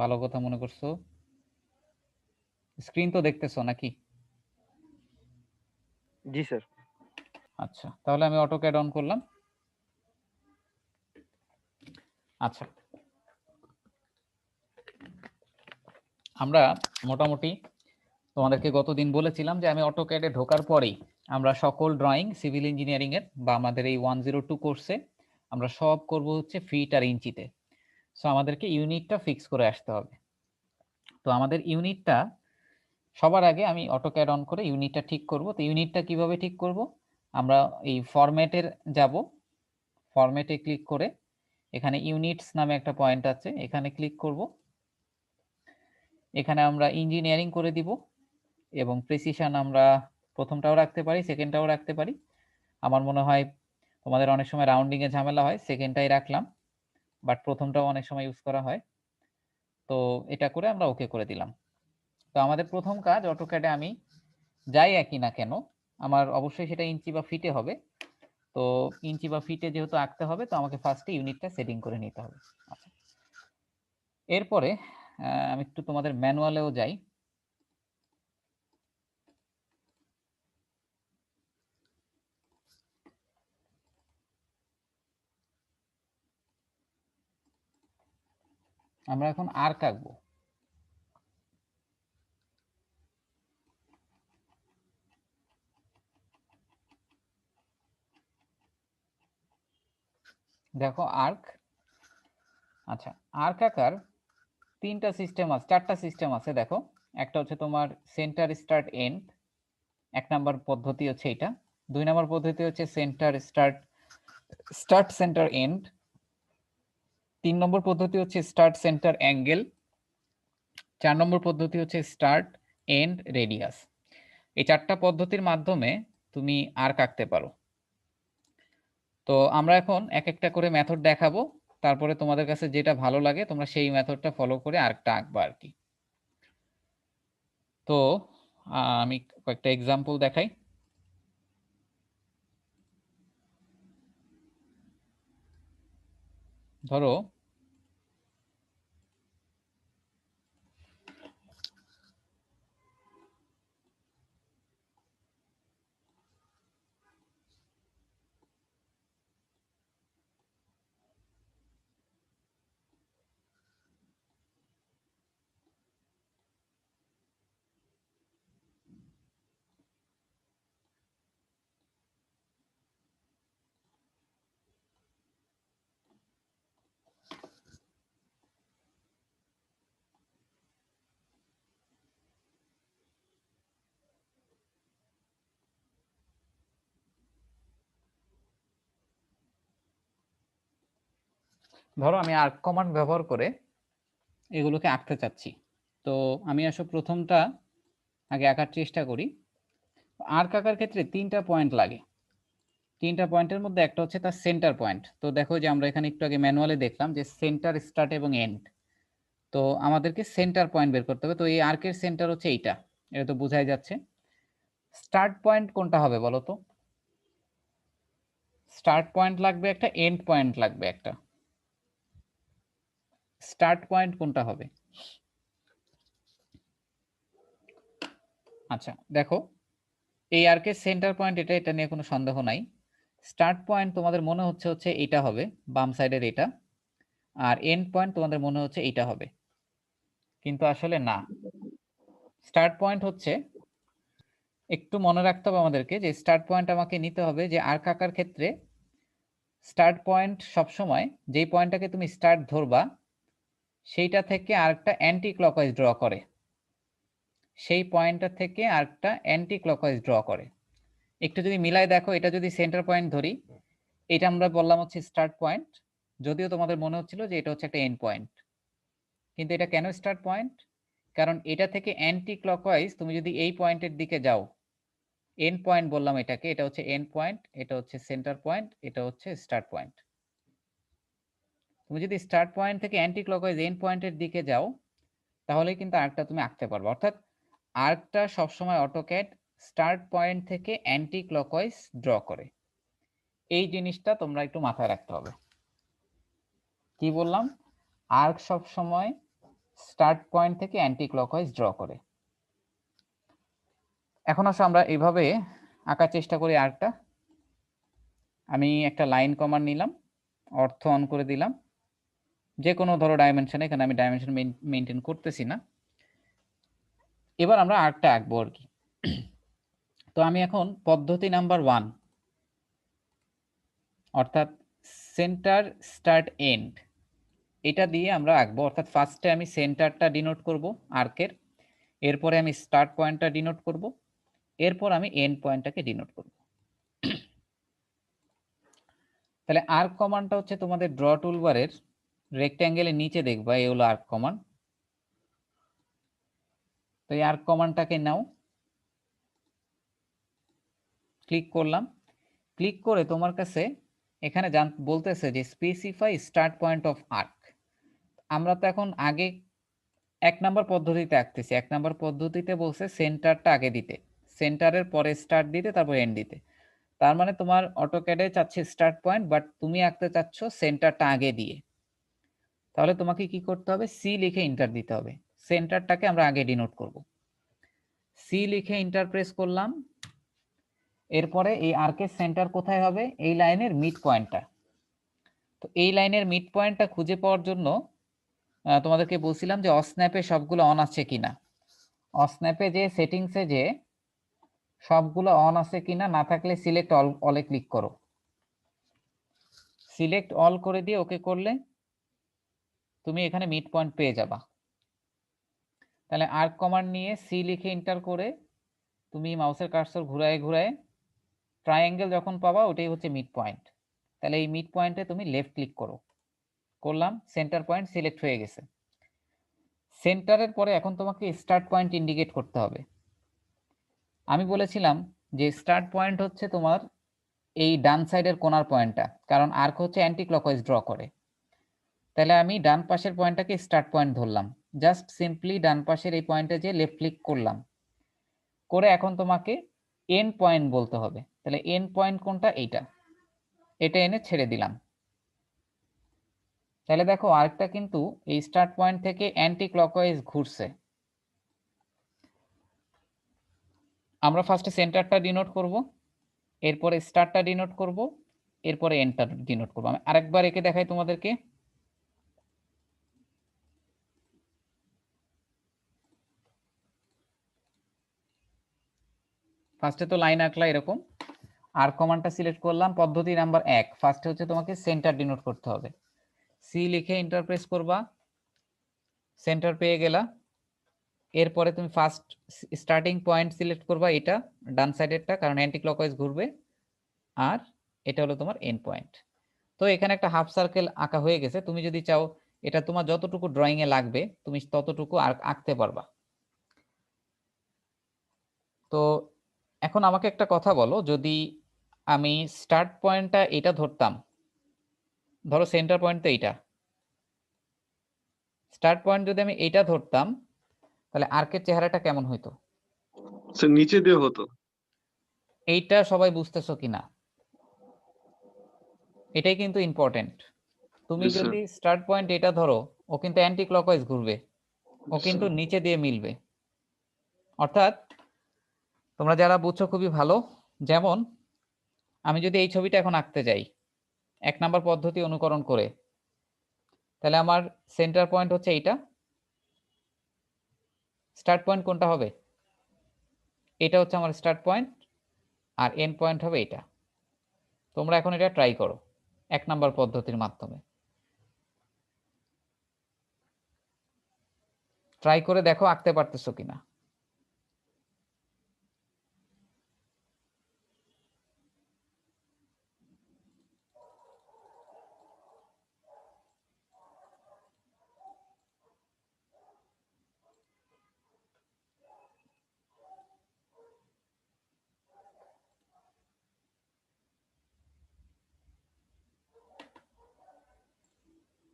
ভালো কথা মনে করছো। স্ক্রিন তো দেখতেছো নাকি? জি স্যার। আচ্ছা, তাহলে আমি অটোক্যাড অন করলাম। আচ্ছা, আমরা মোটামুটি তোমাদেরকে গতদিন বলেছিলাম যে আমি অটোক্যাডে ঢোকার পরেই আমরা সকল ড্রয়িং সিভিল ইঞ্জিনিয়ারিং এর বা আমাদের এই 102 কোর্সে আমরা সব করব হচ্ছে ফিট আর ইঞ্চিতে। সো আমাদেরকে ইউনিটটা ফিক্স করে আসতে হবে। তো আমাদের ইউনিটটা সবার আগে আমি অটোক্যাড অন করে ইউনিটটা ঠিক করব। তো ইউনিটটা কিভাবে ঠিক করব? আমরা এই ফরম্যাটের যাব, ফরম্যাটে ক্লিক করে এখানে ইউনিটস নামে একটা পয়েন্ট আছে, এখানে ক্লিক করব। এখানে আমরা ইঞ্জিনিয়ারিং করে দিব এবং প্রিসিশন আমরা প্রথমটাও রাখতে পারি, সেকেন্ডটাও রাখতে পারি। আমার মনে হয় তোমাদের অনেক সময় রাউন্ডিং এ ঝামেলা হয়, সেকেন্ডটাই রাখলাম, বাট প্রথমটাও অনেক সময় ইউজ করা হয়। তো এটা করে আমরা ওকে করে দিলাম। তো আমাদের প্রথম কাজ অটোক্যাডে আমি যাই আঁকি না কেন আমার অবশ্যই সেটা ইঞ্চি বা ফিটে হবে। তো ইঞ্চি বা ফিটে যেহেতু আঁকতে হবে, তো আমাকে ফার্স্টে ইউনিটটা সেটিং করে নিতে হবে। আচ্ছা, এরপরে আমি একটু তোমাদের ম্যানুয়ালেও যাই। আমরা এখন আর্ক আঁকবো। দেখো আর্ক। আচ্ছা, আর্ক আঁকার তিনটা সিস্টেম আছে, চারটা সিস্টেম আছে। দেখো, একটা হচ্ছে তোমার সেন্টার স্টার্ট এন্ড, এক নাম্বার পদ্ধতি হচ্ছে এটা। দুই নাম্বার পদ্ধতি হচ্ছে centre start start centre end. তিন নম্বর পদ্ধতি হচ্ছে স্টার্ট সেন্টার অ্যাঙ্গেল। চার নম্বর পদ্ধতি হচ্ছে স্টার্ট এন্ড রেডিয়াস। এই চারটা পদ্ধতির মাধ্যমে তুমি আর্ক আঁকতে পারো। তো আমরা এখন এক একটা করে মেথড দেখাবো, তারপরে তোমাদের কাছে যেটা ভালো লাগে তোমরা সেই মেথডটা ফলো করে আর্কটা আঁকবা আর কি। তো আমি কয়েকটা এক্সাম্পল দেখাই। ধরো ধরো আমি আর্ক কমান্ড ব্যবহার করে এগুলোকে আঁকতে চাচ্ছি। তো আমি আসলে প্রথমটা আগে আঁকার চেষ্টা করি। আর্ক আঁকার ক্ষেত্রে তিনটা পয়েন্ট লাগে। তিনটা পয়েন্টের মধ্যে একটা হচ্ছে তার সেন্টার পয়েন্ট। তো দেখো যে আমরা এখানে একটু আগে ম্যানুয়ালে দেখলাম যে সেন্টার স্টার্ট এবং এন্ড। তো আমাদেরকে সেন্টার পয়েন্ট বের করতে হবে। তো এই আর্কের সেন্টার হচ্ছে এইটা, এটা তো বোঝাই যাচ্ছে। স্টার্ট পয়েন্ট কোনটা হবে বলো তো? স্টার্ট পয়েন্ট লাগবে একটা, এন্ড পয়েন্ট লাগবে একটা। স্টার্ট পয়েন্ট কোনটা হবে? আচ্ছা দেখো, এই আর্কের সেন্টার পয়েন্ট এটা, এটা নিয়ে কোনো সন্দেহ নাই। স্টার্ট পয়েন্ট তোমাদের মনে হচ্ছে হচ্ছে এইটা হবে, বাম সাইডের এটা। আর এন্ড পয়েন্ট তোমাদের মনে হচ্ছে এইটা হবে, কিন্তু আসলে না। স্টার্ট পয়েন্ট হচ্ছে, একটু মনে রাখতে হবে আমাদেরকে যে স্টার্ট পয়েন্ট আমাকে নিতে হবে যে আর্ক আঁকার ক্ষেত্রে স্টার্ট পয়েন্ট সবসময় যেই পয়েন্টটাকে তুমি স্টার্ট ধরবা সেইটা থেকে আর্কটা অ্যান্টি ক্লকওয়াইজ ড্র করে, সেই পয়েন্টটা থেকে আর্কটা অ্যান্টি ক্লকওয়াইজ ড্র করে। একটু যদি মিলাই দেখো, এটা যদি সেন্টার পয়েন্ট ধরি, এটা আমরা বললাম হচ্ছে স্টার্ট পয়েন্ট, যদিও তোমাদের মনে হচ্ছিল যে এটা হচ্ছে একটা এন্ড পয়েন্ট। কিন্তু এটা কেন স্টার্ট পয়েন্ট? কারণ এটা থেকে অ্যান্টি ক্লকওয়াইজ তুমি যদি এই পয়েন্টের দিকে যাও, এন্ড পয়েন্ট বললাম এটাকে, এটা হচ্ছে এন্ড পয়েন্ট, এটা হচ্ছে সেন্টার পয়েন্ট, এটা হচ্ছে স্টার্ট পয়েন্ট। তুমি যদি স্টার্ট পয়েন্ট থেকে অ্যান্টি ক্লকওয়াইজ এন্ড পয়েন্টের দিকে যাও, তাহলে কিন্তু আর্কটা তুমি আঁকতে পারবে। অর্থাৎ আর্কটা সবসময় অটোক্যাড স্টার্ট পয়েন্ট থেকে অ্যান্টি ক্লকওয়াইজ ড্র করে। এই জিনিসটা তোমরা একটু মাথায় রাখতে হবে। কি বললাম? আর্ক সবসময় স্টার্ট পয়েন্ট থেকে অ্যান্টি ক্লকওয়াইজ ড্র করে। এখন আসো আমরা এইভাবে আঁকার চেষ্টা করি আর্কটা। আমি একটা লাইন কমান্ড নিলাম, অর্থ অন করে দিলাম, যে কোনো ধরো ডাইমেনশন, এখানে আমি ডাইমেনশন মেনটেন করতেছি না। এবার আমরা আর্কটা আঁকবো আর কি। তো আমি এখন পদ্ধতি নাম্বার 1 অর্থাৎ সেন্টার স্টার্ট এন্ড এটা দিয়ে আমরা আঁকবো। অর্থাৎ ফার্স্টে আমি সেন্টারটা ডিনোট করব আর্কের, এরপরে আমি স্টার্ট পয়েন্টটা ডিনোট করব, এরপর আমি এন্ড পয়েন্টটাকে ডিনোট করব। তাহলে আর্ক কমান্ডটা হচ্ছে তোমাদের ড্র টুলবারের রেক্ট্যাঙ্গেলের নিচে দেখবা, এই হলো আর্ক কমান্ড। তো এই আর্ক কমান্ডটাকে নাও, ক্লিক করলাম। ক্লিক করে তোমার কাছে এখানে বলতেছে যে specify start point of arc. আমরা তো এখন আগে 1 নম্বর পদ্ধতিতে আঁকতেছি। 1 নম্বর পদ্ধতিতে বলছে সেন্টারটা আগে দিতে, সেন্টারের পরে স্টার্ট দিতে, তারপর এন্ড দিতে। তার মানে তোমার অটোক্যাডে চাচ্ছে স্টার্ট পয়েন্ট, বাট তুমি আঁকতে চাচ্ছ সেন্টারটা আগে দিয়ে। তাহলে তোমাকে কি করতে হবে? সি লিখে এন্টার দিতে হবে। সেন্টারটাকে আমরা আগে ডিনোট করব। সি লিখে এন্টার প্রেস করলাম। এরপরে এই আর্কের সেন্টার কোথায় হবে? এই লাইনের মিড পয়েন্টটা। তো এই লাইনের মিড পয়েন্টটা খুঁজে পাওয়ার জন্য তোমাদেরকে বলছিলাম যে অসন্যাপে সবগুলো অন আছে কিনা। অসন্যাপে যে সেটিংসে যে সবগুলো অন আছে কিনা, না থাকলে সিলেক্ট অলে ক্লিক করো। সিলেক্ট অল করে দিয়ে ওকে করলে তুমি এখানে মিড পয়েন্ট পেয়ে যাবা। তাহলে আর্ক কমান্ড নিয়ে সি লিখে এন্টার করে তুমি মাউসের কার্সর ঘুরায় ঘুরায় ট্রায়াঙ্গেল যখন পাবা ওটাই হচ্ছে মিড পয়েন্ট। তাহলে এই মিড পয়েন্টে তুমি লেফট ক্লিক করো। করলাম, সেন্টার পয়েন্ট সিলেক্ট হয়ে গেছে। সেন্টারের পরে এখন তোমাকে স্টার্ট পয়েন্ট ইন্ডিকেট করতে হবে। আমি বলেছিলাম যে স্টার্ট পয়েন্ট হচ্ছে তোমার এই ডান সাইডের কোনার পয়েন্টটা, কারণ আর্ক হচ্ছে অ্যান্টি ক্লকওয়াইজ ড্র করে। তাহলে আমি ডান পাশের পয়েন্টটাকে স্টার্ট পয়েন্ট ধরলাম। জাস্ট সিম্পলি ডান পাশের এই পয়েন্টে যে লেফট ক্লিক করলাম, করে এখন তোমাকে এন্ড পয়েন্ট বলতে হবে। তাহলে এন্ড পয়েন্ট কোনটা? এইটা, এটা এনে ছেড়ে দিলাম। তাহলে দেখো আর্কটা কিন্তু এই স্টার্ট পয়েন্ট থেকে অ্যান্টি ক্লকওয়াইজ ঘুরছে। আমরা ফার্স্টে সেন্টারটা ডিনোট করব, এরপরে স্টার্টটা ডিনোট করব, এরপরে এন্ডটা ডিনোট করব। আমি আরেকবার একে দেখাই তোমাদেরকে। ফার্স্টে তো লাইন আঁকলা এরকম, আর কমান্ডটা সিলেক্ট করলাম। পদ্ধতি নাম্বার 1, ফার্স্টে হচ্ছে তোমাকে সেন্টার ডিনোট করতে হবে। সি লিখে এন্টার প্রেস করবা, সেন্টার পেয়ে গেলা। এরপরে তুমি ফার্স্ট স্টার্টিং পয়েন্ট সিলেক্ট করবা, এটা ডান সাইডেরটা, কারণ অ্যান্টি ক্লকওয়াইজ ঘুরবে। আর এটা হলো তোমার এন্ড পয়েন্ট। তো এখানে একটা হাফ সার্কেল আঁকা হয়ে গেছে। তুমি যদি চাও এটা তোমার যতটুকু ড্রয়িং এ লাগবে তুমি ততটুকু আঁকতে পারবা। তো এখন আমাকে একটা কথা বলো, যদি আমি স্টার্ট পয়েন্টটা এটা ধরতাম, ধরো সেন্টার পয়েন্ট তো এইটা, স্টার্ট পয়েন্ট যদি আমি এইটা ধরতাম তাহলে আর্কের চেহারাটা কেমন হইতো? স্যার নিচে দিয়ে হতো। এইটা সবাই বুঝতেছো কিনা? এটাই কিন্তু ইম্পর্টেন্ট। তুমি যদি স্টার্ট পয়েন্ট এটা ধরো, ও কিন্তু অ্যান্টি ক্লকওয়াইজ ঘুরবে, ও কিন্তু নিচে দিয়ে মিলবে। অর্থাৎ তোমরা যারা বুঝছো খুবই ভালো। যেমন আমি যদি এই ছবিটা এখন আঁকতে যাই 1 নম্বর পদ্ধতি অনুকরণ করে, তাহলে আমার সেন্টার পয়েন্ট হচ্ছে এইটা, স্টার্ট পয়েন্ট কোনটা হবে? এটা হচ্ছে আমার স্টার্ট পয়েন্ট, আর এন্ড পয়েন্ট হবে এটা। তোমরা এখন এটা ট্রাই করো 1 নম্বর পদ্ধতির মাধ্যমে। ট্রাই করে দেখো আঁকতে পারতেছো কিনা।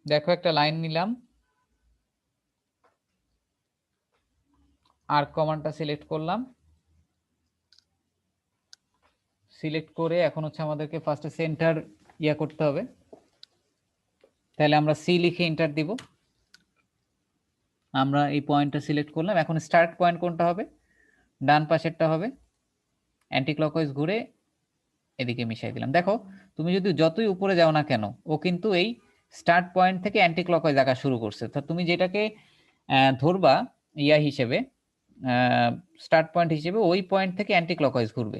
দেখো একটা লাইন নিলাম, আর্ক কমান্ডটা সিলেক্ট করলাম। সিলেক্ট করে এখন হচ্ছে আমাদেরকে ফার্স্টে সেন্টার করতে হবে। তাহলে আমরা সি লিখে এন্টার দিব। আমরা এই পয়েন্টটা সিলেক্ট করলাম। এখন স্টার্ট পয়েন্ট কোনটা হবে? ডান পাশেরটা হবে। অ্যান্টি ক্লকওয়াইজ ঘুরে এদিকে মিশাই দিলাম। দেখো তুমি যদি যতই উপরে যাও না কেন, ও কিন্তু এই স্টার্ট পয়েন্ট থেকে অ্যান্টি ক্লকওয়াইজ আঁকা শুরু করছে। তো তুমি যেটাকে ধরবা ইয়া হিসেবে, স্টার্ট পয়েন্ট হিসেবে, ওই পয়েন্ট থেকে অ্যান্টি ক্লকওয়াইজ ঘুরবে।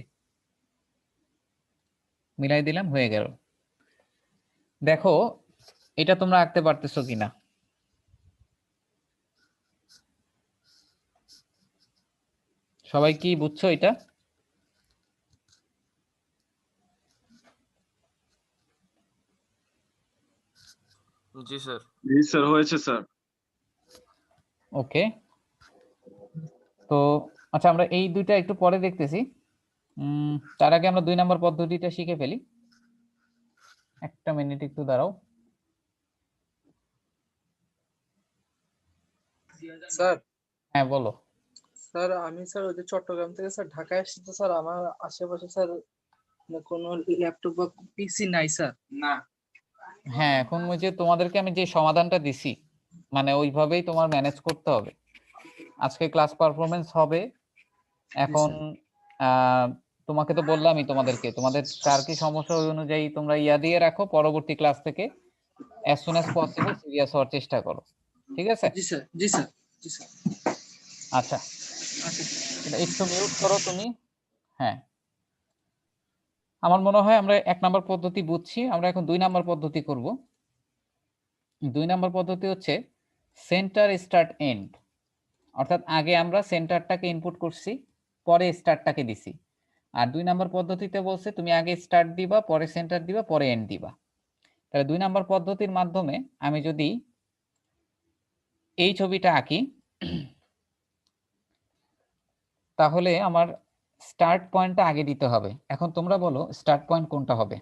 মিলাই দিলাম, হয়ে গেল। দেখো এটা তোমরা আঁকতে পারতেছো কিনা। সবাই কি বুঝছো এটা? জি স্যার। জি স্যার, হয়েছে স্যার। ওকে, তো আচ্ছা আমরা এই দুইটা একটু পরে দেখতেছি। তার আগে আমরা 2 নম্বর পদ্ধতিটা শিখে ফেলি। একটা মিনিট একটু দাঁড়াও। স্যার, হ্যাঁ বলো। স্যার আমি স্যার ওই যে চট্টগ্রাম থেকে স্যার ঢাকায় আসছি, তো স্যার আমার আশেপাশে স্যার কোনো ল্যাপটপ বা পিসি নাই স্যার। না। হ্যাঁ, এখন ওই যে তোমাদেরকে আমি যে সমাধানটা দিছি, মানে ওইভাবেই তোমার ম্যানেজ করতে হবে। আজকে ক্লাস পারফরমেন্স হবে। এখন তোমাকে তো বললামই তোমাদেরকে, তোমাদের কার কি সমস্যা ওই অনুযায়ী তোমরা ইয়া দিয়ে রাখো। পরবর্তী ক্লাস থেকে as soon as possible serious হওয়ার চেষ্টা করো, ঠিক আছে? জি স্যার, জি স্যার, জি স্যার। আচ্ছা, আচ্ছা এটা একটু মিউট করো তুমি। হ্যাঁ, আমার মনে হয় আমরা 1 নম্বর পদ্ধতি বুঝছি। আমরা এখন 2 নম্বর পদ্ধতি করব। 2 নম্বর পদ্ধতি হচ্ছে সেন্টার স্টার্ট এন্ড। অর্থাৎ আগে আমরা সেন্টারটাকে ইনপুট করছি, পরে স্টার্টটাকে দিছি। আর 2 নম্বর পদ্ধতিতে বলছে তুমি আগে স্টার্ট দিবা, পরে সেন্টার দিবা, পরে এন্ড দিবা। তাহলে 2 নম্বর পদ্ধতির মাধ্যমে আমি যদি এই ছবিটা আঁকি, তাহলে আমার স্টার্ট পয়েন্টটা আগে দিতে হবে। এখন তোমরা বলো স্টার্ট পয়েন্ট কোনটা হবে?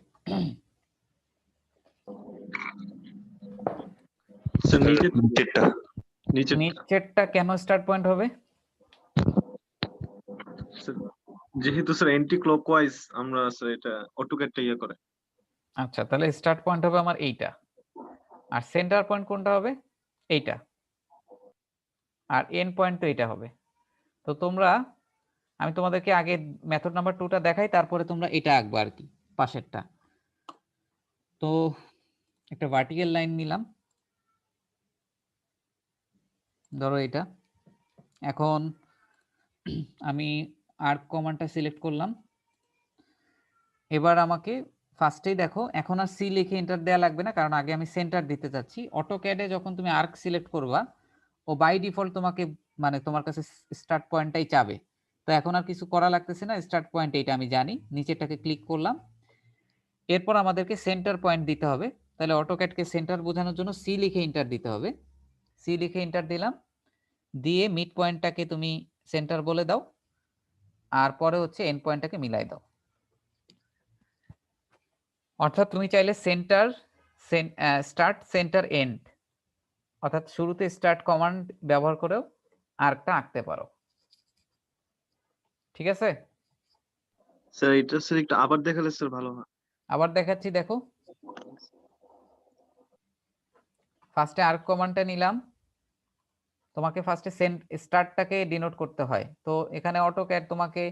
স্যার নিচেরটা। নিচেরটা কেন স্টার্ট পয়েন্ট হবে? স্যার, যেহেতু স্যার অ্যান্টি ক্লকওয়াইজ আমরা স্যার এটা অটোক্যাডটা ইয়ে করে। আচ্ছা, তাহলে স্টার্ট পয়েন্ট হবে আমার এইটা। আর সেন্টার পয়েন্ট কোনটা হবে? এইটা। আর এন্ড পয়েন্ট তো এটা হবে। তো তোমরা, আমি তোমাদেরকে আগে মেথড নাম্বার 2টা দেখাই, তারপরে তোমরা এটা আঁকবা আর কি, পাশেরটা। তো একটা ভার্টিক্যাল লাইন নিলাম, ধরো এটা। এখন আমি আর্ক কমান্ডটা সিলেক্ট করলাম। এবার আমাকে ফার্স্টেই দেখো, এখন আর সি লিখে এন্টার দেওয়া লাগবে না, কারণ আগে আমি সেন্টার দিতে চাচ্ছি। অটোক্যাডে যখন তুমি আর্ক সিলেক্ট করবা, ও বাই ডিফল্ট তোমাকে, মানে তোমার কাছে স্টার্ট পয়েন্টটাই চাবে। তো এখন আর কিছু করা লাগতেছে না, স্টার্ট পয়েন্ট এইটা আমি জানি। নিচেরটাকে ক্লিক করলাম। এরপর আমাদেরকে সেন্টার পয়েন্ট দিতে হবে। তাহলে অটোক্যাডকে সেন্টার বোঝানোর জন্য সি লিখে এন্টার দিতে হবে। সি লিখে এন্টার দিলাম, দিয়ে মিড পয়েন্টটাকে তুমি সেন্টার বলে দাও, আর পরে হচ্ছে এন্ড পয়েন্টটাকে মিলাই দাও। অর্থাৎ তুমি চাইলে সেন্টার, স্টার্ট, সেন্টার, এন্ড, অর্থাৎ শুরুতে স্টার্ট কমান্ড ব্যবহার করেও আর্কটা আঁকতে পারো। ঠিক আছে? স্যার এটা স্যার একটু আবার দেখালে স্যার ভালো হয়। আবার দেখাচ্ছি, দেখো। ফার্স্টে আর্ক কমান্ডটা নিলাম। তোমাকে ফার্স্টে স্টার্টটাকে ডিনোট করতে হয়। তো এখানে অটোক্যাড তোমাকে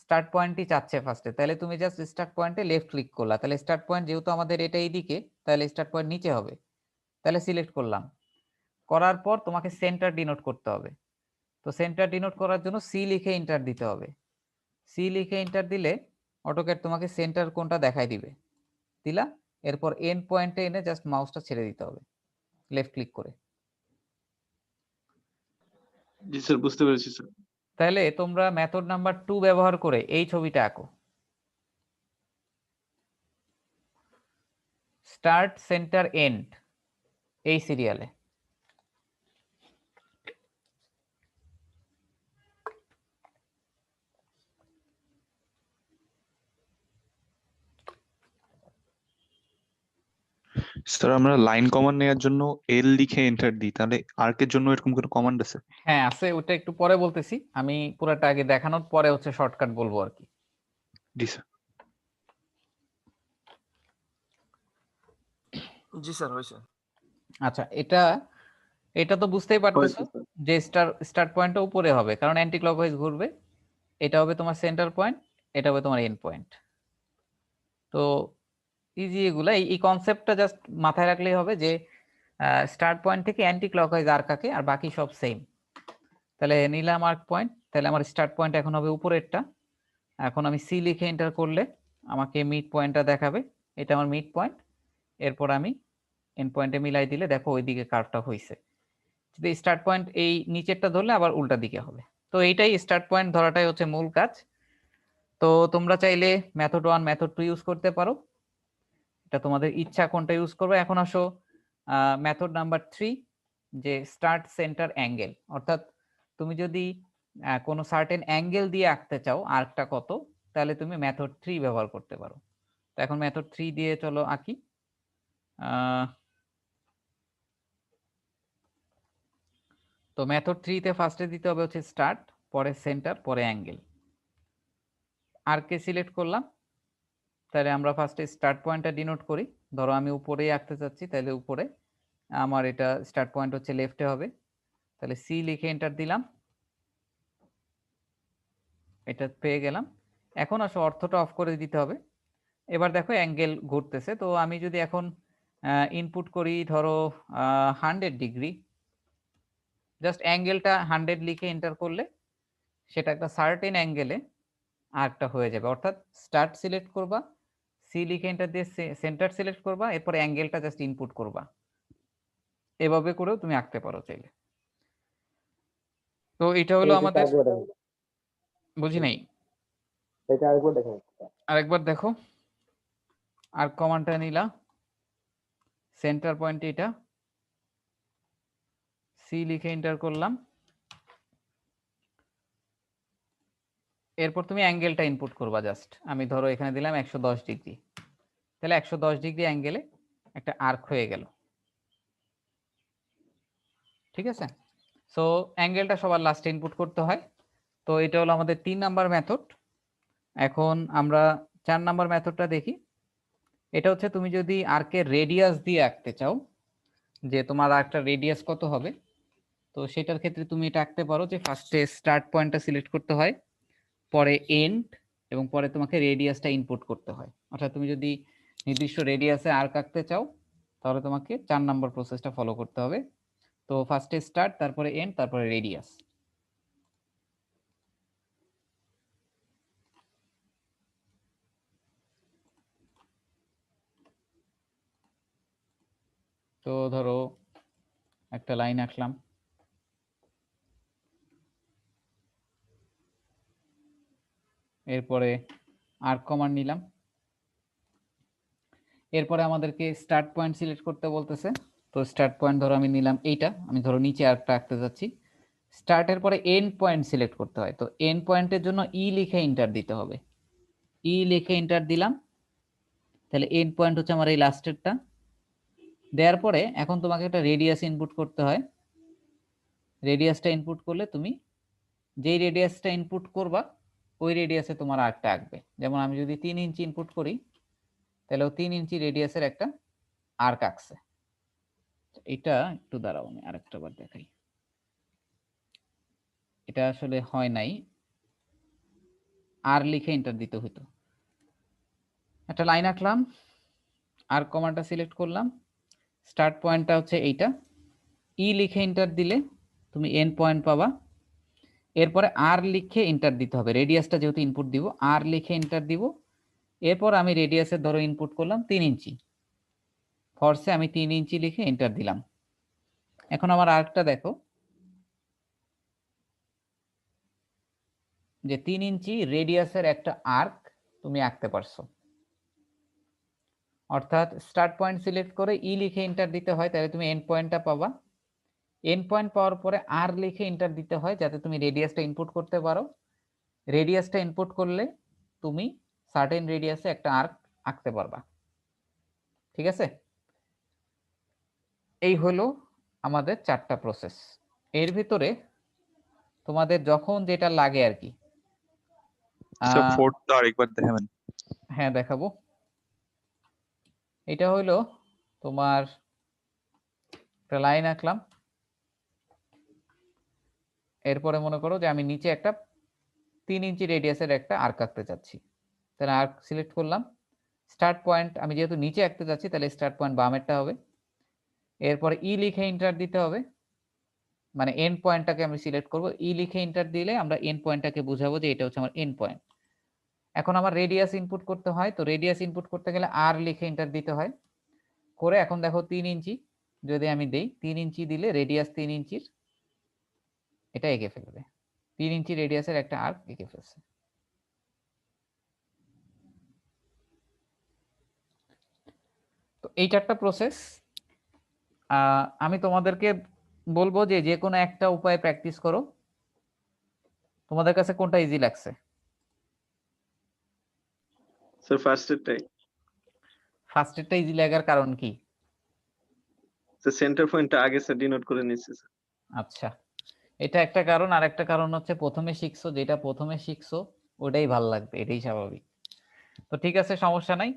স্টার্ট পয়েন্টই চাচ্ছে ফার্স্টে। তাহলে তুমি জাস্ট স্টার্ট পয়েন্টে লেফট ক্লিক করলা। তাহলে স্টার্ট পয়েন্ট যেহেতু আমাদের এটা এইদিকে, তাহলে স্টার্ট পয়েন্ট নিচে হবে। তাহলে সিলেক্ট করলাম। করার পর তোমাকে সেন্টার ডিনোট করতে হবে। তো সেন্টার ডিনোট করার জন্য সি লিখে এন্টার দিতে হবে। সি লিখে এন্টার দিলে অটোক্যাড তোমাকে সেন্টার কোনটা দেখাই দিবে। দিলা। এরপর এন্ড পয়েন্টে এনে জাস্ট মাউসটা ছেড়ে দিতে হবে লেফট ক্লিক করে। জি স্যার, বুঝতে পেরেছি স্যার। তাহলে তোমরা মেথড নাম্বার 2 ব্যবহার করে এই ছবিটা আঁকো। স্টার্ট, সেন্টার, এন্ড, এই সিরিয়ালে। স্যার আমরা লাইন কমান্ড নেওয়ার জন্য এল লিখে এন্টার দিই, তাহলে আর্কের জন্য এরকম কোনো কমান্ড আছে? হ্যাঁ আছে, ওটা একটু পরে বলতেছি। আমি পুরাটা আগে দেখানোর পরে হচ্ছে শর্টকাট বলবো আর কি। জি স্যার। জি স্যার, হয়েছে। আচ্ছা, এটা এটা তো বুঝতেই পারতেছো হয়েছে স্যার। যে স্টার্ট পয়েন্টটা উপরে হবে, কারণ অ্যান্টি ক্লকওয়াইজ ঘুরবে। এটা হবে তোমার সেন্টার পয়েন্ট, এটা হবে তোমার এন্ড পয়েন্ট। তো ইজি এগুলা, এই কনসেপ্টটা জাস্ট মাথায় রাখলেই হবে যে স্টার্ট পয়েন্ট থেকে অ্যান্টি ক্লকওয়াইজ আর কাকে, আর বাকি সব সেম। তাহলে নিলাম আর্ক পয়েন্ট, তাহলে আমার স্টার্ট পয়েন্ট এখন হবে উপরেরটা। এখন আমি সি লিখে এন্টার করলে আমাকে মিড পয়েন্টটা দেখাবে, এটা আমার মিড পয়েন্ট। এরপর আমি এন্ড পয়েন্টে মিলাই দিলে দেখো ওইদিকে কার্ভটা হয়েছে। যদি স্টার্ট পয়েন্ট এই নিচেরটা ধরলে আবার উল্টা দিকে হবে। তো এইটাই স্টার্ট পয়েন্ট ধরাটাই হচ্ছে মূল কাজ। তো তোমরা চাইলে মেথড 1 মেথড 2 ইউজ করতে পারো, এটা তোমাদের ইচ্ছা কোনটা ইউজ করবে। এখন আসো মেথড নাম্বার 3, যে স্টার্ট সেন্টার অ্যাঙ্গেল। অর্থাৎ তুমি যদি কোনো সার্টেন অ্যাঙ্গেল দিয়ে আঁকতে চাও আর্কটা কত, তাহলে তুমি মেথড 3 ব্যবহার করতে পারো। তো এখন মেথড 3 দিয়ে চলো আঁকি। তো মেথড 3 তে ফার্স্টে দিতে হবে হচ্ছে স্টার্ট, পরে সেন্টার, পরে অ্যাঙ্গেল। আর্কে সিলেক্ট করলাম, তাহলে আমরা ফার্স্টে স্টার্ট পয়েন্টটা ডিনোট করি। ধরো আমি উপরেই আঁকতে চাচ্ছি, তাহলে উপরে আমার এটা স্টার্ট পয়েন্ট হচ্ছে লেফটে হবে, তাহলে সি লিখে এন্টার দিলাম, এটা পেয়ে গেলাম। এখন আসো অর্থটা অফ করে দিতে হবে। এবার দেখো অ্যাঙ্গেল ঘুরতেছে, তো আমি যদি এখন ইনপুট করি ধরো 100 ডিগ্রি, জাস্ট অ্যাঙ্গেলটা 100 লিখে এন্টার করলে সেটা একটা সার্টেন অ্যাঙ্গেলে আর্কটা হয়ে যাবে। অর্থাৎ স্টার্ট সিলেক্ট করবা, সি লিখে এন্টার দিয়ে সেন্টার সিলেক্ট করবা, এরপর অ্যাঙ্গেলটা জাস্ট ইনপুট করবা। এভাবে করেও তুমি আঁকতে পারো চাইলে। তো এটা হলো আমাদের, বুঝি নাই, আরেকবার দেখো। আর্ক কমান্ডটা নিলা, সেন্টার পয়েন্ট এটা, সি লিখে এন্টার করলাম, এরপর তুমি অ্যাঙ্গেলটা ইনপুট করবা। জাস্ট আমি ধরো এখানে দিলাম 110 ডিগ্রি, তাহলে 110 ডিগ্রি অ্যাঙ্গেলে একটা আর্ক হয়ে গেল। ঠিক আছে, সো অ্যাঙ্গেলটা সবার লাস্টে ইনপুট করতে হয়। তো এটা হলো আমাদের 3 নাম্বার মেথড। এখন আমরা 4 নাম্বার মেথডটা দেখি। এটা হচ্ছে তুমি যদি আর্কের রেডিয়াস দিয়ে আঁকতে চাও, যে তোমার আর্কটার রেডিয়াস কত হবে, তো সেটার ক্ষেত্রে তুমি এটা আঁকতে পারো যে ফার্স্টে স্টার্ট পয়েন্টটা সিলেক্ট করতে হয়, পরে এন্ড, এবং পরে তোমাকে রেডিয়াসটা ইনপুট করতে হয়। অর্থাৎ তুমি যদি নির্দিষ্ট রেডিয়াসে আর্ক আঁকতে চাও, তাহলে তোমাকে 4 নম্বর প্রসেসটা ফলো করতে হবে। তো ফার্স্টে স্টার্ট, তারপরে এন্ড, তারপরে রেডিয়াস। তো ধরো একটা লাইন আঁকলাম, এরপরে আর্ক কমান্ড নিলাম, এরপরে আমাদেরকে স্টার্ট পয়েন্ট সিলেক্ট করতে বলতেছে। তো স্টার্ট পয়েন্ট ধরো আমি নিলাম এইটা, আমি ধরো নিচে আর্কটা আঁকতে যাচ্ছি। স্টার্টের পরে এন্ড পয়েন্ট সিলেক্ট করতে হয়, তো এন্ড পয়েন্টের জন্য ই লিখে এন্টার দিতে হবে। ই লিখে এন্টার দিলাম, তাহলে এন্ড পয়েন্ট হচ্ছে আমার এই লাস্টেরটা। দেওয়ার পরে এখন তোমাকে একটা রেডিয়াস ইনপুট করতে হয়। রেডিয়াসটা ইনপুট করলে তুমি যেই রেডিয়াসটা ইনপুট করবা ওই রেডিয়াসে তোমার আর্কটা আঁকবে। যেমন আমি যদি 3 ইঞ্চি ইনপুট করি, তাহলে 3 ইঞ্চি রেডিয়াসের একটা আর্ক আঁকছে। এটা একটু দাঁড়াও, আমি আরেকটা বার দেখাই। এটা আসলে হয় নাই, আর লিখে এন্টার দিতে হতো। একটা লাইন আঁকলাম, আর কমান্ডটা সিলেক্ট করলাম, স্টার্ট পয়েন্টটা হচ্ছে এইটা, ই লিখে এন্টার দিলে তুমি এন্ড পয়েন্ট পাবা। এরপরে আর লিখে এন্টার দিতে হবে, রেডিয়াসটা যেহেতু ইনপুট দিব, আর লিখে এন্টার দিব। এরপর আমি রেডিয়াসের ধরো ইনপুট করলাম 3 ইঞ্চি, ফর্সে আমি 3 ইঞ্চি লিখে এন্টার দিলাম। এখন আমার আর্কটা দেখো যে 3 ইঞ্চি রেডিয়াসের একটা আর্ক তুমি আঁকতে পারছো। অর্থাৎ স্টার্ট পয়েন্ট সিলেক্ট করে ই লিখে এন্টার দিতে হয়, তাহলে তুমি এন্ড পয়েন্টটা পাবা। এন্ড পয়েন্ট পাওয়ার পরে আর লিখে এন্টার দিতে হয় যাতে তুমি রেডিয়াসটা ইনপুট করতে পারো। রেডিয়াসটা ইনপুট করলে তুমি সার্টেন রেডিয়াসে একটা আর্ক আঁকতে পারবা। ঠিক আছে, এই হলো আমাদের 4টা প্রসেস। এর ভিতরে তোমাদের যখন যেটা লাগে আর কি। স্যার ফোর্থটা আরেকবার দেখাবেন? হ্যাঁ দেখাবো। এটা হলো তোমার একটা লাইন আঁকলাম, এরপরে মনে করো যে আমি নিচে একটা 3 ইঞ্চি রেডিয়াসের একটা আর্ক আঁকতে চাচ্ছি, তাহলে আর্ক সিলেক্ট করলাম। স্টার্ট পয়েন্ট আমি যেহেতু নিচে আঁকতে চাচ্ছি তাহলে স্টার্ট পয়েন্ট বামেরটা হবে। এরপরে ই লিখে এন্টার দিতে হবে, মানে এন্ড পয়েন্টটাকে আমি সিলেক্ট করব। ই লিখে এন্টার দিলে আমরা এন্ড পয়েন্টটাকে বুঝাবো যে এটা হচ্ছে আমার এন্ড পয়েন্ট। এখন আমার রেডিয়াস ইনপুট করতে হয়, তো রেডিয়াস ইনপুট করতে গেলে আর লিখে এন্টার দিতে হয়। করে এখন দেখো 3 ইঞ্চি যদি আমি দেই, 3 ইঞ্চি দিলে রেডিয়াস 3 ইঞ্চির এটা এঁকে ফেলবে। 3 ইঞ্চি রেডিয়াসের একটা আর্ক এঁকে ফেলছে। তো এই 4টা প্রসেস আমি তোমাদেরকে বলবো যে যে কোনো একটা উপায়ে প্র্যাকটিস করো। তোমাদের কাছে কোনটা ইজি লাগছে? স্যার ফার্স্ট এরটাই। ফার্স্ট এরটা ইজি লাগার কারণ কি? স্যার সেন্টার পয়েন্টটা আগে স্যার ডিনোট করে নিচ্ছে স্যার। আচ্ছা, এটা একটা কারণ। আর একটা কারণ হচ্ছে প্রথমে শিখছো, যেটা প্রথমে শিখছো ওটাই ভালো লাগবে, এটাই স্বাভাবিক। তো ঠিক আছে, সমস্যা নাই।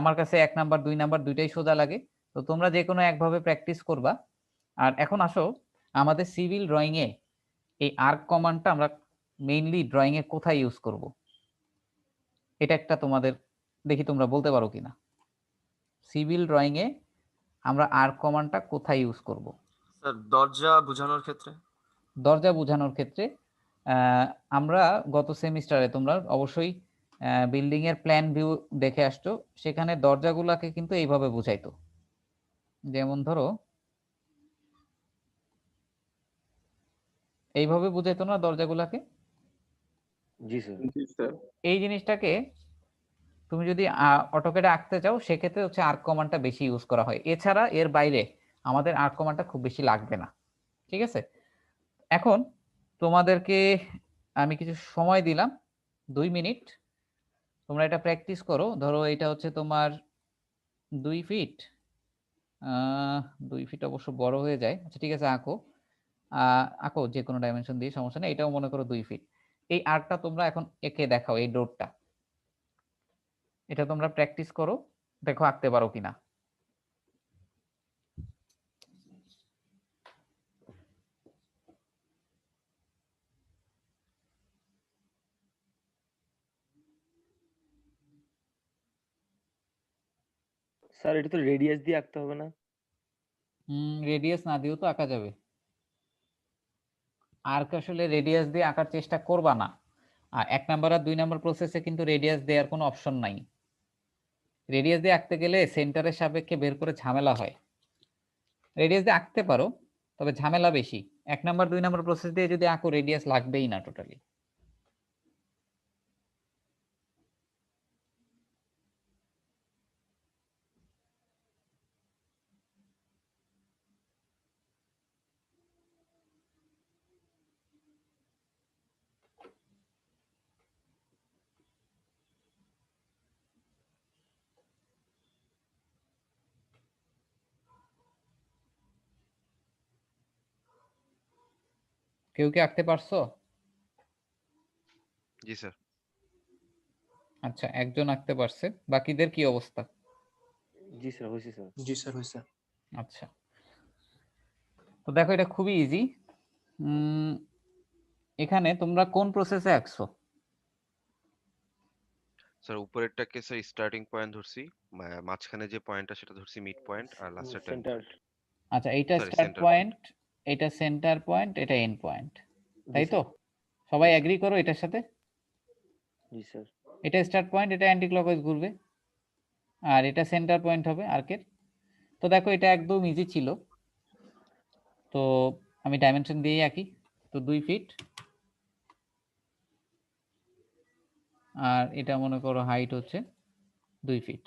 আমার কাছে 1 নাম্বার 2 নাম্বার দুইটাই সোজা লাগে। তো তোমরা যে কোনো একভাবে প্র্যাকটিস করবা। আর এখন আসো আমাদের সিভিল ড্রয়িং এ এই আর্ক কমান্ডটা আমরা মেইনলি ড্রয়িং এ কোথায় ইউজ করব, এটা একটা তোমাদের দেখি তোমরা বলতে পারো কিনা। সিভিল ড্রয়িং এ আমরা আর্ক কমান্ডটা কোথায় ইউজ করব? স্যার দরজা বোঝানোর ক্ষেত্রে। দরজা বোঝানোর ক্ষেত্রে আমরা গত সেমিস্টারে তোমরা অবশ্যই বিল্ডিং এর প্ল্যান ভিউ দেখে আসছো, সেখানে দরজাগুলোকে কিন্তু এইভাবে বুঝাইতো। যেমন ধরো এইভাবে বুঝাইতো না দরজাগুলোকে? জি স্যার। জি স্যার। এই জিনিসটাকে তুমি যদি অটোক্যাডে আঁকতে চাও সেক্ষেত্রে হচ্ছে আর্ক কমান্ডটা বেশি ইউজ করা হয়। এছাড়া এর বাইরে আমাদের আর্ক কমান্ডটা খুব বেশি লাগবে না। ঠিক আছে, এখন তোমাদেরকে আমি কিছু সময় দিলাম, 2 মিনিট। তোমরা এটা প্র্যাকটিস করো। ধরো এটা হচ্ছে তোমার 2 ফিট। 2 ফিট অবশ্য বড় হয়ে যায়। আচ্ছা ঠিক আছে, আঁকো। আঁকো যে কোনো ডাইমেনশন দিয়ে, সমস্যা নেই। এটাও মনে করো 2 ফিট। এই আর্কটা তোমরা এখন এঁকে দেখাও, এই ডোরটা। এটা তোমরা প্র্যাকটিস করো, দেখো আঁকতে পারো কিনা। স্যার এটা তো রেডিয়াস দিয়ে আঁকতে হবে না? রেডিয়াস না দিয়েও তো আঁকা যাবে। আর্ক আসলে রেডিয়াস দিয়ে আঁকার চেষ্টা করবা না। আর 1 নাম্বার আর 2 নাম্বার প্রসেসে কিন্তু রেডিয়াস দেওয়ার কোনো অপশন নাই। রেডিয়াস দিয়ে আঁকতে গেলে সেন্টারের সাপেক্ষে বের করে ঝামেলা হয়। রেডিয়াস দিয়ে আঁকতে পারো, তবে ঝামেলা বেশি। 1 নাম্বার 2 নাম্বার প্রসেস দিয়ে যদি আঁকো রেডিয়াস লাগবেই না টোটালি। কেউ কি আঁকতে পারছো? জি স্যার। আচ্ছা, একজন আঁকতে পারছে, বাকিদের কি অবস্থা? জি স্যার, হয়েছে স্যার। জি স্যার হয়েছে। আচ্ছা, তো দেখো এটা খুবই ইজি। এখানে তোমরা কোন প্রসেসে আঁকছো? স্যার উপরেরটাকে স্যার স্টার্টিং পয়েন্ট ধরছি, মাঝখানে যে পয়েন্টটা সেটা ধরছি মিড পয়েন্ট, আর লাস্টেরটা এন্ড সেন্টার। পয়েন্ট। আচ্ছা, এইটা সরি, স্টার্ট সেন্টার পয়েন্ট, এটা সেন্টার পয়েন্ট, এটা এন্ড পয়েন্ট, তাই তো? সবাই জি, স্যার। এগ্রি করো এটার সাথে? জি স্যার। এটা স্টার্ট পয়েন্ট, এটা অ্যান্টি ক্লকওয়াইজ ঘুরবে, আর এটা সেন্টার পয়েন্ট হবে আর্কের। তো দেখো এটা একদম ইজি ছিল। তো আমি ডাইমেনশন দিয়েই আঁকি। তো 2 ফিট, আর এটা মনে করো হাইট হচ্ছে 2 ফিট।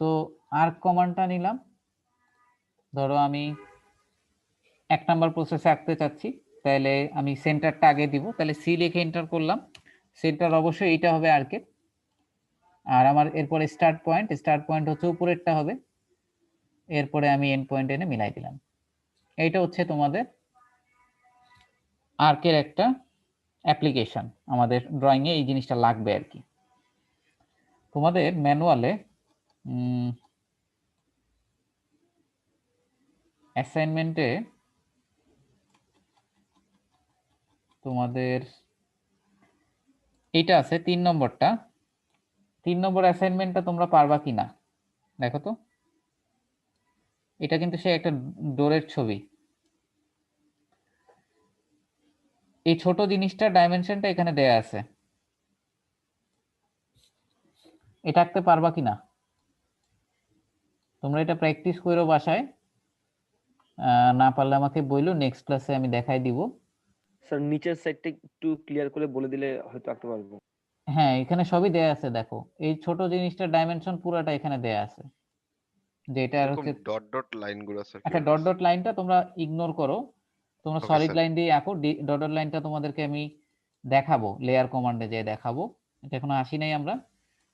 তো আর্ক কমান্ডটা নিলাম। ধরো আমি 1 নাম্বার প্রসেসে আঁকতে চাচ্ছি, তাহলে আমি সেন্টারটা আগে দিব, তাহলে সি লিখে এন্টার করলাম। সেন্টার অবশ্যই এইটা হবে আর্কের। আর আমার এরপরে স্টার্ট পয়েন্ট হচ্ছে উপরেরটা হবে। এরপরে আমি এন্ড পয়েন্ট এনে মিলাই দিলাম। এইটা হচ্ছে তোমাদের আর্কের একটা অ্যাপ্লিকেশন। আমাদের ড্রয়িং এ এই জিনিসটা লাগবে আর কি। তোমাদের ম্যানুয়ালে অ্যাসাইনমেন্টে তোমাদের এইটা আছে 3 নম্বরটা। 3 নম্বর অ্যাসাইনমেন্টটা তোমরা পারবা কিনা দেখো তো। এটা কিন্তু সে একটা ডোরের ছবি। এই ছোট জিনিসটার ডাইমেনশনটা এখানে দেয়া আছে, এটা আঁকতে পারবা কিনা? তোমরা এটা প্র্যাকটিস করো বাসায়, না পারলে আমাকে বইলো, নেক্সট ক্লাসে আমি দেখাই দিব। স্যার নিচের সাইডটা একটু ক্লিয়ার করে বলে দিলে হয়তো আঁকতে পারবো। হ্যাঁ, এখানে সবই দেয়া আছে, দেখো এই ছোট জিনিসটার ডাইমেনশন পুরাটা এখানে দেয়া আছে, যে এটা এরকম হচ্ছে। ডট ডট লাইন গুলো স্যার আচ্ছা, কিভাবে ডট আছে? ডট লাইনটা তোমরা ইগনোর করো, তোমরা ওকে সলিড স্যার। লাইন দিয়ে আঁকো। ডট ডট লাইনটা তোমাদেরকে আমি দেখাবো, লেয়ার কমান্ডে যেয়ে দেখাবো, এটা এখনো আসি নাই আমরা।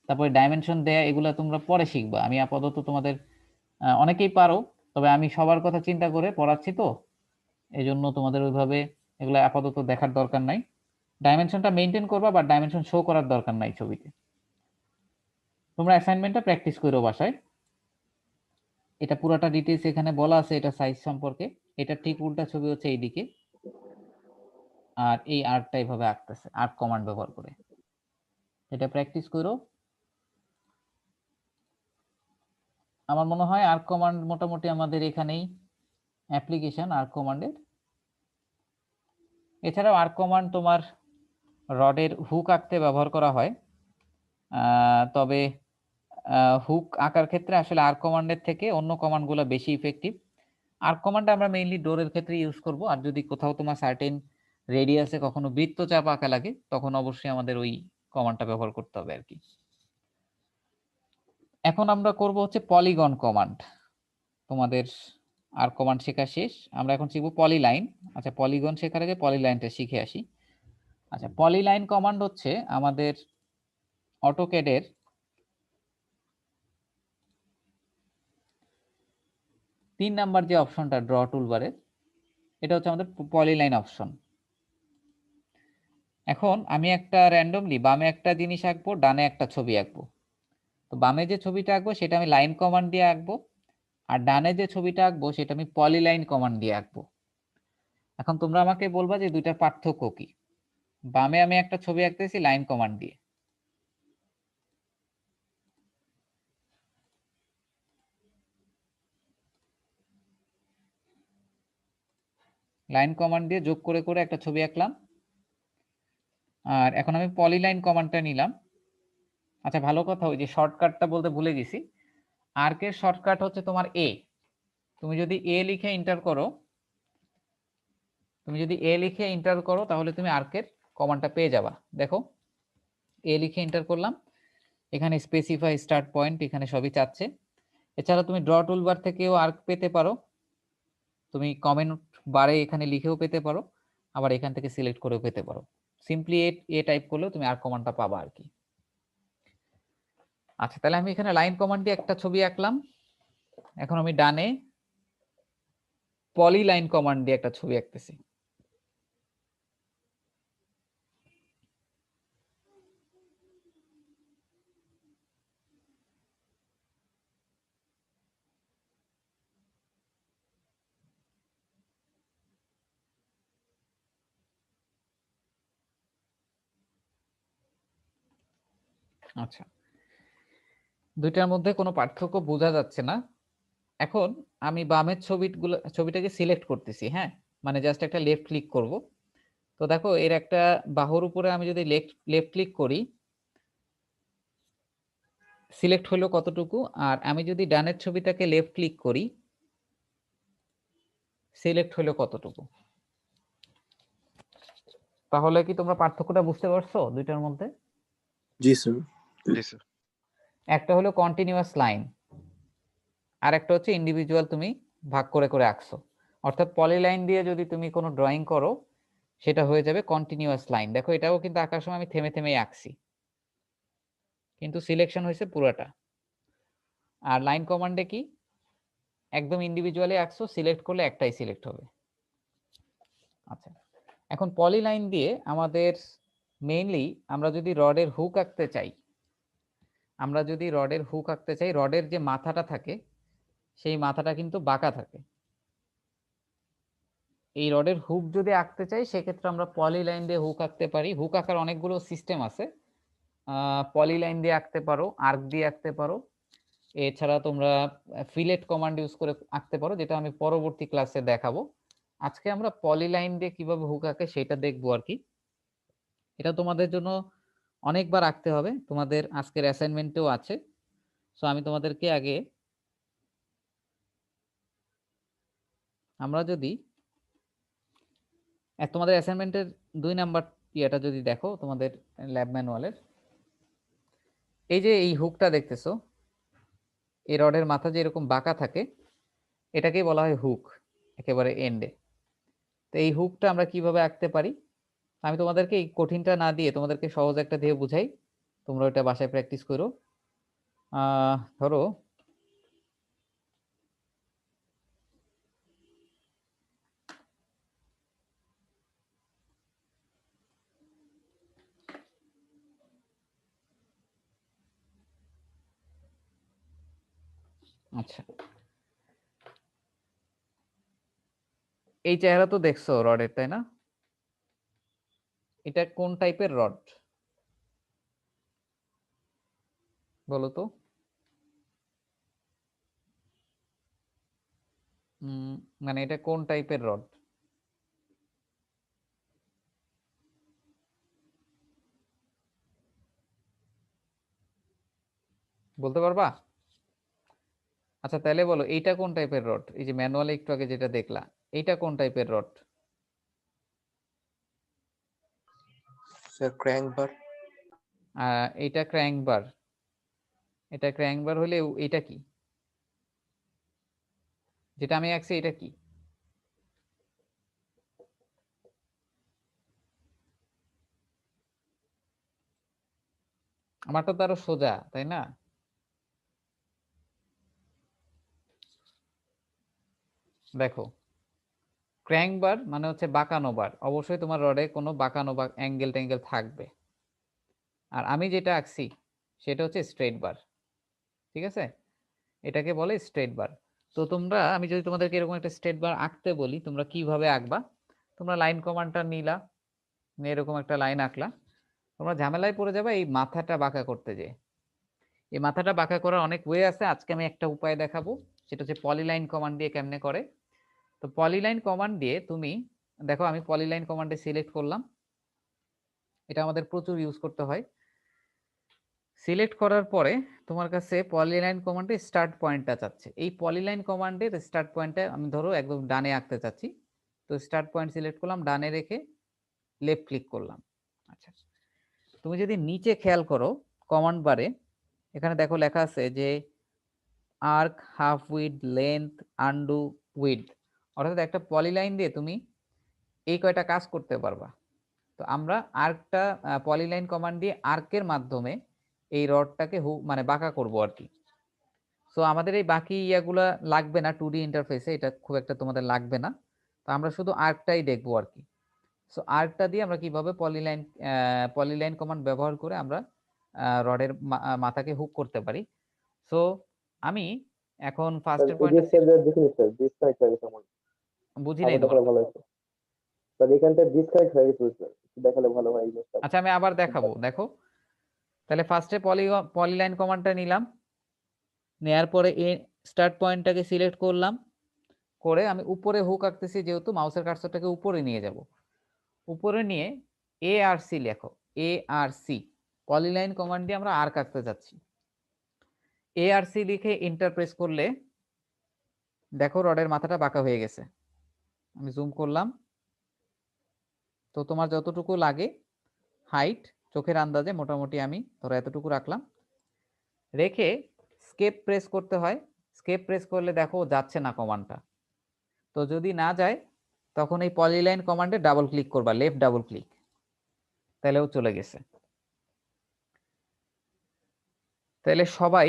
তারপরে ডাইমেনশন দেয়া এগুলা তোমরা পরে শিখবা। আমি আপাতত তোমাদের অনেকেই পারো, তবে আমি সবার কথা চিন্তা করে পড়াচ্ছি তো, এই জন্য তোমাদের ওইভাবে এগুলো আপাতত দেখার দরকার নাই। ডাইমেনশনটা মেনটেন করবা, বা ডাইমেনশন শো করার দরকার নাই ছবিতে। তোমরা অ্যাসাইনমেন্টটা প্র্যাকটিস করো বাসায়। এটা পুরোটা ডিটেইলস এখানে বলা আছে, এটা সাইজ সম্পর্কে। এটা ঠিক উল্টা ছবি হচ্ছে এইদিকে, আর এই আর্কটা এইভাবে আঁকতেছে আর্ক কমান্ড ব্যবহার করে। এটা প্র্যাকটিস করো। আমার মনে হয় আর্ক কমান্ড মোটামুটি আমাদের এখানেই অ্যাপ্লিকেশন আর্ক কমান্ডের। এছাড়াও আর্ক কমান্ড তোমার রডের হুক আঁকতে ব্যবহার করা হয়, তবে হুক আঁকার ক্ষেত্রে আসলে আর্ক কমান্ডের থেকে অন্য কমান্ডগুলো বেশি ইফেক্টিভ। আর্ক কমান্ড আমরা মেইনলি ডোরের ক্ষেত্রে ইউজ করব, আর যদি কোথাও তোমার সার্টেন রেডিয়াসে কখনো বৃত্তচাপ আঁকা লাগে, তখন অবশ্যই আমাদের ওই কমান্ডটা ব্যবহার করতে হবে আর কি। এখন আমরা করব হচ্ছে পলিগন কমান্ড। তোমাদের আর্ক কমান্ড শেখা শেষ, আমরা এখন শিখব পলিলাইন। আচ্ছা, পলিগন শেখার আগে পলিলাইনটা শিখে আসি। আচ্ছা, পলিলাইন কমান্ড হচ্ছে আমাদের অটোক্যাডের 3 নাম্বার যে অপশনটা ড্র টুলবারের, এটা হচ্ছে আমাদের পলিলাইন অপশন। এখন আমি একটা র্যান্ডমলি বামে একটা জিনিস আঁকবো, ডানে একটা ছবি আঁকবো। তো বামে যে ছবিটা আঁকবো সেটা আমি লাইন কমান্ড দিয়ে আঁকবো, আর ডানে যে ছবিটা আঁকবো সেটা আমি পলিলাইন কমান্ড দিয়ে আঁকবো। এখন তোমরা আমাকে বলবা যে দুইটার পার্থক্য কি। বামে আমি একটা ছবি আঁকতেছি লাইন কমান্ড দিয়ে, লাইন কমান্ড দিয়ে যোগ করে করে একটা ছবি আঁকলাম। আর এখন আমি পলিলাইন কমান্ডটা নিলাম। আচ্ছা, ভালো কথা, ওই যে শর্টকাটটা বলতে ভুলে গেছি। আর্কের শর্টকাট হচ্ছে তোমার এ। তুমি যদি এ লিখে এন্টার করো, তাহলে তুমি আর্কের কমান্ডটা পেয়ে যাবা। দেখো, এ লিখে এন্টার করলাম, এখানে স্পেসিফাই স্টার্ট পয়েন্ট, এখানে সবই চাচ্ছে। এছাড়া তুমি ড্র টুলবার থেকেও আর্ক পেতে পারো, তুমি কমেন্ট বারে এখানে লিখেও পেতে পারো, আবার এখান থেকে সিলেক্ট করেও পেতে পারো। সিম্পলি এ টাইপ করলেও তুমি আর্ক কমান্ডটা পাবা আর কি। আচ্ছা, তাহলে আমি এখানে লাইন কমান্ড দিয়ে একটা ছবি আঁকলাম। এখন আমি ডানে পলিলাইন কমান্ড দিয়ে একটা ছবি আঁকতেছি। আচ্ছা, দুইটার মধ্যে কোনো পার্থক্য বোঝা যাচ্ছে না। এখন আমি বামের ছবিটাকে সিলেক্ট করতেছি। হ্যাঁ, মানে জাস্ট একটা লেফট ক্লিক করব। তো দেখো, এর একটা বাহুর উপরে আমি যদি লেফট ক্লিক করি, সিলেক্ট হলো কতটুকু, আর আমি যদি ডানের ছবিটাকে লেফট ক্লিক করি, সিলেক্ট হলো কতটুকু। তাহলে কি তোমরা পার্থক্যটা বুঝতে পারছো দুইটার মধ্যে? জি স্যার। জি স্যার। একটা হলো কন্টিনিউয়াস লাইন, আর একটা হচ্ছে ইন্ডিভিজুয়াল তুমি ভাগ করে করে আঁকছো। অর্থাৎ পলিলাইন দিয়ে যদি তুমি কোনো ড্রয়িং করো, সেটা হয়ে যাবে কন্টিনিউয়াস লাইন। দেখো, এটাও কিন্তু আঁকার সময় আমি থেমে থেমেই আঁকছি, কিন্তু সিলেকশন হয়েছে পুরোটা। আর লাইন কমান্ডে কি, একদম ইন্ডিভিজুয়ালি আঁকছো, সিলেক্ট করলে একটাই সিলেক্ট হবে। আচ্ছা, এখন পলিলাইন দিয়ে আমাদের মেইনলি আমরা যদি রডের হুক আঁকতে চাই, রডের যে মাথাটা থাকে সেই মাথাটা কিন্তু বাঁকা থাকে। এই রডের হুক যদি আঁকতে চাই সেক্ষেত্রে আমরা পলিলাইন দিয়ে হুক আঁকতে পারি। হুক আঁকার অনেকগুলো সিস্টেম আছে। পলিলাইন দিয়ে আঁকতে পারো, আর্ক দিয়ে আঁকতে পারো, এছাড়া তোমরা ফিলেট কমান্ড ইউজ করে আঁকতে পারো, যেটা আমি পরবর্তী ক্লাসে দেখাবো। আজকে আমরা পলিলাইন দিয়ে কিভাবে হুক আঁকে সেটা দেখবো আর কি। এটা তোমাদের জন্য অনেকবার আঁকতে হবে, তোমাদের আজকের অ্যাসাইনমেন্টেও আছে। সো আমি তোমাদেরকে আগে আমরা যদি তোমাদের অ্যাসাইনমেন্টের 2 নাম্বার ইয়েটা যদি দেখো তোমাদের ল্যাব ম্যানুয়ালের, এই যে এই হুকটা দেখতেছো, এই রডের মাথা যে এরকম বাঁকা থাকে এটাকেই বলা হয় হুক, একেবারে এন্ডে। তো এই হুকটা আমরা কিভাবে আঁকতে পারি, আমি তোমাদেরকে এই কঠিনটা না দিয়ে তোমাদেরকে সহজ একটা দিয়ে বুঝাই, তোমরা ওটা বাসায় প্র্যাকটিস করো। ধরো আচ্ছা, এই চেহারা তো দেখছো রডের, তাই না? এটা কোন টাইপের রড বলো তো? মানে এটা কোন টাইপের রড? বলতে পারবা? আচ্ছা তাহলে বলো এইটা কোন টাইপের রড? এই যে ম্যানুয়ালে একটু আগে যেটা দেখলা, এইটা কোন টাইপের রড? স্যার ক্র্যাঙ্ক বার। এইটা ক্র্যাঙ্ক বার। এটা ক্র্যাঙ্ক বার হলে এটা কি, যেটা আমি আঁকছি এটা কি? আমারটা তো আরো সোজা, তাই না? দেখো, ক্র্যাঙ্ক বার মানে হচ্ছে বাঁকানো বার, অবশ্যই তোমার রডে কোনো বাঁকানো বা অ্যাঙ্গেল ট্যাঙ্গেল থাকবে। আর আমি যেটা আঁকছি সেটা হচ্ছে স্ট্রেট বার, ঠিক আছে? এটাকে বলে স্ট্রেট বার। তো তোমরা, আমি যদি তোমাদেরকে এরকম একটা স্ট্রেট বার আঁকতে বলি, তোমরা কিভাবে আঁকবা? তোমরা লাইন কমান্ডটা নিলা, নিয়ে এরকম একটা লাইন আঁকলা, তোমরা ঝামেলায় পড়ে যাবে এই মাথাটা বাঁকা করতে যেয়ে। এই মাথাটা বাঁকা করার অনেক ওয়ে আছে, আজকে আমি একটা উপায় দেখাবো, সেটা হচ্ছে পলিলাইন কমান্ড দিয়ে কেমনে করে। তো পলিলাইন কমান্ড দিয়ে তুমি দেখো, আমি পলিলাইন কমান্ডে সিলেক্ট করলাম, এটা আমাদের প্রচুর ইউজ করতে হয়। সিলেক্ট করার পরে তোমার কাছে পলিলাইন কমান্ডে স্টার্ট পয়েন্টটা চাচ্ছে। এই পলিলাইন কমান্ডের স্টার্ট পয়েন্টটা আমি ধরো একদম ডানে আঁকতে চাচ্ছি, তো স্টার্ট পয়েন্ট সিলেক্ট করলাম, ডানে রেখে লেফট ক্লিক করলাম। আচ্ছা, তুমি যদি নিচে খেয়াল করো কমান্ড বারে, এখানে দেখো লেখা আছে যে arc, half width, length, undo, width, অর্থাৎ একটা পলিলাইন দিয়ে তুমি এই কয়টা কাজ করতে পারবা। তো আমরা আর্কটা পলিলাইন কমান্ড দিয়ে আর্কের মাধ্যমে এই রডটাকে মানে বাঁকা করব আর কি। সো আমাদের এই বাকি ইয়াগুলা লাগবে না 2D ইন্টারফেসে, এটা খুব একটা তোমাদের লাগবে না। তো আমরা শুধু আর্কটাই দেখবো আর কি। সো আর্কটা দিয়ে আমরা কিভাবে পলিলাইন কমান্ড ব্যবহার করে আমরা রডের মাথাকে হুক করতে পারি। সো আমি এখন ফার্স্টের পয়েন্টে দেখিনি স্যার, ডিসকানেক্ট হয়ে গেছে আমার। বুঝি আবার নাই দেখালে তোমার। ভালো হতো স্যার, এখানটা ডিসকানেক্ট হয়ে গেছে স্যার, দেখালে ভালো হয় এই জিনিসটা। আচ্ছা আমি আবার দেখাবো, দেখো তাহলে ফার্স্টে পলিলাইন কমান্ডটা নিলাম, নেয়ার পরে স্টার্ট পয়েন্টটাকে সিলেক্ট করলাম, করে আমি উপরে হুক আঁকতেছি, যেহেতু মাউসের কার্সরটাকে উপরে নিয়ে যাব, উপরে নিয়ে ARC লেখো, ARC পলিলাইন কমান্ড দিয়ে আমরা আর্ক আঁকতে যাচ্ছি। ARC লিখে এন্টার প্রেস করলে দেখো রডের মাথাটা বাঁকা হয়ে গেছে। আমি জুম করলাম, তো তোমার যতটুকু লাগে হাইট চোখের আন্দাজে মোটামুটি আমি ধরো এতটুকু রাখলাম, রেখে স্কেপ প্রেস করতে হয়। স্কেপ প্রেস করলে দেখো যাচ্ছে না কমান্ডটা, তো যদি না যায় তখন এই পলিলাইন কমান্ডে ডাবল ক্লিক করবা, লেফট ডাবল ক্লিক, তাহলেও চলে গেছে। তাহলে সবাই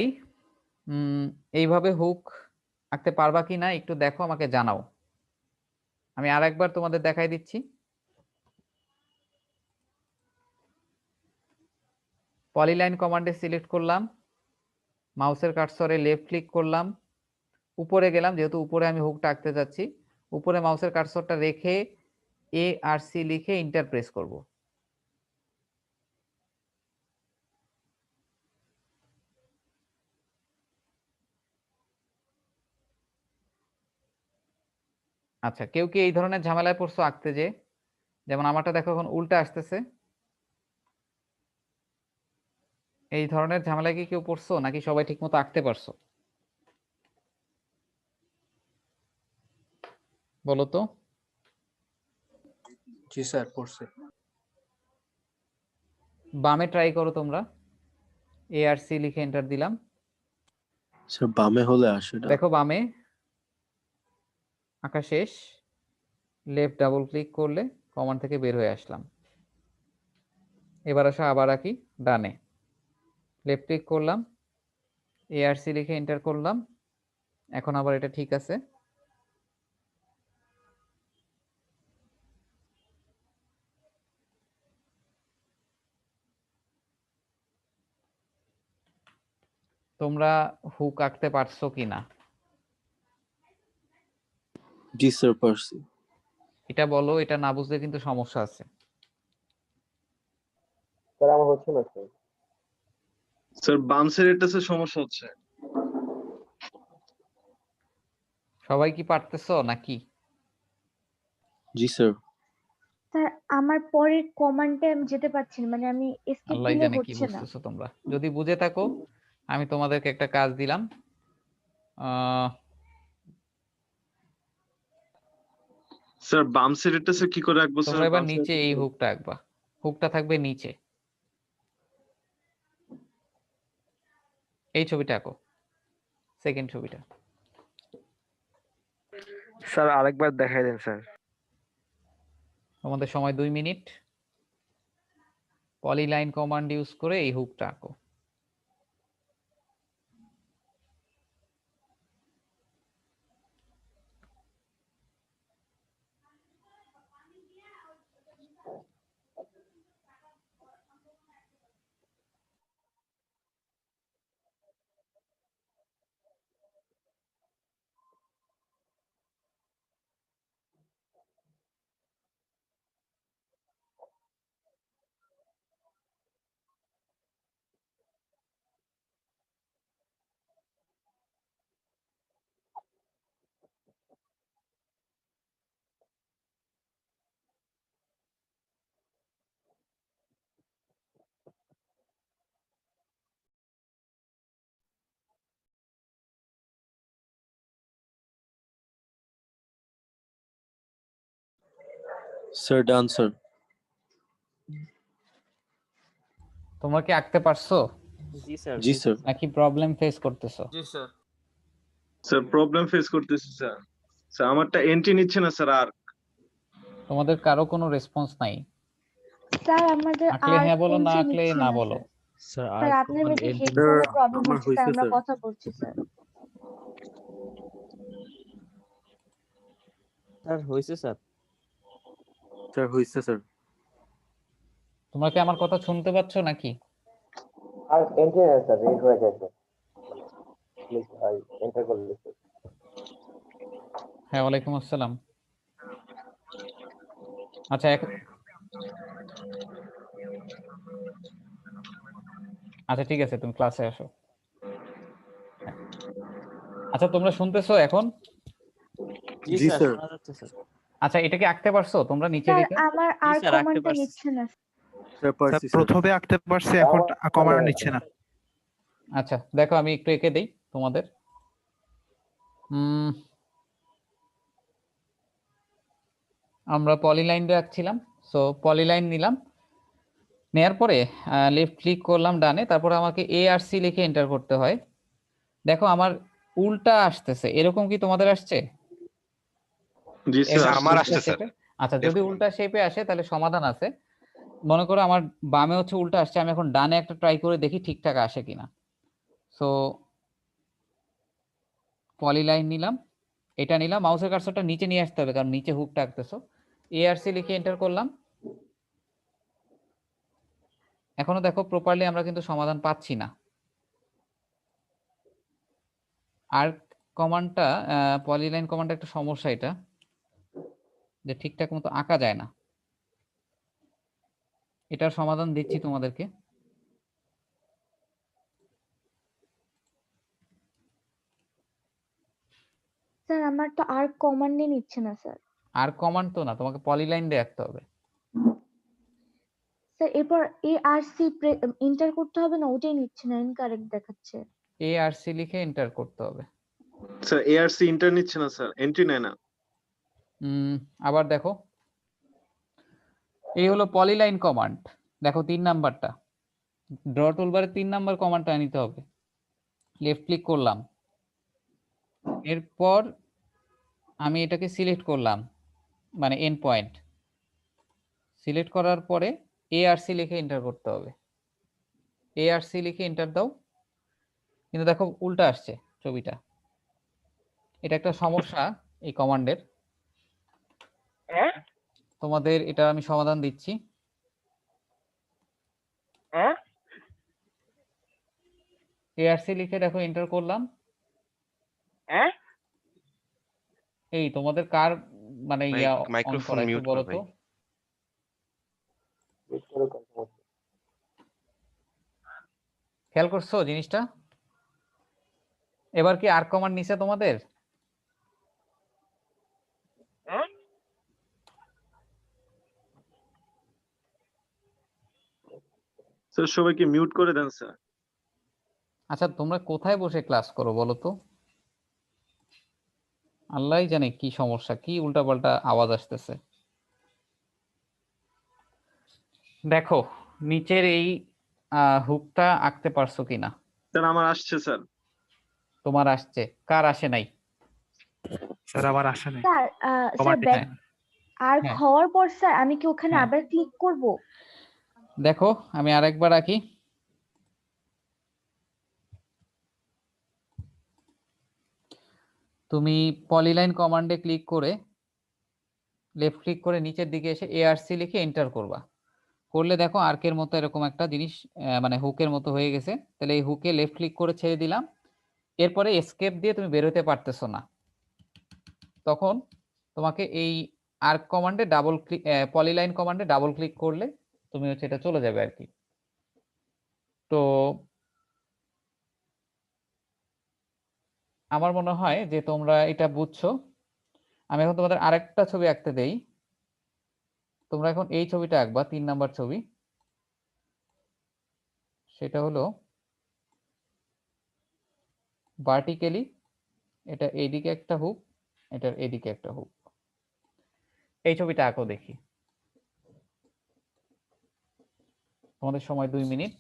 এইভাবে হুক আঁকতে পারবা কি না একটু দেখো, আমাকে জানাও। আমি আরেকবার তোমাদের দেখাই দিচ্ছি। পলিলাইন কমান্ডে সিলেক্ট করলাম, মাউসের কার্সরে লেফট ক্লিক করলাম, উপরে গেলাম, যেহেতু উপরে আমি হুকটা আঁকতে যাচ্ছি, উপরে মাউসের কার্সরটা রেখে ARC লিখে এন্টার প্রেস করব। আচ্ছা, কেউ কি এই ধরনের ঝামেলায় পড়ছো আঁকতে যে? যেমন আমারটা দেখো এখন উল্টা আসতেছে। এই ধরনের ঝামেলায় কি কেউ পড়ছো নাকি সবাই ঠিকমতো আঁকতে পারছো? বলো তো। জি স্যার পড়ছে। বামে ট্রাই করো তোমরা। ARC লিখে এন্টার দিলাম। স্যার বামে হলে আসে না। দেখো বামে আঁকা শেষ। লেফট ডাবল ক্লিক করলে কমান্ড থেকে বের হয়ে আসলাম। এবার আসো আবার আঁকি ডানে। লেফট ক্লিক করলাম, ARC লিখে এন্টার করলাম। এখন আবার এটা ঠিক আছে। তোমরা হুক আঁকতে পারছো কিনা জি স্যার পারছি। এটা বলো, এটা না বুঝলে কিন্তু সমস্যা আছে। স্যার আমার হচ্ছে না স্যার। স্যার বাম সাইডেরটা স্যার সমস্যা হচ্ছে। সবাই কি পারতেছো নাকি? জি স্যার। স্যার আমার পরের কমান্ডে আমি যেতে পারছি না, মানে আমি এসকেপ আল্লাহই দিলে জানে কি হচ্ছে না। বুঝতেছো তোমরা। যদি বুঝে থাকো আমি তোমাদেরকে একটা কাজ দিলাম। স্যার বাম সাইডেরটা স্যার কি করে রাখবো স্যার? তোমরা এবার বাম নিচে সাইডে এই হুকটা আঁকবা। হুকটা থাকবে নিচে। এই ছবিটা আঁকো, সেকেন্ড ছবিটা। স্যার আরেকবার দেখাই দেন স্যার। তোমাদের সময় 2 মিনিট। পলিলাইন কমান্ড ইউজ করে এই হুকটা আঁকো। Sir done sir. তোমরা কি আঁকতে পারছো জি স্যার। জি স্যার। নাকি প্রবলেম ফেস করতেছো? জি স্যার। স্যার প্রবলেম ফেস করতেছি স্যার। স্যার আমারটা এন্ট্রি নিচ্ছে না স্যার আর। তোমাদের কারো কোনো রেসপন্স নাই। স্যার আমাদের আঁকলে আর হ্যাঁ বলো, না এন্ট্রি আঁকলে নিচ্ছে না না বলো। স্যার। স্যার আপনার মেবি স্যার হেডফোনে প্রবলেম আমার হচ্ছে, হয়েছে স্যার আমরা স্যার। কথা বলছি স্যার। স্যার হয়েছে স্যার। স্যার হয়েছে স্যার। তোমরা কি আমার কথা শুনতে পাচ্ছ নাকি? আর এন্ট্রি না স্যার, রেড হয়ে যায় স্যার। প্লিজ আই এন্টার করলে স্যার। হ্যাঁ, ওয়ালাইকুম আসসালাম। আচ্ছা আচ্ছা ঠিক আছে, তুমি ক্লাসে আসো। হ্যাঁ। আচ্ছা তোমরা শুনতেছো এখন? জি স্যার। শোনা যাচ্ছে স্যার। আচ্ছা এটা কি আঁকতে পারছো তোমরা নিচের স্যার এটা? আমার আর স্যার, আঁকতে কমান্ডটা পারছি। নিচ্ছে না। স্যার পারছি স্যার। প্রথমে আঁকতে পারছি, এখন কমান্ড নিচ্ছে না। আচ্ছা দেখো আমি একটু এঁকে দেই তোমাদের। আমরা পলিলাইন রাখছিলাম, সো পলিলাইন নিলাম। নেয়ার পরে লেফট ক্লিক করলাম ডানে, তারপর আমাকে ARC লিখে এন্টার করতে হয়। দেখো আমার উল্টা আসতেছে, এরকম কি তোমাদের আসছে? জি এরকম স্যার। আমার উল্টা আসছে স্যার। শেপে? আচ্ছা যদি উল্টা শেপে আসে তাহলে সমাধান আছে। মনে করো আমার বামে হচ্ছে উল্টা আসছে, আমি এখন ডানে একটা ট্রাই করে দেখি ঠিকঠাক আসে কিনা। সো পলিলাইন নিলাম, এটা নিলাম। মাউসের কার্সরটা নিচে নিয়ে আসতে হবে কারণ নিচে হুকটা আঁকতেছো। ARC লিখে এন্টার করলাম। এখনো দেখো প্রপারলি আমরা কিন্তু সমাধান পাচ্ছি না। আর কমান্ডটা পলিলাইন কমান্ডটা একটা সমস্যা এটা। যে ঠিকঠাক মতো আঁকা যায় না। এটার সমাধান দিচ্ছি তোমাদেরকে। স্যার আমার তো আর কমান্ডে নিচ্ছে না স্যার। আর কমান্ড তো না, তোমাকে পলিলাইন দিয়ে রাখতে হবে। স্যার এরপর ARC এন্টার করতে হবে না, ওটাই নিচ্ছে না, ইনকারেক্ট দেখাচ্ছে। ARC লিখে এন্টার করতে হবে। স্যার এআরসি ইন্টার নিচ্ছে না স্যার, এন্ট্রি নেয় না। আবার দেখো, এই হলো পলিলাইন কমান্ড। দেখো 3 নাম্বারটা, ড্র টুলবারে 3 নাম্বার কমান্ডটা নিতে হবে। লেফট ক্লিক করলাম, এরপর আমি এটাকে সিলেক্ট করলাম, মানে এন্ড পয়েন্ট সিলেক্ট করার পরে ARC লিখে এন্টার করতে হবে। ARC লিখে এন্টার দাও, কিন্তু দেখো উল্টা আসছে ছবিটা। এটা একটা সমস্যা এই কমান্ডের, তোমাদের এটা আমি সমাধান দিচ্ছি। ARC লিখে দেখো এন্টার করলাম। এই তোমাদের কার মানে ইয়া অন মাইক্রোফোন করা, একটু মিউট বলো কর তো। ভাই। খেয়াল করছো জিনিসটা? এবার কি আর কমান্ড নিছে তোমাদের? স্যার সবাইকে মিউট করে দেন স্যার। আচ্ছা তোমরা কোথায় বসে ক্লাস করো বলো তো? আল্লাহই জানে কি সমস্যা, কি উল্টাপাল্টা আওয়াজ আসতেছে। দেখো নিচের এই হুকটা আঁকতে পারছো কিনা? স্যার আমার আসছে স্যার। তোমার আসছে, কার আসে নাই? স্যার আমার আসে নাই। স্যার স্যার কমান্ডে ব্যাক আর হ্যাঁ। হওয়ার পর স্যার আমি কি ওখানে হ্যাঁ। আবার ক্লিক করব? দেখো আমি আরেকবার আঁকি। তুমি পলিলাইন কমান্ডে ক্লিক করে লেফট ক্লিক করে নিচের দিকে এসে ARC লিখে এন্টার করবা। করলে দেখো আর্কের মতো এরকম একটা জিনিস মানে হুকের মতো হয়ে গেছে। তাহলে এই হুকে লেফট ক্লিক করে ছেড়ে দিলাম। এরপরে এসকেপ দিয়ে তুমি বের হতে পারতেছো না, তখন তোমাকে এই আর্ক কমান্ডে ডাবল ক্লিক, পলিলাইন কমান্ডে ডাবল ক্লিক করলে তুমি হচ্ছে এটা চলে যাবে আর কি। তো আমার মনে হয় যে তোমরা এটা বুঝছো। আমি এখন তোমাদের আরেকটা ছবি আঁকতে দেই। তোমরা এখন এই ছবিটা আঁকবা, 3 নাম্বার ছবি। সেটা হলো ভার্টিক্যালি, এটা এইদিকে একটা হুক, এটার এদিকে একটা হুক। এই ছবিটা আঁকো দেখি। তোমাদের সময় 2 মিনিট।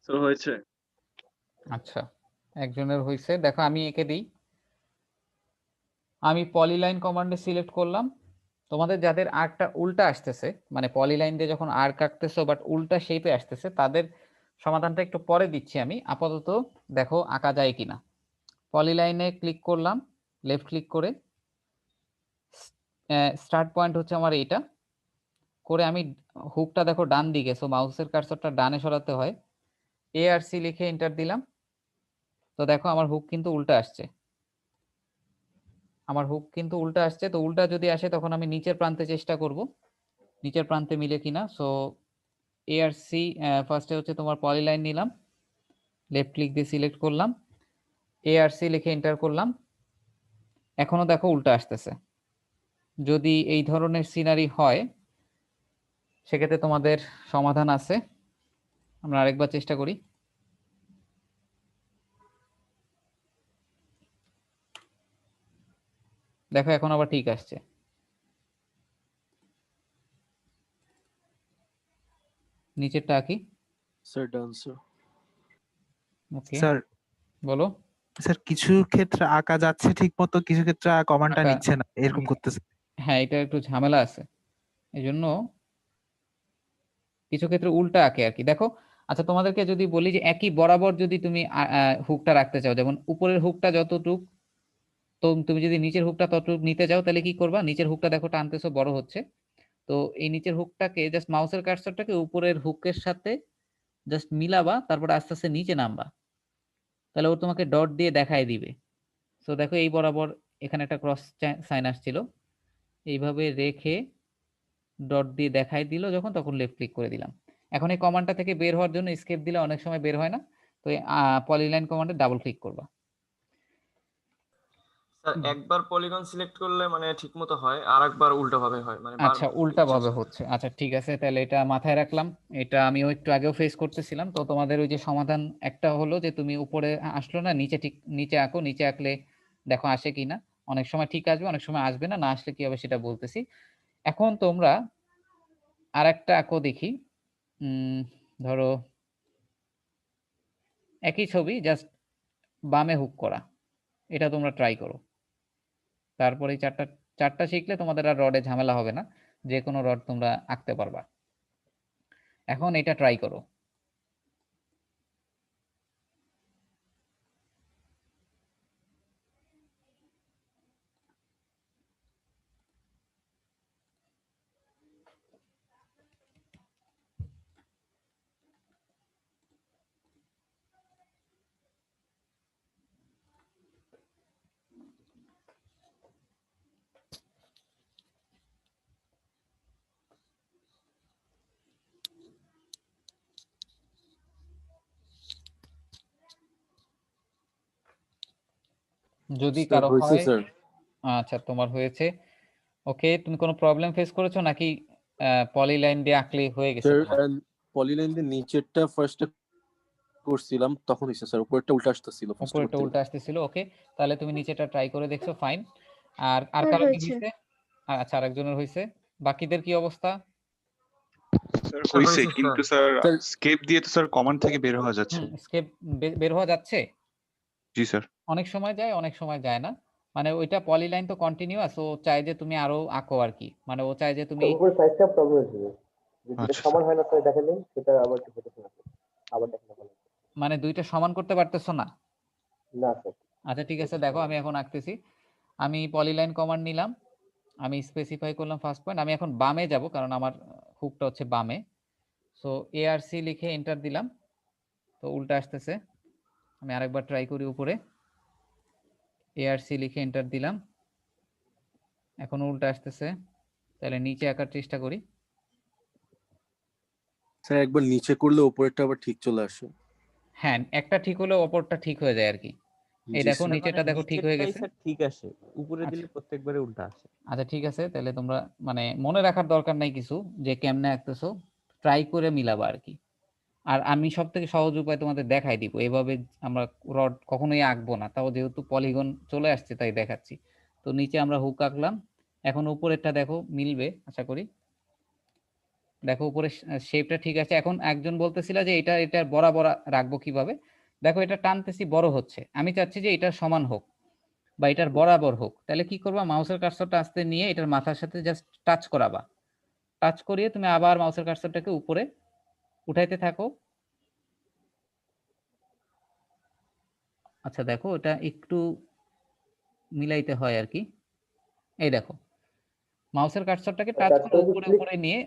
স্যার হয়েছে। আচ্ছা একজনের হয়েছে, দেখো আমি এঁকে দিই। আমি পলিলাইন কমান্ডে সিলেক্ট করলাম। তোমাদের যাদের আর্কটা উল্টা আসতেছে, মানে পলিলাইন দিয়ে যখন আর্ক আঁকতেছো বাট উল্টা শেপে আসতেছে, তাদের সমাধানটা একটু পরে দিচ্ছি আমি। আপাতত দেখো আঁকা যায় কিনা। পলিলাইনে ক্লিক করলাম লেফট ক্লিক করে, স্টার্ট পয়েন্ট হচ্ছে আমার এইটা, করে আমি হুকটা দেখো ডান দিকে, সো মাউসের কার্সরটা ডানে সরাতে হয়। ARC লিখে এন্টার দিলাম। তো দেখো আমার হুক কিন্তু উল্টা আসছে, তো উল্টা যদি আসে তখন আমি নিচের প্রান্তে চেষ্টা করব, নিচের প্রান্তে মিলে কিনা। সো ARC ফার্স্টে হচ্ছে তোমার পলিলাইন নিলাম, লেফট ক্লিক দিয়ে সিলেক্ট করলাম, ARC লিখে এন্টার করলাম। এখনো দেখো উল্টা আসতেছে। যদি এই ধরনের সিনারি হয় সেক্ষেত্রে তোমাদের সমাধান আছে। আমরা আরেকবার চেষ্টা করি। দেখো এখন আবার ঠিক আসছে। নিচেরটা আঁকি। Sir done sir. Okay sir বলো। স্যার কিছু ক্ষেত্রে আঁকা যাচ্ছে ঠিক মতো, কিছু ক্ষেত্রে কমান্ডটা আঁকা- নিচ্ছে না, এরকম করতেছে। হ্যাঁ এটা একটু ঝামেলা আছে। এই জন্য কিছু ক্ষেত্রে উল্টা আঁকে আর কি। দেখো, আচ্ছা তোমাদেরকে যদি বলি যে একই বরাবর যদি তুমি হুকটা রাখতে চাও, যেমন উপরের হুকটা যতটুক, তো তুমি যদি নিচের হুকটা ততটুক নিতে চাও, তাহলে কি করবা, নিচের হুকটা দেখো টানতেছো, বড় হচ্ছে, তো এই নিচের হুকটাকে জাস্ট মাউসের কার্সরটাকে উপরের হুকের সাথে জাস্ট মিলাবা, তারপর আস্তে আস্তে নিচে নামবা, তাহলে ও তোমাকে ডট দিয়ে দেখায় দিবে। তো দেখো এই বরাবর এখানে একটা ক্রস সাইন আসছিল, এইভাবে রেখে ডট দিয়ে দেখাই দিল যখন, তখন লেফট ক্লিক করে দিলাম। এখন এই কমান্ডটা থেকে বের হওয়ার জন্য এসকেপ দিলে অনেক সময় বের হয় না, তো পলিলাইন কমান্ডে ডাবল ক্লিক করবা। স্যার একবার পলিগন সিলেক্ট করলে মানে ঠিকমতো হয়, আর একবার উল্টো ভাবে হয়, মানে আচ্ছা, উল্টা ভাবে হচ্ছে, আচ্ছা ঠিক আছে, তাহলে এটা মাথায় রাখলাম। এটা আমিও একটু আগেও ফেস করতেছিলাম। তো তোমাদের ওই যে সমাধান একটা হলো যে তুমি উপরে আসলো না, নিচে ঠিক নিচে আঁকো, নিচে আঁকলে দেখো আসে কিনা, অনেক সময় ঠিক আসবে, অনেক সময় আসবে না, না আসলে কি হবে সেটা বলতেছি। এখন তোমরা আর একটা আঁকো দেখি, ধরো একই ছবি জাস্ট বামে হুক করা, এটা তোমরা ট্রাই করো। তারপরে এই চারটা চারটা শিখলে তোমাদের আর রডে ঝামেলা হবে না, যে কোনো রড তোমরা আঁকতে পারবা। এখন এটা ট্রাই করো। যদি স্যার কারো হয়েছে হয়, স্যার। আচ্ছা তোমার হয়েছে, ওকে। তুমি কোনো প্রবলেম ফেস করেছো নাকি পলিলাইন দিয়ে আঁকলেই হয়ে গেছে স্যার তোমার? পলিলাইন দিয়ে নিচেরটা ফার্স্টে করছিলাম তখন হয়েছে স্যার, উপরেরটা উল্টা আসতেছিল ফার্স্ট উপরেরটা করতে। উল্টা আসতেছিল, ওকে, তাহলে তুমি নিচেটা ট্রাই করে দেখছো, ফাইন। আর আর স্যার কারো কি হয়েছে। হয়েছে? আচ্ছা, আরেকজনের হয়েছে, বাকিদের কি অবস্থা? স্যার হয়েছে, হয়েছে কিন্তু স্যার। স্যার স্কেপ দিয়ে তো স্যার কমান্ড থেকে বের হওয়া যাচ্ছে। স্কেপ বের হওয়া যাচ্ছে, জি স্যার। অনেক সময় যায়, অনেক সময় যায় না। মানে ওইটা পলিলাইন তো কন্টিনিউয়াস, ও চায় যে তুমি আরো আঁকো আর কি, মানে ও চায় যে তুমি উপরে সাইজটা প্রবলেম হয়েছে, যদি আচ্ছা সমান স্যার। হয় না তাহলে দেখালেন সেটা আবার একটু হতে পারে, আবার দেখানো ভালো। মানে দুইটা সমান করতে পারতেছো না। না স্যার। আচ্ছা ঠিক আছে, দেখো আমি এখন আঁকতেছি। আমি পলিলাইন কমান্ড নিলাম, আমি স্পেসিফাই করলাম ফার্স্ট পয়েন্ট, আমি এখন বামে যাব কারণ আমার হুকটা হচ্ছে বামে। সো এআরসি লিখে এন্টার দিলাম, তো উল্টা আসতেছে। আমি আরেকবার ট্রাই করি, উপরে এআরসি লিখে এন্টার দিলাম, এখন উল্টা আসতেছে, তাহলে নিচে আঁকার চেষ্টা করি। স্যার একবার নিচে করলে উপরেরটা আবার ঠিক চলে আসে। হ্যাঁ, একটা ঠিক হলে অপরটা ঠিক হয়ে যায় আর কি। এই জি দেখো স্যার। নিচেটা দেখো ঠিক হয়ে গেছে। ঠিক আসে, উপরে আচ্ছা দিলে প্রত্যেকবারে উল্টা আসে। আচ্ছা ঠিক আছে, তাহলে তোমরা মানে মনে রাখার দরকার নাই কিছু, যে কেমনে আঁকতেছো, ট্রাই করে মিলাবা আর কি। আর আমি সব থেকে সহজ উপায় তোমাদের দেখাই দিব, এভাবে আমরা রড কখনোই আঁকবো না, তাও যেহেতু পলিগন চলে আসছে তাই দেখাচ্ছি। তো নিচে আমরা হুক আঁকলাম, এখন উপরেরটা দেখো মিলবে আশা করি। দেখো উপরে শেপটা ঠিক আছে। এখন একজন বলতেছিল যে এটা বরাবর রাখবো কিভাবে, দেখো এটা টানতেছি বড় হচ্ছে, আমি চাচ্ছি যে এটা সমান হোক বা এটার বরাবর হোক, তাহলে কি করবা, মাউসের কার্সরটা আস্তে নিয়ে এটার মাথার সাথে জাস্ট টাচ করাবা, টাচ করিয়ে তুমি আবার মাউসের কার্সরটাকে উপরে উঠাইতে থাকো। আচ্ছা দেখো এটা একটু মিলাইতে হয় আর কি। এই দেখো মাউসের কার্সরটাকে টাচ করে উপরে উপরে নিয়ে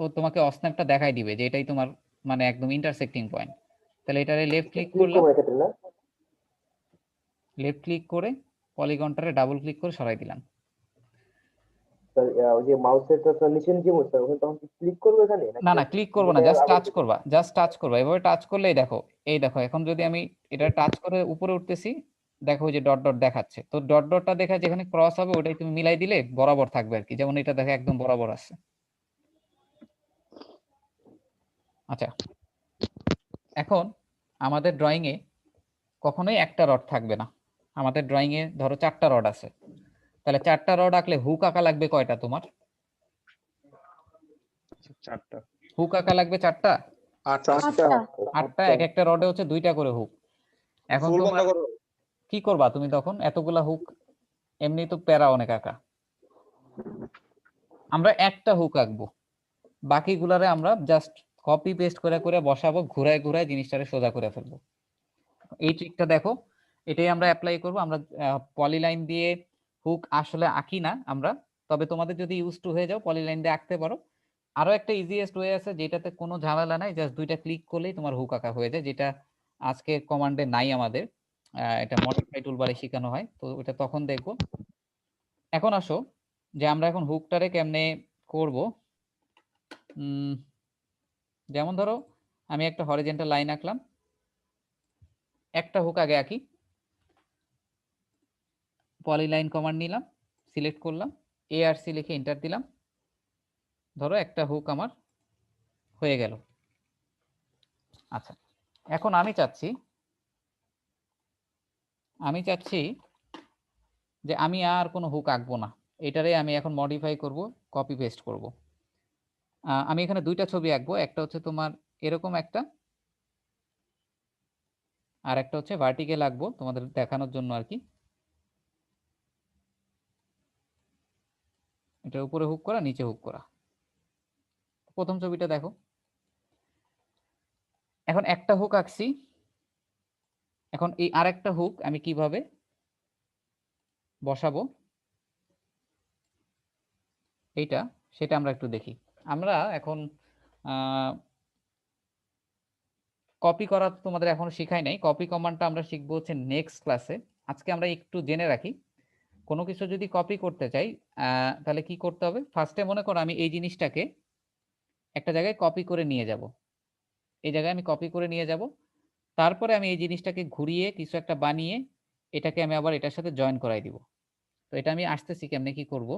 ও তোমাকে অস্ন্যাপটা দেখাই দিবে যে এটাই তোমার মানে একদম ইন্টারসেক্টিং পয়েন্ট। তাহলে এটারে লেফট ক্লিক করলাম, লেফট ক্লিক করে পলিগনটারে ডাবল ক্লিক করে সরাই দিলাম। ওই যে মাউসের তো নিচে নিচে মুছতে হবে, তখন কি ক্লিক করবো এখানে না না ক্লিক করবো না, জাস্ট টাচ করবা, জাস্ট টাচ করবা, এভাবে টাচ করলেই দেখো, এই দেখো এখন যদি আমি এটা টাচ করে উপরে উঠতেছি, দেখো ওই যে ডট ডট দেখাচ্ছে, তো ডট ডটটা দেখা যেখানে ক্রস হবে ওটাই তুমি মিলাই দিলে বরাবর থাকবে আর কি, যেমন এটা দেখো একদম বরাবর আছে। আচ্ছা এখন আমাদের ড্রয়িং এ কখনোই একটা রড থাকবে না, আমাদের ড্রয়িং এ ধরো 4টা রড আছে, তাহলে 4টা রড আঁকলে হুক আঁকা লাগবে কয়টা তোমার? 4টা। হুক আঁকা লাগবে 4টা। 8টা, এক একটা রডে হচ্ছে 2টা করে হুক। এখন তোমার কি করবা তুমি তখন, এতগুলা হুক এমনি তো প্যারা অনেক আঁকা। আমরা একটা হুক আঁকবো, বাকিগুলারে আমরা জাস্ট কপি পেস্ট করে করে বসাবো, ঘুরায় ঘুরায় জিনিসটারে সোজা করে ফেলবো। এই ট্রিকটা দেখো, এটাই আমরা অ্যাপ্লাই করব। আমরা পলিলাইন দিয়ে হুক আসলে আঁকি না আমরা, তবে তোমাদের যদি ইউজ টু হয়ে যাও পলিলাইন দিয়ে আঁকতে পারো। আরো একটা ইজিয়েস্ট ওয়ে আছে যেটাতে কোনো ঝামেলা নাই, জাস্ট দুইটা ক্লিক করলেই তোমার হুক আঁকা হয়ে যায়, যেটা আজকে কমান্ডে নাই আমাদের। এটা মডিফাই টুলবারে শেখানো হয়, তো ওটা তখন দেখবো। এখন আসো যে আমরা এখন হুকটারে কেমনে করব। যেমন ধরো আমি একটা হরিজন্টাল লাইন আঁকলাম, একটা হুক আগে আঁকি, পলিলাইন কমান্ড নিলাম, সিলেক্ট করলাম, ARC লিখে এন্টার দিলাম। ধরো একটা হুক আমার হয়ে গেল। আচ্ছা, এখন আমি চাচ্ছি যে আমি আর কোনো হুক আঁকবো না, এটারে আমি এখন মডিফাই করব, কপি পেস্ট করব। আমি এখানে দুইটা ছবি আঁকবো, একটা হচ্ছে তোমার এরকম একটা, আর একটা হচ্ছে ভার্টিক্যাল আঁকবো তোমাদের দেখানোর জন্য আর কি। এটা উপরে হুক করা, নিচে হুক করা। প্রথম ছবিটা দেখো, এখন একটা হুক আঁকছি, এখন এই আরেকটা হুক আমি কিভাবে বসাবো এইটা, সেটা আমরা একটু দেখি। আমরা এখন কপি করা তোমাদের এখনো শেখাই নাই, কপি কমান্ডটা আমরা শিখবো হচ্ছে নেক্সট ক্লাসে। আজকে আমরা একটু জেনে রাখি, কোনো কিছু যদি কপি করতে চাই তাহলে কি করতে হবে। ফার্স্টে মনে করো আমি এই জিনিসটাকে একটা জায়গায় কপি করে নিয়ে যাব, এই জায়গায় আমি কপি করে নিয়ে যাব, তারপরে আমি এই জিনিসটাকে ঘুরিয়ে কিছু একটা বানিয়ে এটাকে আমি আবার এটার সাথে জয়েন করাই দিব। তো এটা আমি আসতেছি কেমনে কি করব।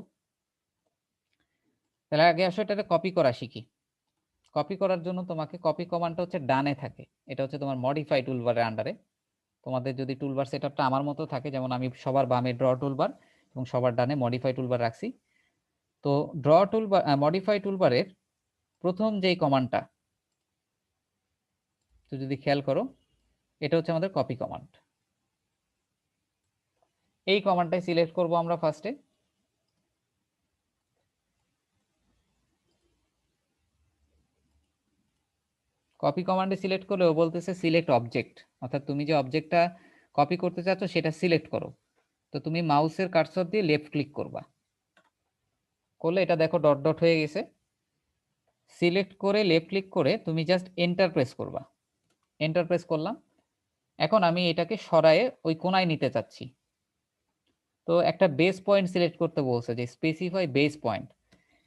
তাহলে আগে আসলে এটাকে কপি করা শিখি। কপি করার জন্য তোমাকে কপি কমান্ডটা হচ্ছে ডানে থাকে, এটা হচ্ছে তোমার মডিফাই টুলবারের আন্ডারে। তোমাদের যদি টুলবার সেটআপটা আমার মতো থাকে, যেমন আমি সবার বামে ড্র টুলবার এবং সবার ডানে মডিফাই টুলবার রাখছি, তো ড্র টুলবার মডিফাই টুলবারের প্রথম যেই কমান্ডটা, তো যদি খেয়াল করো এটা হচ্ছে আমাদের কপি কমান্ড। এই কমান্ডটাই সিলেক্ট করব আমরা ফার্স্টে। কপি কমান্ডে সিলেক্ট করলে ও বলতেছে সিলেক্ট অবজেক্ট, অর্থাৎ তুমি যে অবজেক্টটা কপি করতে চাচ্ছ সেটা সিলেক্ট করো। তো তুমি মাউসের কার্সর দিয়ে লেফট ক্লিক করবা, করলে এটা দেখো ডট ডট হয়ে গেছে। সিলেক্ট করে লেফট ক্লিক করে তুমি জাস্ট এন্টার প্রেস করবা, এন্টার প্রেস করলাম। এখন আমি এটাকে সরায়ে ওই কোণায় নিতে চাচ্ছি, তো একটা বেস পয়েন্ট সিলেক্ট করতে বলছে যে স্পেসিফাই বেস পয়েন্ট।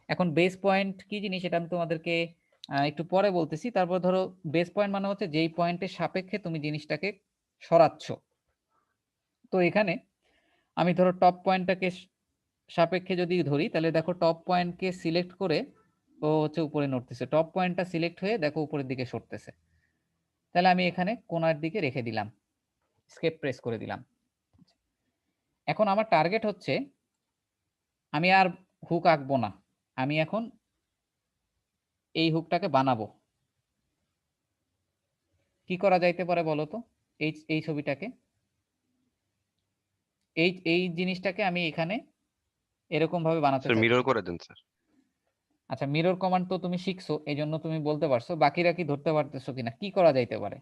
এখন বেস পয়েন্ট কি জিনিস এটা আমি তোমাদেরকে একটু পরে বলতেছি। তারপর ধরো বেস পয়েন্ট মানে হচ্ছে যেই পয়েন্টের সাপেক্ষে তুমি জিনিসটাকে সরাচ্ছ। তো এখানে আমি ধরো টপ পয়েন্টটাকে সাপেক্ষে যদি ধরি, তাহলে দেখো টপ পয়েন্টকে সিলেক্ট করে ও হচ্ছে উপরে নড়তেছে, টপ পয়েন্টটা সিলেক্ট হয়ে দেখো উপরের দিকে সরতেছে। তাহলে আমি এখানে কোণার দিকে রেখে দিলাম, স্কেপ প্রেস করে দিলাম। এখন আমার টার্গেট হচ্ছে আমি আর হুক আঁকবো না, আমি এখন এই হুকটাকে বানাবো। কি করা যাইতে পারে বলো তো? এই ছবিটাকে, এই জিনিসটাকে আমি এখানে এরকম ভাবে বানাতে স্যার চাই। মিরর করে দেন স্যার। আচ্ছা, মিরর কমান্ড তো তুমি শিখছো, এই জন্য তুমি বলতে পারছো, বাকিরা কি ধরতে পারতেছো কিনা? কি করা যাইতে পারে?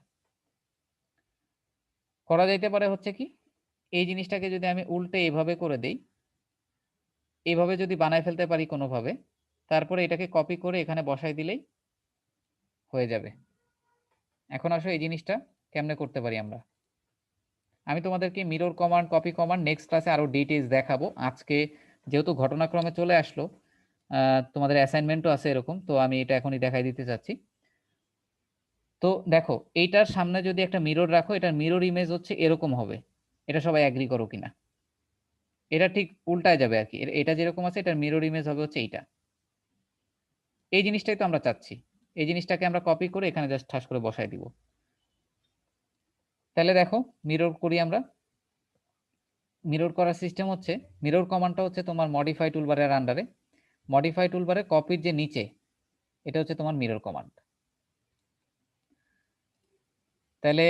করা যাইতে পারে হচ্ছে কি, এই জিনিসটাকে যদি আমি উল্টে এভাবে করে দেই, এইভাবে যদি বানায় ফেলতে পারি কোনোভাবে, তারপরে এটাকে কপি করে এখানে বসাই দিলেই হয়ে যাবে। এখন আসো এই জিনিসটা কেমনে করতে পারি আমরা। আমি তোমাদেরকে mirror command, copy command next ক্লাসে আরো ডিটেইলস দেখাবো। আজকে যেহেতু ঘটনাক্রমে চলে আসলো, তোমাদের অ্যাসাইনমেন্টও আছে এরকম, তো আমি এটা এখনই দেখাই দিতে চাচ্ছি। তো দেখো এইটার সামনে যদি একটা মিরর রাখো, এটার মিরর ইমেজ হচ্ছে এরকম হবে। এটা সবাই অ্যাগ্রি করো কিনা? এটা ঠিক উল্টায় যাবে আর কি, এটা যেরকম আছে এটার মিরর ইমেজ হবে হচ্ছে এইটা। এই জিনিসটাই তো আমরা চাচ্ছি, এই জিনিসটাকে আমরা কপি করে এখানে জাস্ট ঠাস করে বসাই দিব। তাহলে দেখো মিরর করি আমরা। মিরর করার সিস্টেম হচ্ছে, মিরর কমান্ডটা হচ্ছে তোমার মডিফাই টুলবারের আন্ডারে। মডিফাই টুলবারে কপির যে নিচে, এটা হচ্ছে তোমার মিরর কমান্ড। তাহলে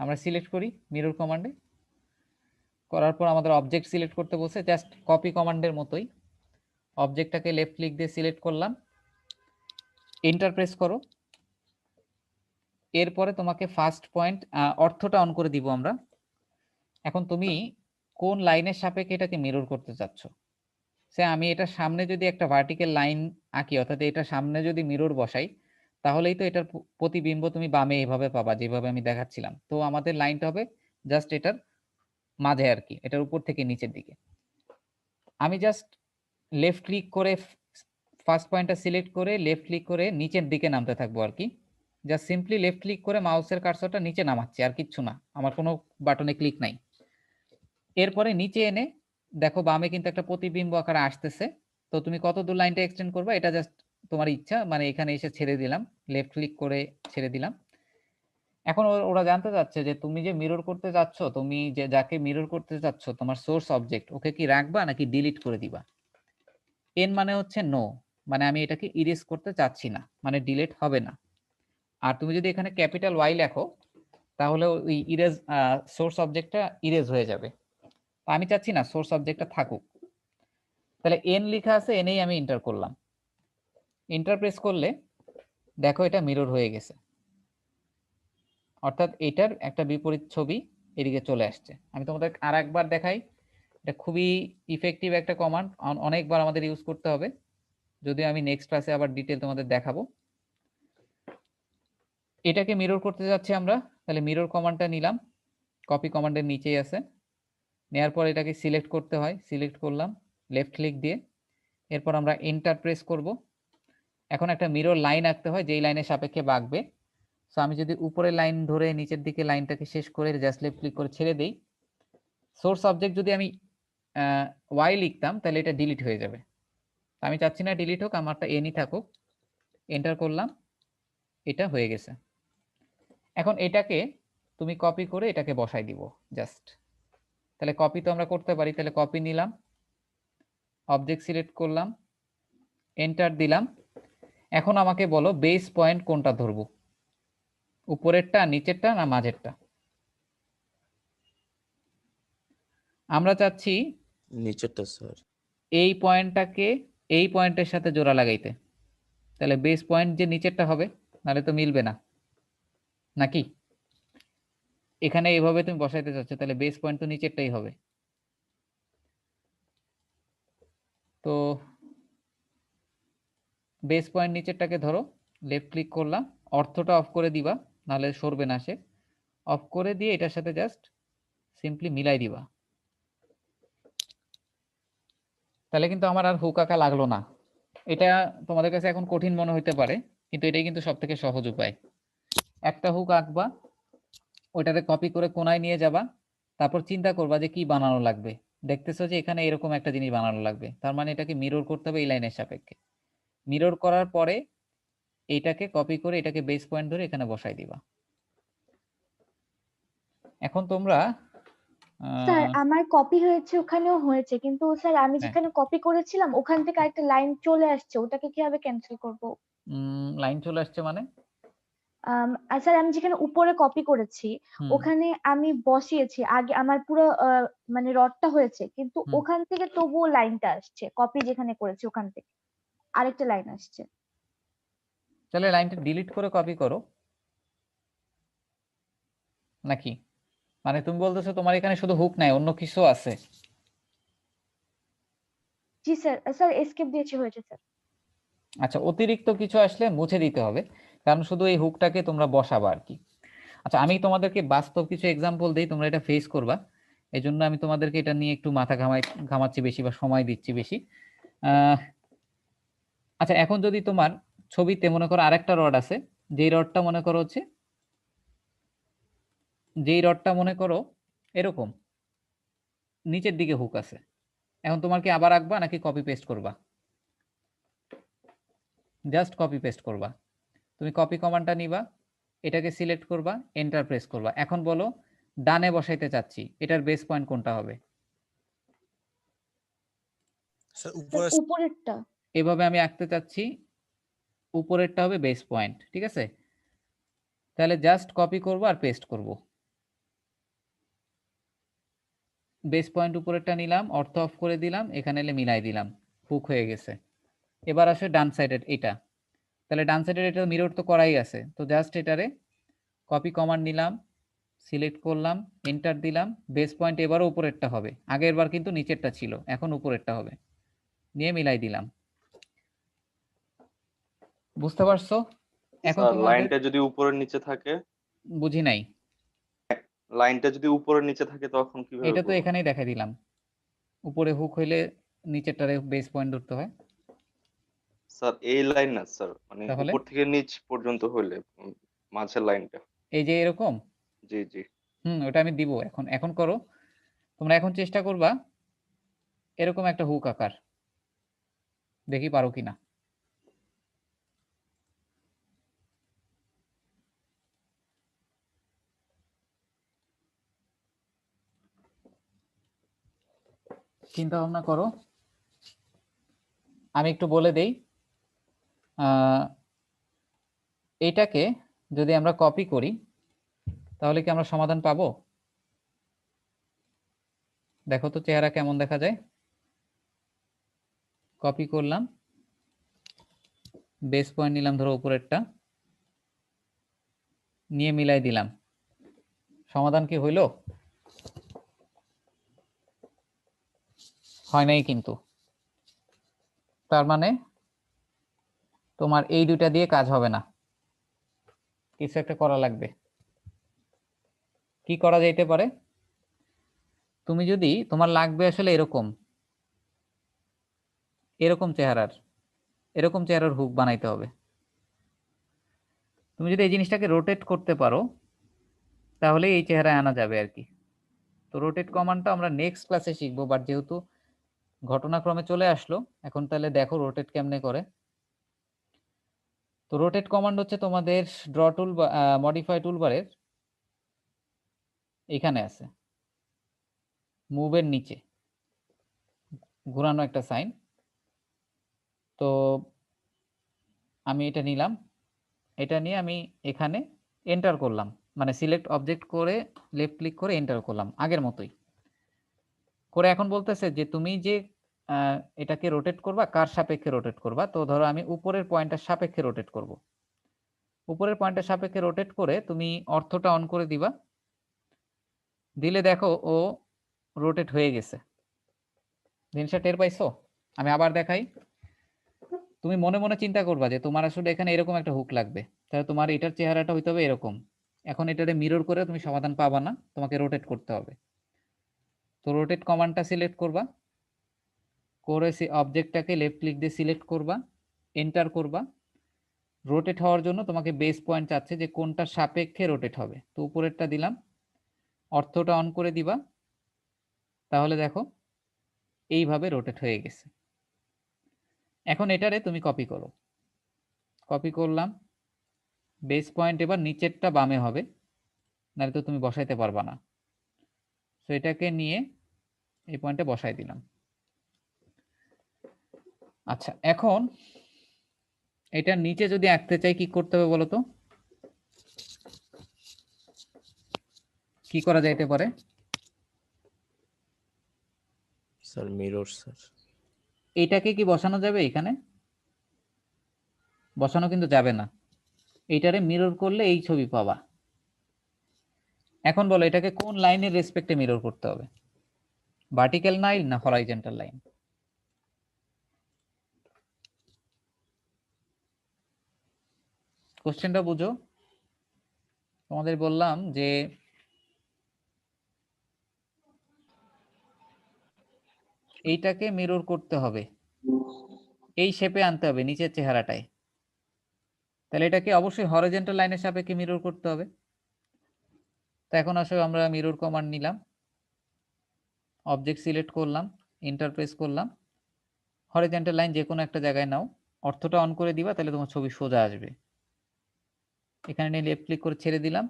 আমরা সিলেক্ট করি মিরর কমান্ডে, করার পর আমাদের অবজেক্ট সিলেক্ট করতে বলছে, জাস্ট কপি কমান্ডের মতোই অবজেক্টটাকে লেফট ক্লিক দিয়ে সিলেক্ট করলাম, এন্টার প্রেস করো। এরপরে তোমাকে ফার্স্ট পয়েন্ট অর্থটা অন করে দিব আমরা। এখন তুমি কোন লাইনের সাপেক্ষে এটাকে মিরর করতে চাচ্ছ? সে আমি এটা সামনে যদি একটা ভার্টিক্যাল লাইন আঁকি, অর্থাৎ এটা সামনে যদি মিরর বসাই, তাহলেই তো এটার প্রতিবিম্ব তুমি বামে এভাবে পাবা যেভাবে আমি দেখাচ্ছিলাম। তো আমাদের লাইনটা হবে জাস্ট এটার মাঝে আর কি, এটার উপর থেকে নিচের দিকে। আমি জাস্ট লেফট ক্লিক করে ফার্স্ট পয়েন্টটা সিলেক্ট করে লেফট ক্লিক করে নিচের দিকে নামতে থাকবো আর কি। জাস্ট সিম্পলি লেফট ক্লিক করে মাউসের কার্সরটা নিচে নামাচ্ছি, আর কিচ্ছু না, আমার কোনো বাটনে ক্লিক নাই। এরপরে নিচে এনে দেখো বামে কিন্তু একটা প্রতিবিম্ব আকারে আসতেছে। তো তুমি কত দূর লাইনটা এক্সটেন্ড করবে এটা জাস্ট তোমার ইচ্ছা, মানে এখানে এসে ছেড়ে দিলাম, লেফট ক্লিক করে ছেড়ে দিলাম। এখন ওরা জানতে চাচ্ছে যে তুমি যে মিরর করতে যাচ্ছ, তুমি যে যাকে মিরর করতে যাচ্ছ তোমার সোর্স অবজেক্ট, ওকে কি রাখবা নাকি ডিলিট করে দিবা? এন মানে হচ্ছে নো, মানে আমি এটাকে ইরেজ করতে চাচ্ছি না, মানে ডিলিট হবে না। আর তুমি যদি এখানে ক্যাপিটাল ওয়াই লেখো তাহলে ওই ইরেজ সোর্স অবজেক্টটা ইরেজ হয়ে যাবে। আমি চাচ্ছি না সোর্স অবজেক্টটা থাকুক, তাহলে এন লেখা আছে, এনেই আমি এন্টার করলাম। এন্টার প্রেস করলে দেখো এটা মিরর হয়ে গেছে, অর্থাৎ এটার একটা বিপরীত ছবি এদিকে চলে আসছে। আমি তোমাদের আর একবার দেখাই, এটা খুবই ইফেক্টিভ একটা কমান্ড, অনেকবার আমাদের ইউজ করতে হবে, যদিও আমি নেক্সট ক্লাসে আবার ডিটেল তোমাদের দেখাবো। এটাকে মিরর করতে যাচ্ছি আমরা, তাহলে মিরর কমান্ডটা নিলাম, কপি কমান্ডের নিচেই আছে। নেওয়ার পর এটাকে সিলেক্ট করতে হয়, সিলেক্ট করলাম লেফট ক্লিক দিয়ে, এরপর আমরা এন্টার প্রেস করব। এখন একটা মিরর লাইন আঁকতে হয় যেই লাইনের সাপেক্ষে বাঁকবে। সো আমি যদি উপরের লাইন ধরে নিচের দিকে লাইনটাকে শেষ করে জাস্ট লেফট ক্লিক করে ছেড়ে দেই, সোর্স অবজেক্ট যদি আমি ওয়াই লিখতাম তাহলে এটা ডিলিট হয়ে যাবে। আমি চাচ্ছি না ডিলিট হোক, আমারটা এনই থাকুক। এন্টার করলাম, এটা হয়ে গেছে। এখন এটাকে তুমি কপি করে এটাকে বসাই দিব জাস্ট। তাহলে কপি তো আমরা করতে পারি, তাহলে কপি নিলাম, অবজেক্ট সিলেক্ট করলাম, এন্টার দিলাম। এখন আমাকে বলো বেস পয়েন্ট কোনটা ধরবো, উপরেরটা নিচেরটা না মাঝেরটা? আমরা চাচ্ছি নিচেরটা স্যার। এই পয়েন্টটাকে এই পয়েন্টের সাথে জোড়া লাগাইতে, তাহলে বেস পয়েন্ট যে নিচেরটা হবে, নাহলে তো মিলবে না নাকি? এখানে এইভাবে তুমি বসাইতে চাচ্ছ, তাহলে বেস পয়েন্ট তো নিচেরটাই হবে। তো বেস পয়েন্ট নিচেরটাকে ধরো, লেফট ক্লিক করলাম, অর্থটা অফ করে দিবা, নাহলে সরবে না সে। অফ করে দিয়ে এটার সাথে জাস্ট সিম্পলি মিলাই দিবা, তাহলে কিন্তু আমার আর হুক আঁকা লাগলো না। এটা তোমাদের কাছে এখন কঠিন মনে হইতে পারে, কিন্তু এটাই কিন্তু সব থেকে সহজ উপায়। একটা হুক আঁকবা, ওইটাতে কপি করে কোনায় নিয়ে যাবা, তারপর চিন্তা করবা যে কি বানানো লাগবে। দেখতেছো যে এখানে এরকম একটা জিনিস বানানো লাগবে, তার মানে এটাকে মিরর করতে হবে এই লাইনের সাপেক্ষে। মিরর করার পরে এইটাকে কপি করে এটাকে বেস পয়েন্ট ধরে এখানে বসাই দিবা। এখন তোমরা স্যার আমার কপি হয়েছে, ওখানেও হয়েছে, কিন্তু স্যার আমি হ্যাঁ। যেখানে কপি করেছিলাম ওখান থেকে আরেকটা লাইন চলে আসছে, ওটাকে কিভাবে ক্যান্সেল করব? লাইন চলে আসছে মানে? আর স্যার আমি যেখানে উপরে কপি করেছি হুম, ওখানে আমি বসিয়েছি, আগে আমার পুরো মানে রডটা হয়েছে, কিন্তু হুম। ওখান থেকে তবুও লাইনটা আসছে, কপি যেখানে করেছি ওখান থেকে আরেকটা লাইন আসছে। তাহলে লাইনটা ডিলিট করে কপি করো নাকি? মানে তুমি বলতেছো তোমার এখানে শুধু হুক নাই, অন্য কিছু আছে? জি স্যার, স্যার এসকেপ দিয়েছি, হয়েছে স্যার। আচ্ছা, অতিরিক্ত কিছু আসলে মুছে দিতে হবে, কারণ শুধু এই হুকটাকে তোমরা বসাবা আর কি। আচ্ছা, আমি তোমাদেরকে বাস্তব কিছু এক্সাম্পল দিই, তোমরা এটা ফেস করবা। এই জন্য আমি তোমাদেরকে এটা নিয়ে একটু মাথা ঘামাচ্ছি বেশি বা সময় দিচ্ছি বেশি। আচ্ছা, এখন যদি তোমার ছবিতে মনে করো আরেকটা রড আছে, যেই রডটা মনে করো এরকম নিচের দিকে হুক আছে, এখন তোমার কি আবার আঁকবা নাকি কপি পেস্ট করবা? জাস্ট কপি পেস্ট করবা। তুমি কপি কমান্ডটা নিবা, এটাকে সিলেক্ট করবা, এন্টার প্রেস করবা। এখন বলো ডানে বসাইতে চাচ্ছি, এটার বেস পয়েন্ট কোনটা হবে? স্যার উপরেরটা। এভাবে আমি আঁকতে চাচ্ছি, উপরেরটা হবে বেস পয়েন্ট, ঠিক আছে? তাহলে জাস্ট কপি করব আর পেস্ট করব। বেস পয়েন্ট উপরেরটা নিলাম, অর্থ অফ করে দিলাম, এখানে এলে মিলাই দিলাম। হুক হয়ে গেছে। এবার আসে ডান সাইডের এটা, তাহলে ডান সাইডের এটা মিরর তো করাই আছে, তো জাস্ট এটারে কপি কমান্ড নিলাম, সিলেক্ট করলাম, এন্টার দিলাম, বেস পয়েন্ট এবারও উপরেরটা হবে, আগের বার কিন্তু নিচেরটা ছিল, এখন উপরেরটা হবে, নিয়ে মিলাই দিলাম। বুঝতে পারছো? এখন স্যার তোমাদের লাইনটা যদি উপরের নিচে থাকে, বুঝি নাই, লাইনটা যদি উপরের নিচে থাকে তখন কিভাবে এটা তো করব? এখানেই দেখাই দিলাম, উপরে হুক হইলে নিচেরটারে বেস পয়েন্ট ধরতে হয়। স্যার এই লাইন না স্যার, মানে তাহলে উপর থেকে নিচ পর্যন্ত হইলে মাঝের লাইনটা। এই যে এরকম, জি জি। ওটা আমি দিব এখন। এখন করো, তোমরা এখন চেষ্টা করবা এরকম একটা হুক আকার, দেখি পারো কিনা। চিন্তা ভাবনা করো, আমি একটু বলে দেই। এইটাকে যদি আমরা কপি করি তাহলে কি আমরা সমাধান পাবো? দেখো তো চেহারা কেমন দেখা যায়। কপি করলাম, বেস পয়েন্ট নিলাম ধরো উপরেরটা, নিয়ে মিলাই দিলাম, সমাধান কি হইল? হয় নাই কিন্তু। তার মানে তোমার এই দুইটা দিয়ে কাজ হবে না, কিছু একটা করা লাগবে। কি করা যাইতে পারে? তুমি যদি, তোমার লাগবে আসলে এরকম এরকম চেহারার হুক বানাইতে হবে। তুমি যদি এই জিনিসটাকে রোটেট করতে পারো তাহলে এই চেহারায় আনা যাবে আর কি। তো রোটেট কমান্ডটা আমরা নেক্সট ক্লাসে শিখবো, বাট যেহেতু ঘটনাক্রমে চলে আসলো এখন, তাহলে দেখো রোটেট কেমনে করে। তো রোটেট কমান্ড হচ্ছে তোমাদের ড্র টুল বা মডিফাই টুলবারের এখানে আছে, মুভের নিচে ঘোরানো একটা সাইন। তো আমি এটা নিলাম, এটা নিয়ে আমি এখানে এন্টার করলাম, মানে সিলেক্ট অবজেক্ট করে লেফট ক্লিক করে এন্টার করলাম আগের মতোই করে। এখন বলতেছে যে তুমি যে এটাকে রোটেট করবা, কার সাপেক্ষে রোটেট করবা? তো ধরো আমি উপরের পয়েন্টের সাপেক্ষে রোটেট করব। উপরের পয়েন্টের সাপেক্ষে রোটেট করে তুমি অর্থটা অন করে দিবা, দিলে দেখো ও রোটেট হয়ে গেছে। জিনিসটা টের পাইছো? আমি আবার দেখাই। তুমি মনে মনে চিন্তা করবা যে তোমার আসলে এখানে এরকম একটা হুক লাগবে, তাহলে তোমার এটার চেহারাটা হইতে হবে এরকম। এখন এটারে মিরর করে তুমি সমাধান পাবা না, তোমাকে রোটেট করতে হবে। তো রোটেট কমান্ডটা সিলেক্ট করবা, করে অবজেক্টটাকে লেফট ক্লিক দিয়ে সিলেক্ট করবা, এন্টার করবা। রোটেট হওয়ার জন্য তোমাকে বেস পয়েন্ট চাচ্ছে যে কোনটা সাপেক্ষে রোটেট হবে, তো উপরেরটা দিলাম, অর্থটা অন করে দিবা, তাহলে দেখো এইভাবে রোটেট হয়ে গেছে। এখন এটারে তুমি কপি করো, কপি করলাম, বেস পয়েন্ট এবার নিচেরটা বামে হবে, নাহলে তো তুমি বসাইতে পারবা না। তো এটাকে নিয়ে এই পয়েন্টে বসাই দিলাম। আচ্ছা, এখন এটার নিচে যদি আঁকতে চাই কি করতে হবে বলো তো? কি করা যাইতে পারে? Sir mirror sir. এইটাকে কি বসানো যাবে এখানে? বসানো কিন্তু যাবে না, এইটারে মিরর করলে এই ছবি পাবা। এখন বলো এটাকে কোন লাইনের রেসপেক্টে মিরর করতে হবে? ভার্টিক্যাল লাইন না হরাইজন্টাল লাইন? কোশ্চেনটা বুঝো। তোমাদের বললাম যে এইটাকে মিরর করতে হবে, এই শেপে আনতে হবে নিচের চেহারাটায়, তাহলে এটাকে অবশ্যই হরাইজন্টাল লাইনের সাপেক্ষে মিরর করতে হবে। তো এখন আসলে আমরা মিরর কমান্ড নিলাম, অবজেক্ট সিলেক্ট করলাম, এন্টার প্রেস করলাম, হরাইজন্টাল লাইন যে কোনো একটা জায়গায় নাও, অর্থটা অন করে দিবা, তাহলে তোমার ছবি সোজা আসবে। এখানে নিয়ে লেফট ক্লিক করে ছেড়ে দিলাম,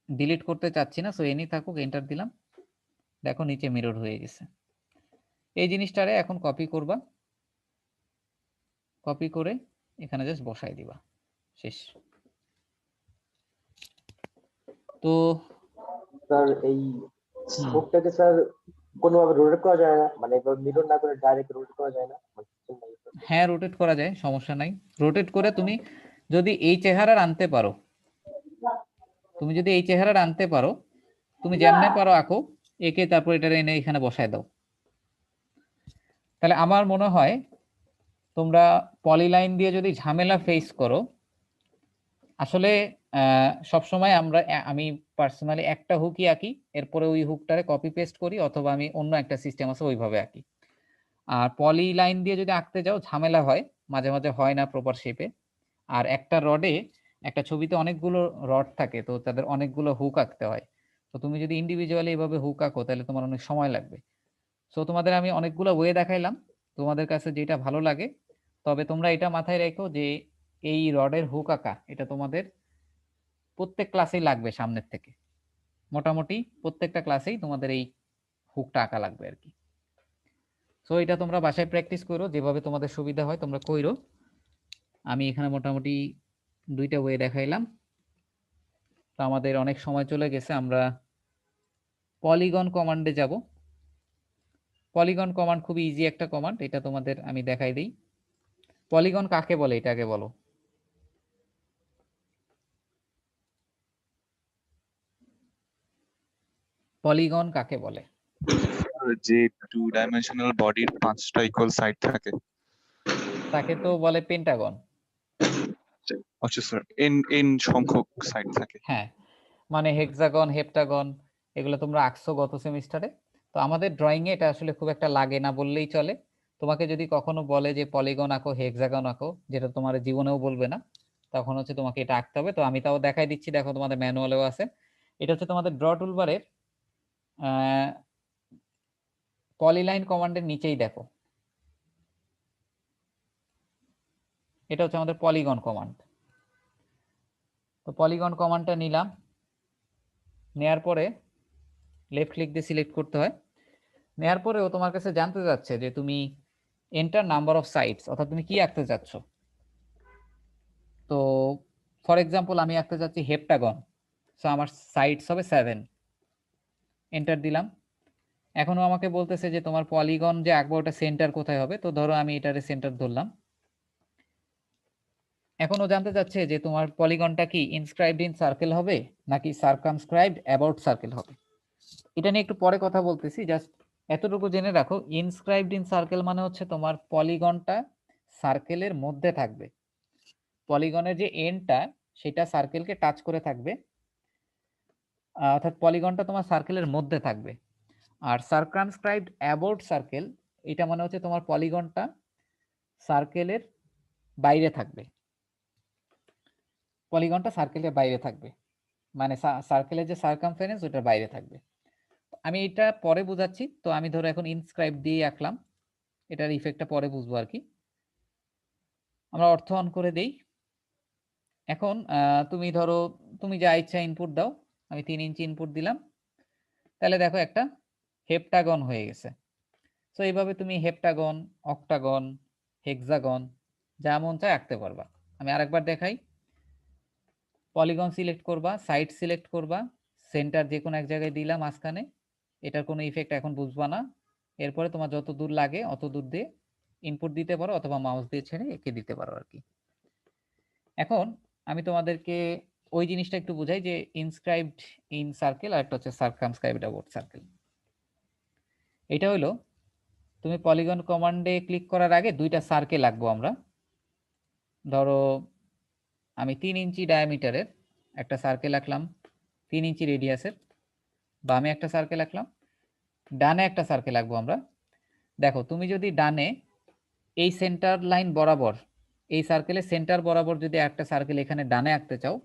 ডিলিট করতে চাচ্ছি না, সো এনি থাকুক, এন্টার দিলাম, দেখো নিচে মিরর হয়ে গেছে। এই জিনিসটারে এখন কপি করবা, কপি করে এখানে জাস্ট বসাই দিবা, শেষ। তো স্যার এই স্কোপটাকে স্যার কোনোভাবে রোটেট করা যায় না, মানে এভাবে মিরর না করে ডাইরেক্ট রোটেট করা যায় না? মানে system নাই এটাতে? হ্যাঁ, রোটেট করা যায়, সমস্যা নাই। রোটেট করে তুমি যদি এই চেহারার আনতে পারো, তুমি যদি এই চেহারার আনতে পারো, তুমি যেমনে পারো আঁকো, একে তারপর এটা এনে এখানে বসায় দাও। তাহলে আমার মনে হয় তোমরা পলিলাইন দিয়ে যদি ঝামেলা ফেস করো, আসলে সবসময় আমি পার্সোনালি একটা হুকই আঁকি, এরপরে ওই হুকটারে কপি পেস্ট করি, অথবা আমি অন্য একটা সিস্টেম আছে ওইভাবে আঁকি। আর পলি লাইন দিয়ে যদি আঁকতে যাও ঝামেলা হয়, মাঝে মাঝে হয় না প্রপার শেপে। আর একটা রডে, একটা ছবিতে অনেকগুলো রড থাকে, তো তাদের অনেকগুলো হুক আঁকতে হয়। তো তুমি যদি ইন্ডিভিজুয়ালি এভাবে হুক আঁকো তাহলে তোমার অনেক সময় লাগবে। সো তোমাদের আমি অনেকগুলো ওয়ে দেখাইলাম, তোমাদের কাছে যেটা ভালো লাগে। তবে তোমরা এটা মাথায় রেখো যে এই রডের হুক আঁকা এটা তোমাদের প্রত্যেক ক্লাসেই লাগবে সামনের থেকে। মোটামুটি প্রত্যেকটা ক্লাসেই তোমাদের এই হুকটা আঁকা লাগবে আর কি। সো এটা তোমরা বাসায় প্র্যাকটিস করো, যেভাবে তোমাদের সুবিধা হয় তোমরা কইরো। আমি এখানে মোটামুটি 2টা ওয়ে দেখাইলাম। তো আমাদের অনেক সময় চলে গেছে, আমরা পলিগন কমান্ডে যাব। পলিগন কমান্ড খুবই ইজি একটা কমান্ড, এটা তোমাদের আমি দেখাই দিই। পলিগন কাকে বলে এটা আগে বলো। পলিগন কাকে বলে? যে 2 ডাইমেনশনাল বডির 5টা ইকুয়াল সাইড থাকে। তাকে তো বলে পেন্টাগন। আচ্ছা স্যার, এন সংখ্যক সাইড থাকে। হ্যাঁ, মানে হেক্সাগন, হেপ্টাগন, এগুলো তোমরা আঁকছো গত সেমিস্টারে। তো আমাদের ড্রয়িং এ এটা আসলে খুব একটা লাগে না বললেই চলে। তোমাকে যদি কখনো বলে যে পলিগন আঁকো, হেক্সাগন আঁকো, যেটা তোমার জীবনেও বলবে না, তখন হচ্ছে তোমাকে এটা আঁকতে হবে। তো আমি তাও দেখাই দিচ্ছি, দেখো তোমাদের ম্যানুয়ালেও আছে। এটা হচ্ছে তোমাদের ড্র টুলবারের পলিলাইন কমান্ডের নিচেই দেখো, এটা হচ্ছে আমাদের পলিগন কমান্ড। তো পলিগন কমান্ডটা নিলাম, নেয়ার পরে লেফট ক্লিক দিয়ে সিলেক্ট করতে হয়। নেয়ার পরেও তোমার কাছে জানতে যাচ্ছে যে তুমি এন্টার নাম্বার অফ সাইডস, অর্থাৎ তুমি কি আঁকতে চাচ্ছ। তো ফর এক্সাম্পল আমি আঁকতে চাচ্ছি হেপ্টাগন, সো আমার সাইডস হবে 7। এন্টার দিলাম। এখনো আমাকে বলতেছে যে তোমার পলিগন যে আঁকবো ওটা সেন্টার কোথায় হবে। তো ধরো আমি এটারে সেন্টার ধরলাম। এখনো জানতে চাচ্ছে যে তোমার পলিগনটা কি ইনস্ক্রাইবড ইন সার্কেল হবে নাকি সার্কামস্ক্রাইবড অ্যাবাউট সার্কেল হবে। এটা নিয়ে একটু পরে কথা বলতেছি, জাস্ট এতটুকু জেনে রাখো, ইনস্ক্রাইবড ইন সার্কেল মানে হচ্ছে তোমার পলিগনটা সার্কেলের মধ্যে থাকবে। পলিগনের যে এন্ডটা সেটা সার্কেলকে টাচ করে থাকবে, অর্থাৎ পলিগনটা তোমার সার্কেলের মধ্যে থাকবে। আর সার্কামস্ক্রাইবড অ্যাবাউট সার্কেল, এটা মানে হচ্ছে তোমার পলিগনটা সার্কেলের বাইরে থাকবে। পলিগনটা সার্কেলের বাইরে থাকবে, মানে সার্কেলের যে সার্কামফারেন্স ওটার বাইরে থাকবে। আমি এটা পরে বুঝাচ্ছি। তো আমি ধরো এখন ইনস্ক্রাইব দিয়ে আঁকলাম, এটার ইফেক্টটা পরে বুঝবো আর কি। আমরা অর্থ অন করে দেই। এখন তুমি ধরো তুমি যা ইচ্ছা ইনপুট দাও, আমি 3 ইঞ্চি ইনপুট দিলাম, তাহলে দেখো একটা হেপ্টাগন হয়ে গেছে। সো এইভাবে তুমি হেপ্টাগন, অক্টাগন, হেক্সাগন যা মন চায় আঁকতে পারবা। আমি আরেকবার দেখাই। পলিগন সিলেক্ট করবা, সাইড সিলেক্ট করবা, সেন্টার যে কোনো এক জায়গায় দিলাম মাঝখানে। এটার কোনো ইফেক্ট এখন বুঝবা না। এরপরে তোমার যত দূর লাগে অত দূর দিয়ে ইনপুট দিতে পারো, অথবা মাউস দিয়ে ছেড়ে এঁকে দিতে পারো আর কি। এখন আমি তোমাদেরকে ওই জিনিসটা একটু বুঝাই যে ইনস্ক্রাইবড ইন সার্কেল আর একটা হচ্ছে সার্কামস্ক্রাইবড অ্যাবাউট সার্কেল। এটা হলো তুমি পলিগন কমান্ডে ক্লিক করার আগে 2টা সার্কেল আঁকবো আমরা। ধরো আমি 3 ইঞ্চি ডায়ামিটারের একটা সার্কেল আঁকলাম, 3 ইঞ্চি রেডিয়াসের। বামে একটা সার্কেল আঁকলাম, ডানে একটা সার্কেল আঁকবো আমরা। দেখো তুমি যদি ডানে এই সেন্টার লাইন বরাবর, এই সার্কেলের সেন্টার বরাবর যদি একটা সার্কেল এখানে ডানে আঁকতে চাও,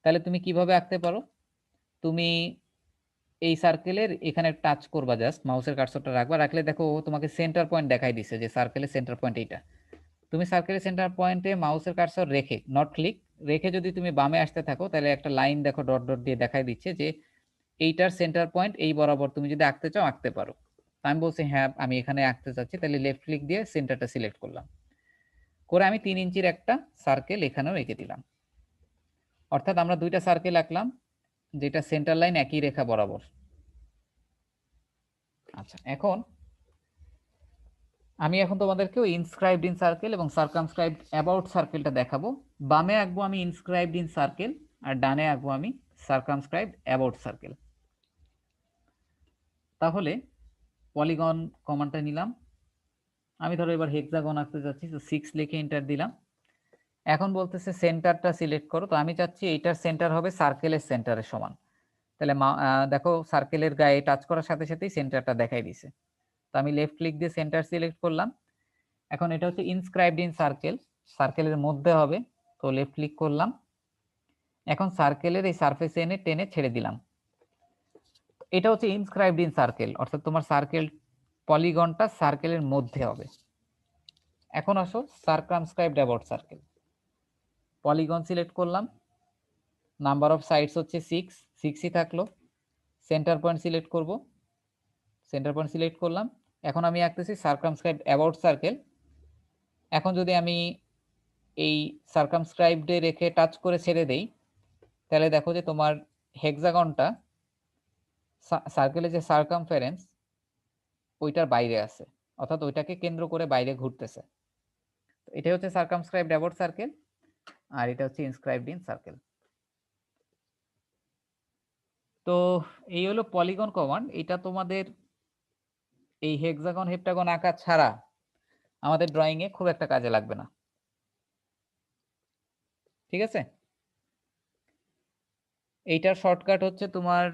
তাহলে তুমি কিভাবে আঁকতে পারো। তুমি এই সার্কেলের এখানে টাচ করবা, জাস্ট মাউসের কার্সরটা রাখবা, রাখলে দেখো ও তোমাকে সেন্টার পয়েন্ট দেখাই দিছে যে সার্কেলের সেন্টার পয়েন্ট এইটা। তুমি সার্কেলের সেন্টার পয়েন্টে মাউসের কার্সর রেখে, নট ক্লিক রেখে যদি তুমি বামে আসতে থাকো, তাহলে একটা লাইন দেখো ডট ডট দিয়ে দেখাই দিচ্ছে যে এইটার সেন্টার পয়েন্ট এই বরাবর, তুমি যদি আঁকতে চাও আঁকতে পারো। আমি বলছি হ্যাঁ আমি এখানে আঁকতে চাচ্ছি, তাহলে লেফট ক্লিক দিয়ে সেন্টারটা সিলেক্ট করলাম, করে আমি 3 ইঞ্চির একটা সার্কেল এখানেও এঁকে দিলাম। অর্থাৎ আমরা 2টা সার্কেল আঁকলাম যেটা সেন্টার লাইন একই রেখা বরাবর। আচ্ছা, এখন আমি তোমাদেরকে ইনস্ক্রাইবড ইন সার্কেল এবং সার্কামস্ক্রাইবড অ্যাবাউট সার্কেলটা দেখাবো। বামে আঁকবো আমি ইনস্ক্রাইবড ইন সার্কেল, আর ডানে আঁকবো আমি সার্কামস্ক্রাইবড অ্যাবাউট সার্কেল। তাহলে পলিগন কমান্ডটা নিলাম, আমি ধরো এবার হেক্সাগন আঁকতে যাচ্ছি, তো 6 লিখে এন্টার দিলাম। এখন বলতেছে সেন্টারটা সিলেক্ট করো, তো আমি চাচ্ছি এইটার সেন্টার হবে সার্কেলের সেন্টারের সমান। তাহলে দেখো সার্কেলের গায়ে টাচ করার সাথে সাথেই সেন্টারটা দেখাই দিছে। তো আমি লেফট ক্লিক দিয়ে সেন্টার সিলেক্ট করলাম। এখন এটা হচ্ছে ইনস্ক্রাইবড ইন সার্কেল, সার্কেলের মধ্যে হবে, তো লেফট ক্লিক করলাম। এখন সার্কেলের এই সারফেস এনে টেনে ছেড়ে দিলাম। এটা হচ্ছে ইনস্ক্রাইবড ইন সার্কেল, অর্থাৎ তোমার সার্কেল পলিগনটা সার্কেলের মধ্যে হবে। এখন আসো সার্কামস্ক্রাইবড অ্যাবাউট সার্কেল, পলিগন সিলেক্ট করলাম, নাম্বার অফ সাইডস হচ্ছে 6ই থাকলো। সেন্টার পয়েন্ট সিলেক্ট করব, সেন্টার পয়েন্ট সিলেক্ট করলাম। এখন আমি আঁকতেছি সার্কামস্ক্রাইবড অ্যাবাউট সার্কেল। এখন যদি আমি এই সার্কামস্ক্রাইবডে রেখে টাচ করে ছেড়ে দেই, তাহলে দেখো যে তোমার হেক্সাগনটা সার্কেলের যে সার্কামফারেন্স ওইটার বাইরে আছে, অর্থাৎ ওইটাকে কেন্দ্র করে বাইরে ঘুরতেছে। এটাই হচ্ছে সার্কামস্ক্রাইবড অ্যাবাউট সার্কেল, আর এটা হচ্ছে ইনস্ক্রাইবড ইন সার্কেল। তো এই হলো পলিগন কমান্ড। এটা তোমাদের এই হেক্সাগন হেপ্টাগন আঁকা ছাড়া আমাদের ড্রয়িং এ খুব একটা কাজে লাগবে না, ঠিক আছে? এইটার শর্টকাট হচ্ছে তোমার,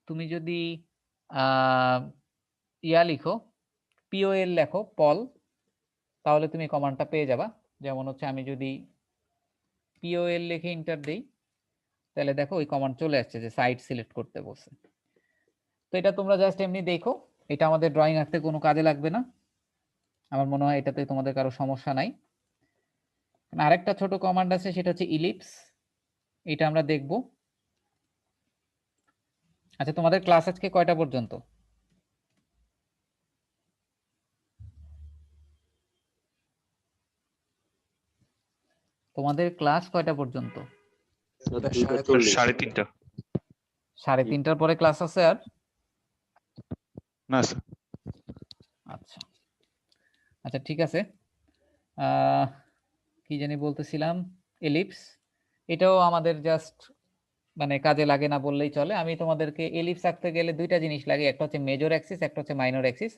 তুমি যদি ইয়া লিখো, POL লেখো, পল, তাহলে তুমি কমান্ডটা পেয়ে যাবা। যেমন হচ্ছে আমি যদি POL লিখে এন্টার দেই, তাহলে দেখো ওই কমান্ড চলে আসছে যে সাইড সিলেক্ট করতে বলছে। তো এটা তোমরা জাস্ট এমনি দেখো, এটা আমাদের ড্রয়িং আঁকতে কোনো কাজে লাগবে না। আমার মনে হয় এটাতে তোমাদের কারো সমস্যা নাই। আরেকটা ছোট কমান্ড আছে, সেটা হচ্ছে ইলিপস, এটা আমরা দেখব। আচ্ছা, তোমাদের ক্লাস আজকে কয়টা পর্যন্ত? তোমাদের ক্লাস কয়টা পর্যন্ত? 3:30। 3:30টার পরে ক্লাস আছে আর? না স্যার। আচ্ছা আচ্ছা, ঠিক আছে। কি জানি বলতেছিলাম, এলিপস, এটাও আমাদের জাস্ট মানে কাজে লাগে না বললেই চলে। আমি তোমাদেরকে এলিপস আঁকতে গেলে দুইটা জিনিস লাগে, একটা হচ্ছে মেজর অ্যাক্সিস, একটা হচ্ছে মাইনর অ্যাক্সিস।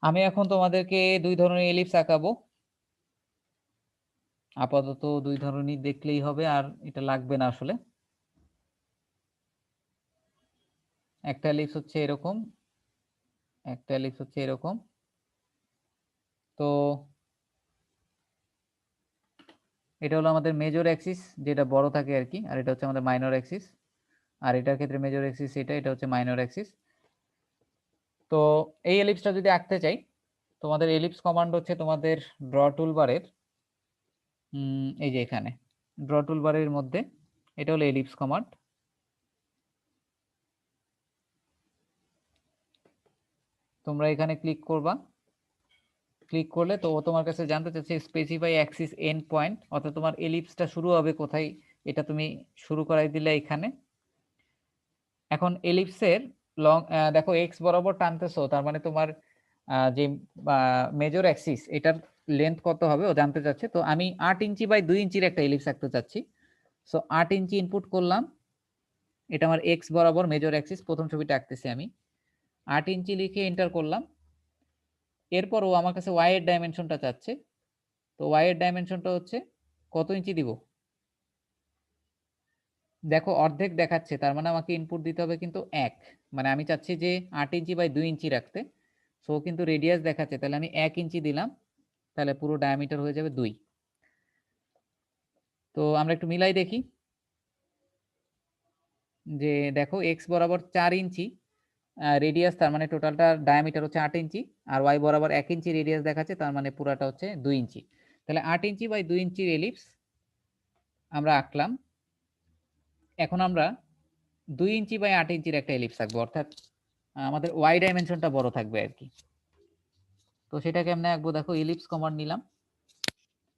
আমি এখন তোমাদেরকে দুই ধরনের এলিপস আঁকাবো, আপাতত দুই ধরনের দেখলেই হবে, আর এটা লাগবে না আসলে। একটা এলিপস হচ্ছে এরকম, একটা এলিপস হচ্ছে এরকম। তো এটা হলো আমাদের মেজর অ্যাক্সিস, যেটা বড় থাকে আর কি, আর এটা হচ্ছে আমাদের মাইনর অ্যাক্সিস। আর এটার ক্ষেত্রে মেজর অ্যাক্সিস এটা হচ্ছে মাইনর অ্যাক্সিস। তো এই এলিপসটা যদি আঁকতে চাই, তোমাদের এলিপস কমান্ড হচ্ছে তোমাদের ড্র টুলবারের, এই যে এখানে ড্র টুলবারের মধ্যে এটা হলো এলিপস কমান্ড। তোমরা এখানে ক্লিক করবা, ক্লিক করলে তো ও তোমার কাছে জানতে চাচ্ছে স্পেসিফাই অ্যাক্সিস এন্ড পয়েন্ট, অর্থাৎ তোমার এলিপসটা শুরু হবে কোথায়, এটা তুমি শুরু করাই দিলে এখানে। এখন এলিপসের লং দেখো এক্স বরাবর টানতেছো, তার মানে তোমার যে মেজর অ্যাক্সিস এটার লেন্থ কত হবে ও জানতে চাচ্ছে। তো আমি 8 ইঞ্চি বাই 2 ইঞ্চির একটা এলিপস আঁকতে চাচ্ছি। সো 8 ইঞ্চি ইনপুট করলাম, এটা আমার এক্স বরাবর মেজর অ্যাক্সিস, প্রথম ছবিটা আঁকতেছি আমি। 8 ইঞ্চি লিখে এন্টার করলাম। এরপর ও আমার কাছে ওয়াই এর ডাইমেনশনটা চাচ্ছে। তো ওয়াই এর ডাইমেনশনটা হচ্ছে কত ইঞ্চি দিব, দেখো অর্ধেক দেখাচ্ছে, তার মানে আমাকে ইনপুট দিতে হবে কিন্তু 1, মানে আমি চাচ্ছি যে 8 ইঞ্চি বাই 2 ইঞ্চি রাখতে। সো কিন্তু রেডিয়াস দেখাচ্ছে, তাহলে আমি 1 ইঞ্চি দিলাম, তাহলে পুরো ডায়ামিটার হয়ে যাবে 2। তো আমরা একটু মিলাই দেখি, যে দেখো এক্স বরাবর 4 ইঞ্চি রেডিয়াস, তার মানে টোটালটা ডায়ামিটার হচ্ছে 8 ইঞ্চি, আর ওয়াই বরাবর 1 ইঞ্চি রেডিয়াস দেখাচ্ছে, তার মানে পুরাটা হচ্ছে 2 ইঞ্চি। তাহলে 8 ইঞ্চি বাই 2 ইঞ্চির এলিপস আমরা আঁকলাম। এখন আমরা 2 ইঞ্চি বাই 8 ইঞ্চির একটা এলিপস আঁকবো, অর্থাৎ আমাদের ওয়াই ডাইমেনশনটা বড় থাকবে আর কি। তো সেটা কেমনে আঁকবো, দেখো এলিপস কমান্ড নিলাম।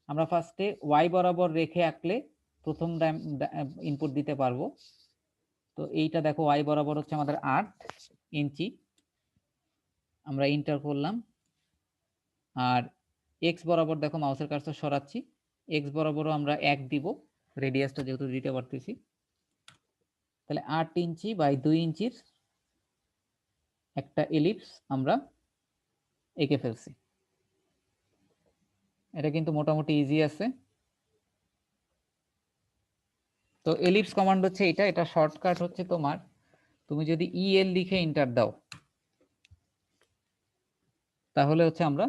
আমরা ফার্স্টে ওয়াই বরাবর রেখে আঁকলে প্রথম ইনপুট দিতে পারবো। তো এইটা দেখো ওয়াই বরাবর হচ্ছে আমাদের 8 ইঞ্চি, আমরা এন্টার করলাম, আর এক্স বরাবর দেখো মাউসের কার্সর সরাচ্ছি, এক্স বরাবরও আমরা 1 দিব, রেডিয়াসটা যেহেতু দিতে পারতেছি। তাহলে 8 ইঞ্চি বাই 2 ইঞ্চির একটা এলিপস আমরা এঁকে ফেলছি। এটা কিন্তু মোটামুটি ইজি আছে। তো এলিপস কমান্ড হচ্ছে এটা, এটা শর্টকাট হচ্ছে তোমার, তুমি যদি ইএল লিখে এন্টার দাও তাহলে হচ্ছে আমরা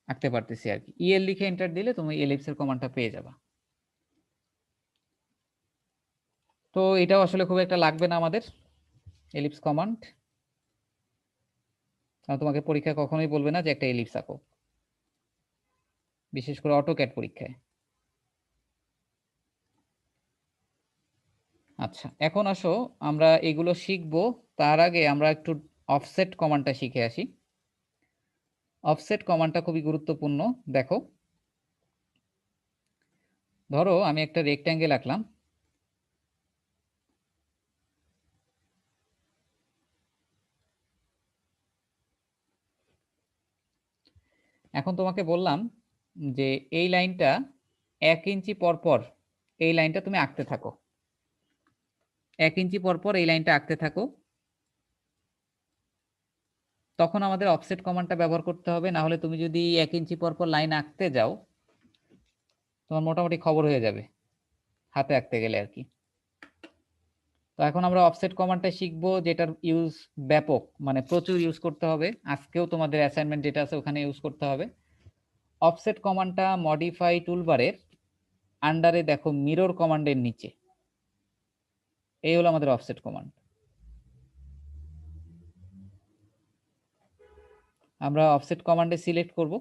আঁকতে পারতেছি আর কি। ইএল লিখে এন্টার দিলে তুমি এলিপসের কমান্ডটা পেয়ে যাবা। তো এটাও আসলে খুব একটা লাগবে না আমাদের এলিপস কমান্ড, কারণ তোমাকে পরীক্ষা কখনোই বলবে না যে একটা এলিপস আঁকো, বিশেষ করে অটোক্যাড পরীক্ষায়। আচ্ছা, এখন আসো আমরা এগুলো শিখবো, তার আগে আমরা একটু অফসেট কমান্ডটা শিখে আসি। অফসেট কমান্ডটা খুবই গুরুত্বপূর্ণ। দেখো, ধরো আমি একটা রেক্ট্যাঙ্গেল আঁকলাম, এখন তোমাকে বললাম যে এই লাইনটা 1 ইঞ্চি পর পর এই লাইনটা তুমি আঁকতে থাকো, 1 ইঞ্চি পর পর এই লাইনটা আঁকতে থাকো। তখন আমাদের অফসেট কমান্ডটা ব্যবহার করতে হবে, না হলে তুমি যদি 1 ইঞ্চি পর পর লাইন আঁকতে যাও তোমার মোটামুটি খবর হয়ে যাবে হাতে আঁকতে গেলে আর কি। তো এখন আমরা অফসেট কমান্ডটা শিখবো, যেটার ইউজ ব্যাপক, মানে প্রচুর ইউজ করতে হবে। আজকেও তোমাদের অ্যাসাইনমেন্ট যেটা আছে ওখানে ইউজ করতে হবে। অফসেট কমান্ডটা মডিফাই টুলবারের আন্ডারে দেখো মিরর কমান্ডের নিচে, এই হলো আমাদের অফসেট কমান্ড। আমরা অফসেট কমান্ডে সিলেক্ট করব,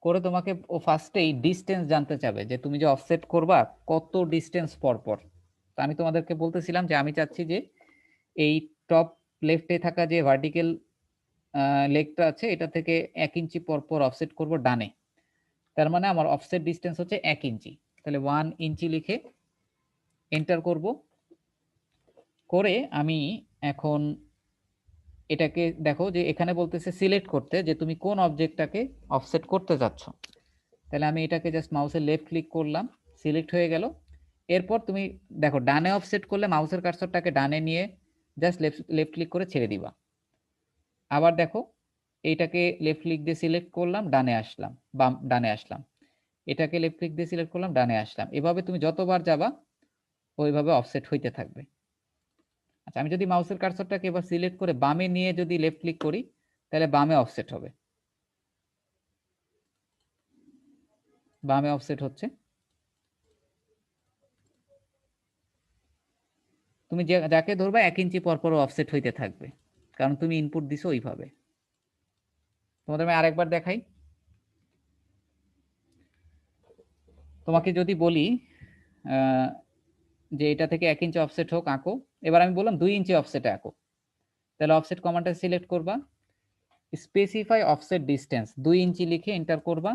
করে তোমাকে ও ফার্স্টেই ডিসটেন্স জানতে চাবে যে তুমি যে অফসেট করবা কত ডিসটেন্স পর পর। তো আমি তোমাদেরকে বলতেছিলাম যে আমি চাচ্ছি যে এই টপ লেফটে থাকা যে ভার্টিক্যাল লেগটা আছে এটা থেকে 1 ইঞ্চি পর পর অফসেট করব ডানে, তার মানে আমার অফসেট ডিসটেন্স হচ্ছে 1 ইঞ্চি। তাহলে 1 ইঞ্চি লিখে এন্টার করব, করে আমি এখন এটাকে দেখো যে এখানে বলতেছে সিলেক্ট করতে যে তুমি কোন অবজেক্টটাকে অফসেট করতে যাচ্ছ। তাহলে আমি এটাকে জাস্ট মাউসের লেফট ক্লিক করলাম, সিলেক্ট হয়ে গেল। এরপর তুমি দেখো ডানে অফসেট করলে মাউসের কার্সরটাকে ডানে নিয়ে জাস্ট লেফট ক্লিক করে ছেড়ে দিবা। আবার দেখো এইটাকে লেফট ক্লিক দিয়ে সিলেক্ট করলাম, ডানে আসলাম, বাম ডানে আসলাম, এটাকে লেফট ক্লিক দিয়ে সিলেক্ট করলাম, ডানে আসলাম। এভাবে তুমি যতবার যাবা ওইভাবে অফসেট হইতে থাকবে। আচ্ছা, আমি যদি মাউসের কার্সরটাকে এবার সিলেক্ট করে বামে নিয়ে যদি লেফট ক্লিক করি তাহলে বামে অফসেট হবে, বামে অফসেট হচ্ছে। তুমি যাকে ধরবা 1 ইঞ্চি পর পর অফসেট হইতে থাকবে, কারণ তুমি ইনপুট দিছো ওইভাবে। তোমাদের আমি আরেকবার দেখাই। তোমাকে যদি বলি যে এটা থেকে 1 ইঞ্চি অফসেট হোক, আঁকো। এবার আমি বললাম 2 ইঞ্চি অফসেটে আঁকো, তাহলে অফসেট কমান্ডটা সিলেক্ট করবা, স্পেসিফাই অফসেট ডিসটেন্স 2 ইঞ্চি লিখে এন্টার করবা।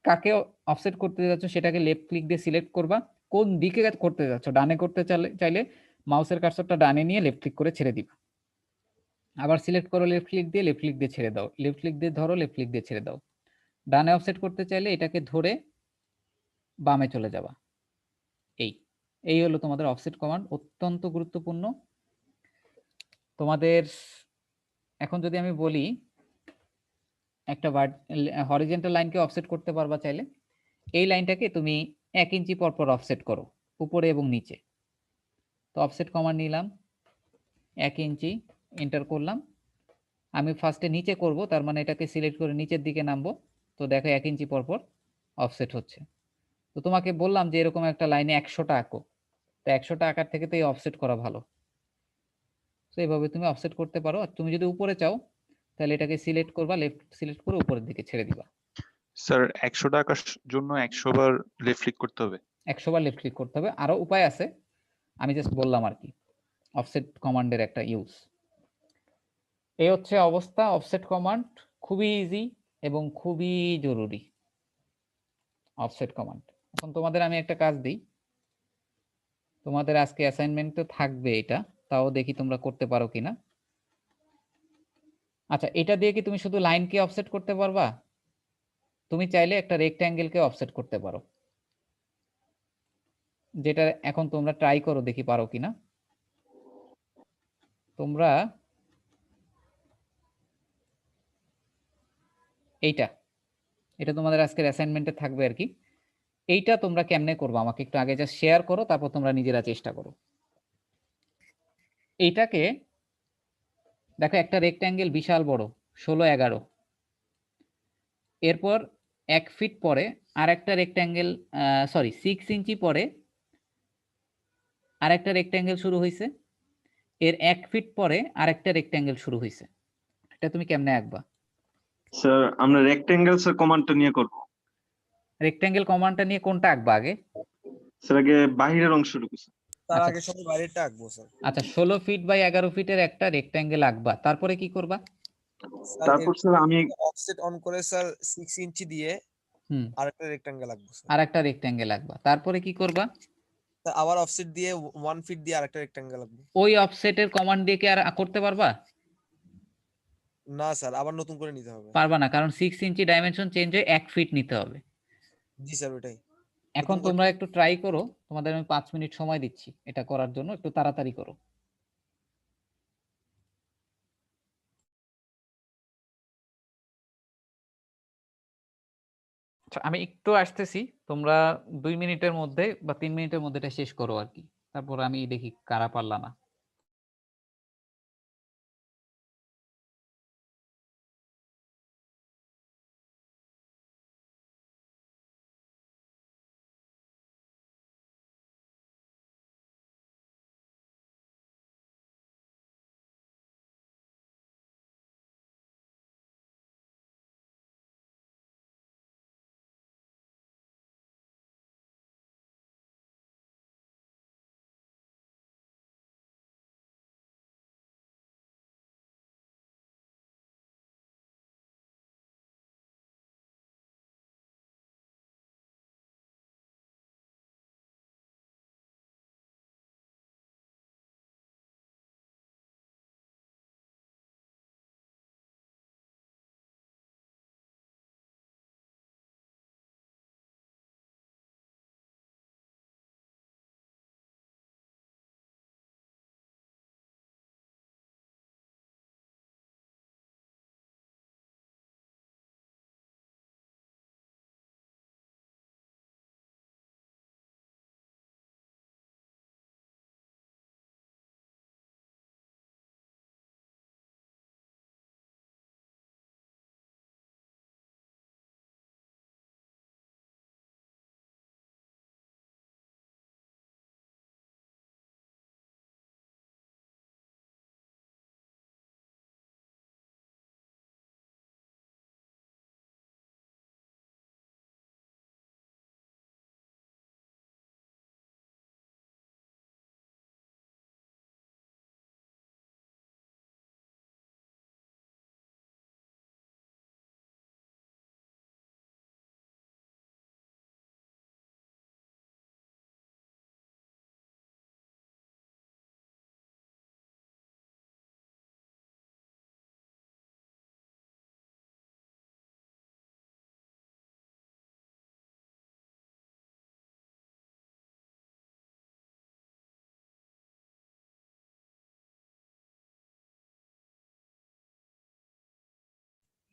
কাকে অফসেট করতে যাচ্ছ সেটাকে লেফট ক্লিক দিয়ে সিলেক্ট করবা, কোন দিকে করতে যাচ্ছ, ডানে করতে চাইলে মাউসের কার্সরটা ডানে নিয়ে লেফট ক্লিক করে ছেড়ে দিবা। আবার সিলেক্ট করো, লেফট ক্লিক দিয়ে ছেড়ে দাও, লেফট ক্লিক দিয়ে ধরো, লেফট ক্লিক দিয়ে ছেড়ে দাও। ডানে অফসেট করতে চাইলে এটাকে ধরে বামে চলে যাবা। এই হলো তোমাদের অফসেট কমান্ড, অত্যন্ত গুরুত্বপূর্ণ তোমাদের। এখন যদি আমি বলি একটা হরিজন্টাল লাইনকে অফসেট করতে পারবা চাইলে, এই লাইনটাকে তুমি 1 ইঞ্চি পর পর অফসেট করো উপরে এবং নিচে। তো অফসেট কমান্ড নিলাম, 1 ইঞ্চি এন্টার করলাম। আমি ফার্স্টে নিচে করব, তার মানে এটাকে সিলেক্ট করে নিচের দিকে নামবো। তো দেখো 1 ইঞ্চি পর পর অফসেট হচ্ছে। তো তোমাকে বললাম যে এরকম একটা লাইনে 100টা আঁকো, তো 100টা আঁকার থেকে তো এই অফসেট করা ভালো। তো এইভাবে তুমি অফসেট করতে পারো। আর তুমি যদি উপরে চাও তাহলে এটাকে সিলেক্ট করবা, লেফট সিলেক্ট করে উপরের দিকে ছেড়ে দিবা। স্যার 100 টাকার জন্য 100 বার লেফট ক্লিক করতে হবে? 100 বার লেফট ক্লিক করতে হবে, আরো উপায় আছে, আমি জাস্ট বললাম আর কি, অফসেট কমান্ডের একটা ইউজ। এই হচ্ছে অবস্থা। অফসেট কমান্ড খুবই ইজি এবং খুবই জরুরি অফসেট কমান্ড। এখন তোমাদের আমি একটা কাজ দিই, তোমাদের আজকে অ্যাসাইনমেন্ট তো থাকবে এটা, তাও দেখি তোমরা করতে পারো কিনা। আচ্ছা, এটা দিয়ে কি তুমি শুধু লাইনকে অফসেট করতে পারবা? তুমি চাইলে একটা রেক্ট্যাঙ্গেলকে অফসেট করতে পারো, যেটা এখন তোমরা ট্রাই করো, দেখি পারো কিনা। তোমরা এটা তোমাদের আজকের অ্যাসাইনমেন্টে থাকবে আর কি। এইটা তোমরা কেমনে করবো আমাকে একটু আগে জাস্ট শেয়ার করো, তারপর তোমরা নিজেরা চেষ্টা করো। এইটাকে দেখো, একটা রেক্ট্যাঙ্গেল বিশাল বড় 16-11, এরপর 1 ফিট পরে আর একটা রেক্ট্যাঙ্গেল, সরি 6 ইঞ্চি পরে আর একটা রেক্ট্যাঙ্গেল শুরু হয়েছে, এর 1 ফিট পরে আর একটা রেক্ট্যাঙ্গেল শুরু হয়েছে। এটা তুমি কেমনে আঁকবা? স্যার আমরা রেক্টেঙ্গেল স্যার কমান্ডটা নিয়ে করব। রেক্ট্যাঙ্গেল কমান্ডটা নিয়ে কোনটা আঁকবা আগে? স্যার আগে বাহিরের অংশটুকু স্যার। তার আচ্ছা। আগে সবাই বাইরেরটা আঁকবো স্যার। আচ্ছা, 16 ফিট বাই 11 ফিটের একটা রেক্ট্যাঙ্গেল আঁকবা, তারপরে কি করবা? তারপর স্যার আমি অফসেট অন করে স্যার 6 ইঞ্চি দিয়ে হুম, আরেকটা রেক্ট্যাঙ্গেল আঁকবো স্যার। আর একটা রেক্ট্যাঙ্গেল আঁকবা, তারপরে কি করবা? স্যার আবার অফসেট দিয়ে 1 ফিট দিয়ে আরেকটা রেক্ট্যাঙ্গেল আঁকবো। ওই অফসেটের কমান্ড দিয়ে কি আর করতে পারবা? না স্যার, আবার নতুন করে নিতে হবে। পারবা না, কারণ 6 ইঞ্চি ডাইমেনশন চেঞ্জ হয়ে 1 ফিট নিতে হবে। জি স্যার, ওটাই। এখন নতুন করে- তোমরা একটু ট্রাই করো, তোমাদের আমি 5 মিনিট সময় দিচ্ছি এটা করার জন্য, একটু তাড়াতাড়ি করো। আচ্ছা, আমি একটু আসতেছি, তোমরা 2 মিনিটের মধ্যে বা 3 মিনিটের মধ্যে এটা শেষ করো আর কি, তারপর আমি দেখি কারা পারলা না।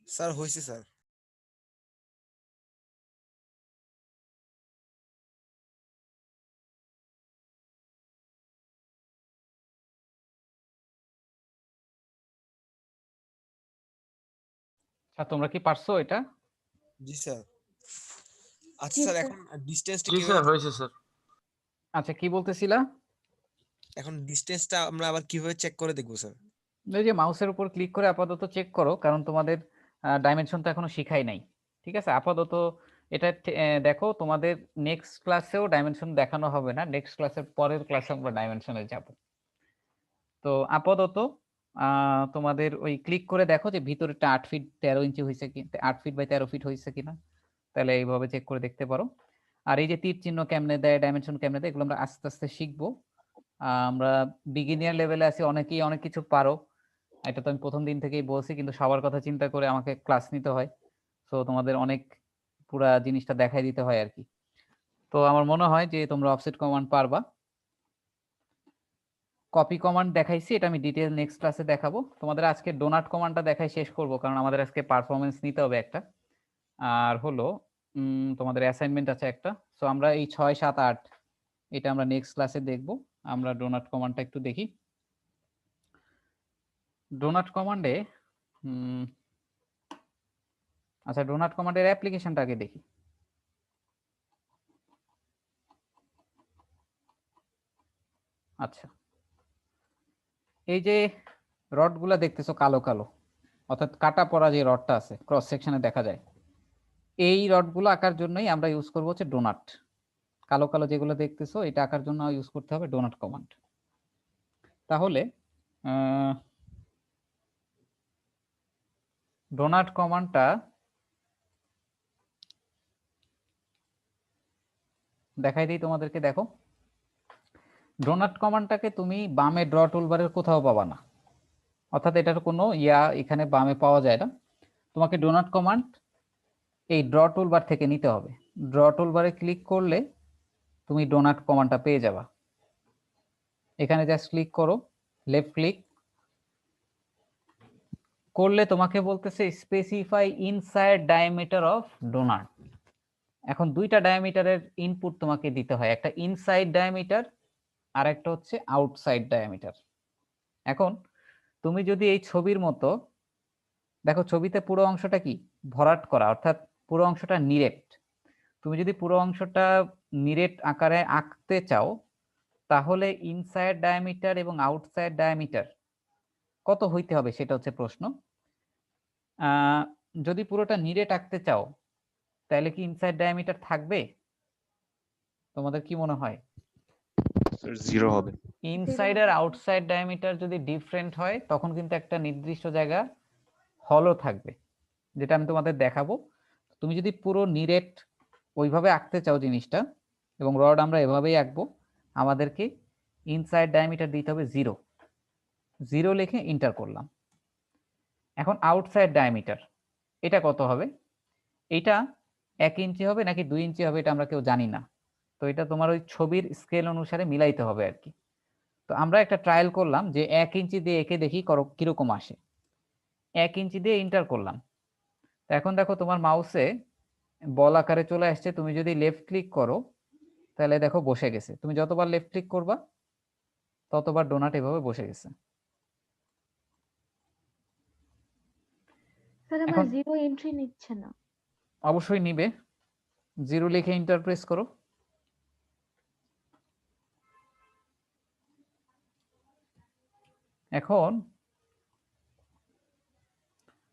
স্যার হয়েছে স্যার। আচ্ছা, তোমরা কি পারছো এটা? জি স্যার। আচ্ছা জি স্যার, স্যার। এখন ডিসটেন্সটা জি স্যার, হয়েছে স্যার। আচ্ছা, কি বলতেছিলা? এখন ডিসটেন্সটা আমরা আবার কিভাবে চেক করে দেখবো স্যার? এই যে মাউসের উপর ক্লিক করে আপাতত চেক করো, কারণ তোমাদের ডাইমেনশন তো এখনো শিখাই নাই। ঠিক আছে, আপাতত এটা দেখো, তোমাদের নেক্সট ক্লাসেও ডাইমেনশন দেখানো হবে না, নেক্সট ক্লাসের পরের ক্লাসে আমরা ডাইমেনশনে যাব। তো আপাতত তোমাদের ওই ক্লিক করে দেখো যে ভিতরেরটা 8 ফিট 13 ইঞ্চি হয়েছে কি, 8 ফিট বাই 13 ফিট হয়েছে কিনা, তাহলে এইভাবে চেক করে দেখতে পারো। আর এই যে তীর চিহ্ন কেমনে দেয়, ডাইমেনশন কেমনে দেয়, এগুলো আমরা আস্তে আস্তে শিখবো। আমরা বিগিনিয়ার লেভেলে আছি, অনেকেই অনেক কিছু পারো, এটা তো আমি প্রথম দিন থেকেই বলছি, কিন্তু সবার কথা চিন্তা করে আমাকে ক্লাস নিতে হয়, তো তোমাদের অনেক পুরা জিনিসটা দেখাই দিতে হয় আর কি। তো আমার মনে হয় যে তোমরা অফসেট কমান্ড পারবা। কপি কমান্ড দেখাইছি, এটা আমি ডিটেইল নেক্সট ক্লাসে দেখাবো। তোমাদের আজকে ডোনাট কমান্ডটা দেখাই শেষ করব, কারণ আমাদের আজকে পারফরমেন্স নিতে হবে একটা। আর হলো তোমাদের অ্যাসাইনমেন্ট আছে একটা। সো আমরা এই 6, 7, 8 এটা আমরা নেক্সট ক্লাসে দেখব। আমরা ডোনাট কমান্ডটা একটু দেখি। ডোনাট কমান্ডে আচ্ছা, ডোনাট কমান্ডের অ্যাপ্লিকেশনটা আগে দেখি। আচ্ছা, এই যে রডগুলা দেখতেছো কালো কালো, অর্থাৎ কাটা পড়া যে রডটা আছে ক্রস সেকশনে দেখা যায়, এই রডগুলো আঁকার জন্যই আমরা ইউজ করবো হচ্ছে ডোনাট। কালো কালো যেগুলো দেখতেছো এটা আঁকার জন্য ইউজ করতে হবে ডোনাট কমান্ড। তাহলে ডোনাট কমান্ডটা দেখাই দিই তোমাদেরকে। দেখো, ডোনাট কমান্ডটাকে তুমি বামে ড্র টুলবারের কোথাও পাবা না, অর্থাৎ এটার কোনো এখানে বামে পাওয়া যায় না। তোমাকে ডোনাট কমান্ড এই ড্র টুলবার থেকে নিতে হবে। ড্র টুলবারে ক্লিক করলে তুমি ডোনাট কমান্ডটা পেয়ে যাবা। এখানে জাস্ট ক্লিক করো, লেফট ক্লিক করলে তোমাকে বলতেছে specify inside diameter of donut. এখন দুইটা ডায়ামিটারের ইনপুট তোমাকে দিতে হয়, একটা ইনসাইড ডায়ামিটার আর একটা হচ্ছে আউটসাইড ডায়ামিটার। এখন তুমি যদি এই ছবির মতো দেখো, ছবিতে পুরো অংশটা কি ভরাট করা, অর্থাৎ পুরো অংশটা নিরেট। তুমি যদি পুরো অংশটা নিরেট আকারে আঁকতে চাও, তাহলে ইনসাইড ডায়ামিটার এবং আউটসাইড ডায়ামিটার কত হইতে হবে সেটা হচ্ছে প্রশ্ন। যদি পুরোটা নিরেট আঁকতে চাও তাহলে কি ইনসাইড ডায়ামিটার থাকবে? তোমাদের কি মনে হয়? 0 হবে। ইনসাইড আর আউটসাইড ডায়ামিটার যদি ডিফারেন্ট হয় তখন কিন্তু একটা নির্দিষ্ট জায়গা হলো থাকবে, যেটা আমি তোমাদের দেখাবো। তুমি যদি পুরো নিরেট ওইভাবে আঁকতে চাও জিনিসটা, এবং রড আমরা এভাবেই আঁকবো, আমাদেরকে ইনসাইড ডায়ামিটার দিতে হবে 0। 0 লিখে এন্টার করলাম। এখন আউটসাইড ডায়ামিটার এটা কত হবে? এটা 1 ইঞ্চি হবে নাকি 2 ইঞ্চি হবে এটা আমরা কেউ জানি না। তো এটা তোমার ওই ছবির স্কেল অনুসারে মিলাইতে হবে আর কি। তো আমরা একটা ট্রায়াল করলাম যে 1 ইঞ্চি দিয়ে এঁকে দেখি কিরকম আসে। 1 ইঞ্চি দিয়ে এন্টার করলাম। তো এখন দেখো তোমার মাউসে বল আকারে চলে আসছে। তুমি যদি লেফট ক্লিক করো তাহলে দেখো বসে গেছে। তুমি যতবার লেফট ক্লিক করবা ততবার ডোনাট এভাবে বসে গেছে। স্যার আমার 0 এন্ট্রি নিচ্ছে না। অবশ্যই নিবে। 0 লিখে এন্টার প্রেস করো। এখন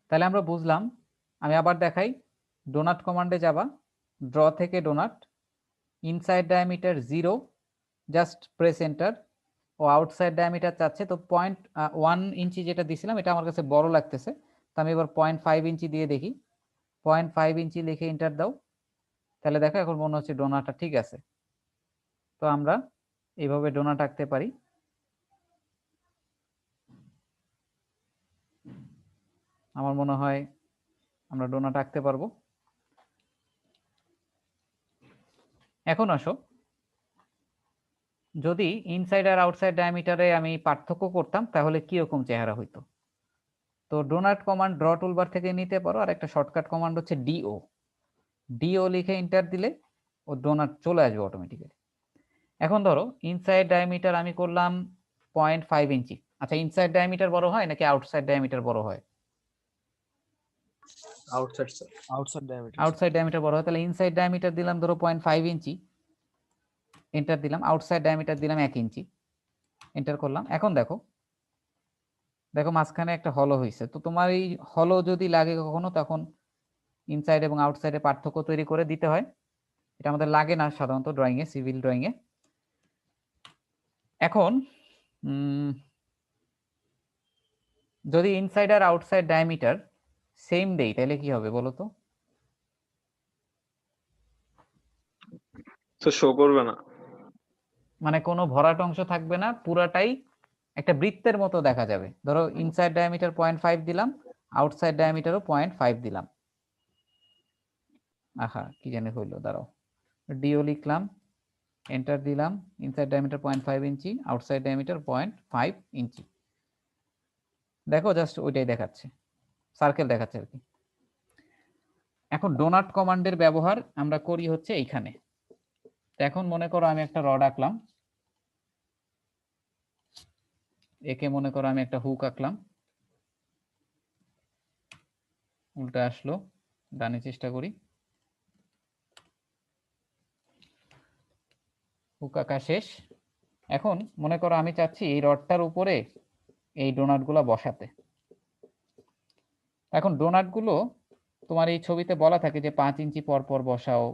তাহলে আমরা বুঝলাম। আমি আবার দেখাই, ডোনাট কমান্ডে যাবা, ড্র থেকে donut, inside diameter 0, just press enter. ও আউটসাইড ডায়ামিটার চাচ্ছে, তো 0.1 ইঞ্চি যেটা দিছিলাম এটা আমার কাছে বড় লাগতেছে, তো আমি এবার 0.5 ইঞ্চি দিয়ে দেখি। 0.5 ইঞ্চি লিখে এন্টার দাও। তাহলে দেখো এখন মনে হচ্ছে ডোনাটটা ঠিক আছে। তো আমরা এইভাবে ডোনাট আঁকতে পারি। আমার মনে হয় আমরা ডোনাট আঁকতে পারবো। এখন আসো, যদি ইনসাইড আর আউটসাইড ডায়ামিটারে আমি পার্থক্য করতাম তাহলে কি রকম চেহারা হইতো। তো ডোনাট কমান্ড ড্র টুলবার থেকে নিতে পারো, আর একটা শর্টকাট কমান্ড হচ্ছে ডিও। ডিও লিখে এন্টার দিলে ও ডোনাট চলে আসবে অটোমেটিক্যালি। এখন ধরো ইনসাইড ডায়ামিটার আমি করলাম 0.5 ইঞ্চি। আচ্ছা, ইনসাইড ডায়ামিটার বড় হয় নাকি আউটসাইড ডায়ামিটার বড় হয়? Outside sir. আউটসাইড ডায়ামিটার বড় হয়। তাহলে ইনসাইড ডায়ামিটার দিলাম ধরো 0.5 ইঞ্চি, এন্টার দিলাম। আউটসাইড ডায়ামিটার দিলাম 1 ইঞ্চি, এন্টার করলাম। এখন দেখো মাঝখানে একটা হলো হয়েছে। তো তোমার এই হলো যদি লাগে কখনো, তখন ইনসাইড এবং আউটসাইডে পার্থক্য তৈরি করে দিতে হয়। এটা আমাদের লাগে না সাধারণত ড্রয়িং এ, সিভিল ড্রয়িং এ। এখন যদি ইনসাইড আর আউটসাইড ডায়ামিটার সেম দেই তাহলে কি হবে বলো তো? তো শো করবে না, মানে কোনো ভরাট অংশ থাকবে না, পুরাটাই একটা বৃত্তের মতো দেখা যাবে। ধরো ইনসাইড ডায়ামিটার 0.5 দিলাম, আউটসাইড ডায়ামিটারও 0.5 দিলাম। আহা কি জানি হইলো, দাঁড়াও, ডিও লিখলাম, এন্টার দিলাম, ইনসাইড ডায়ামিটার 0.5 ইঞ্চি, আউটসাইড ডায়ামিটার 0.5 ইঞ্চি। দেখো জাস্ট ওইটাই দেখাচ্ছে, সার্কেল দেখাচ্ছে আর কি। এখন ডোনাট কমান্ডের ব্যবহার আমরা করি হচ্ছে এইখানে। এখন মনে করো আমি একটা রড আঁকলাম, একে মনে করো আমি একটা হুক আঁকলাম, উল্টা আসলো, ডানে চেষ্টা করি, হুক আঁকা শেষ। এখন মনে করো আমি চাচ্ছি এই রডটার উপরে এই ডোনাটগুলো বসাতে। এখন ডোনাটগুলো তোমার এই ছবিতে বলা থাকে যে 5 ইঞ্চি পর পর বসাও।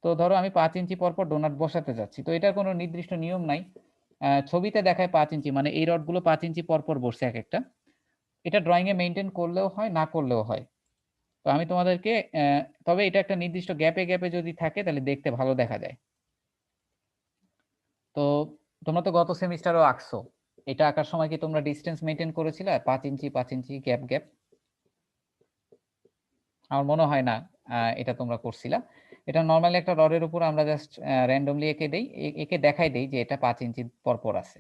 তো ধরো আমি 5 ইঞ্চি পর পর ডোনাট বসাতে যাচ্ছি, তো এটার কোনো নির্দিষ্ট নিয়ম নাই। ছবিতে দেখায় 5 ইঞ্চি, মানে এই রডগুলো 5 ইঞ্চি পর পর বসছে এক একটা। এটা ড্রয়িং এ মেনটেন করলেও হয়, না করলেও হয়। তো আমি তোমাদেরকে তবে এটা একটা নির্দিষ্ট গ্যাপে গ্যাপে যদি থাকে তাহলে দেখতে ভালো দেখা যায়। তো তোমরা তো গত সেমিস্টারও আঁকছো, এটা আঁকার সময় কি তোমরা ডিসটেন্স মেনটেন করেছিলে 5 ইঞ্চি গ্যাপ গ্যাপ? আমার মনে হয় না এটা তোমরা করছিলা। এটা নরমালি একটা রডের উপর আমরা জাস্ট র্যান্ডমলি একে দেখাই দেই যে এটা 5 ইঞ্চি পর পর আছে।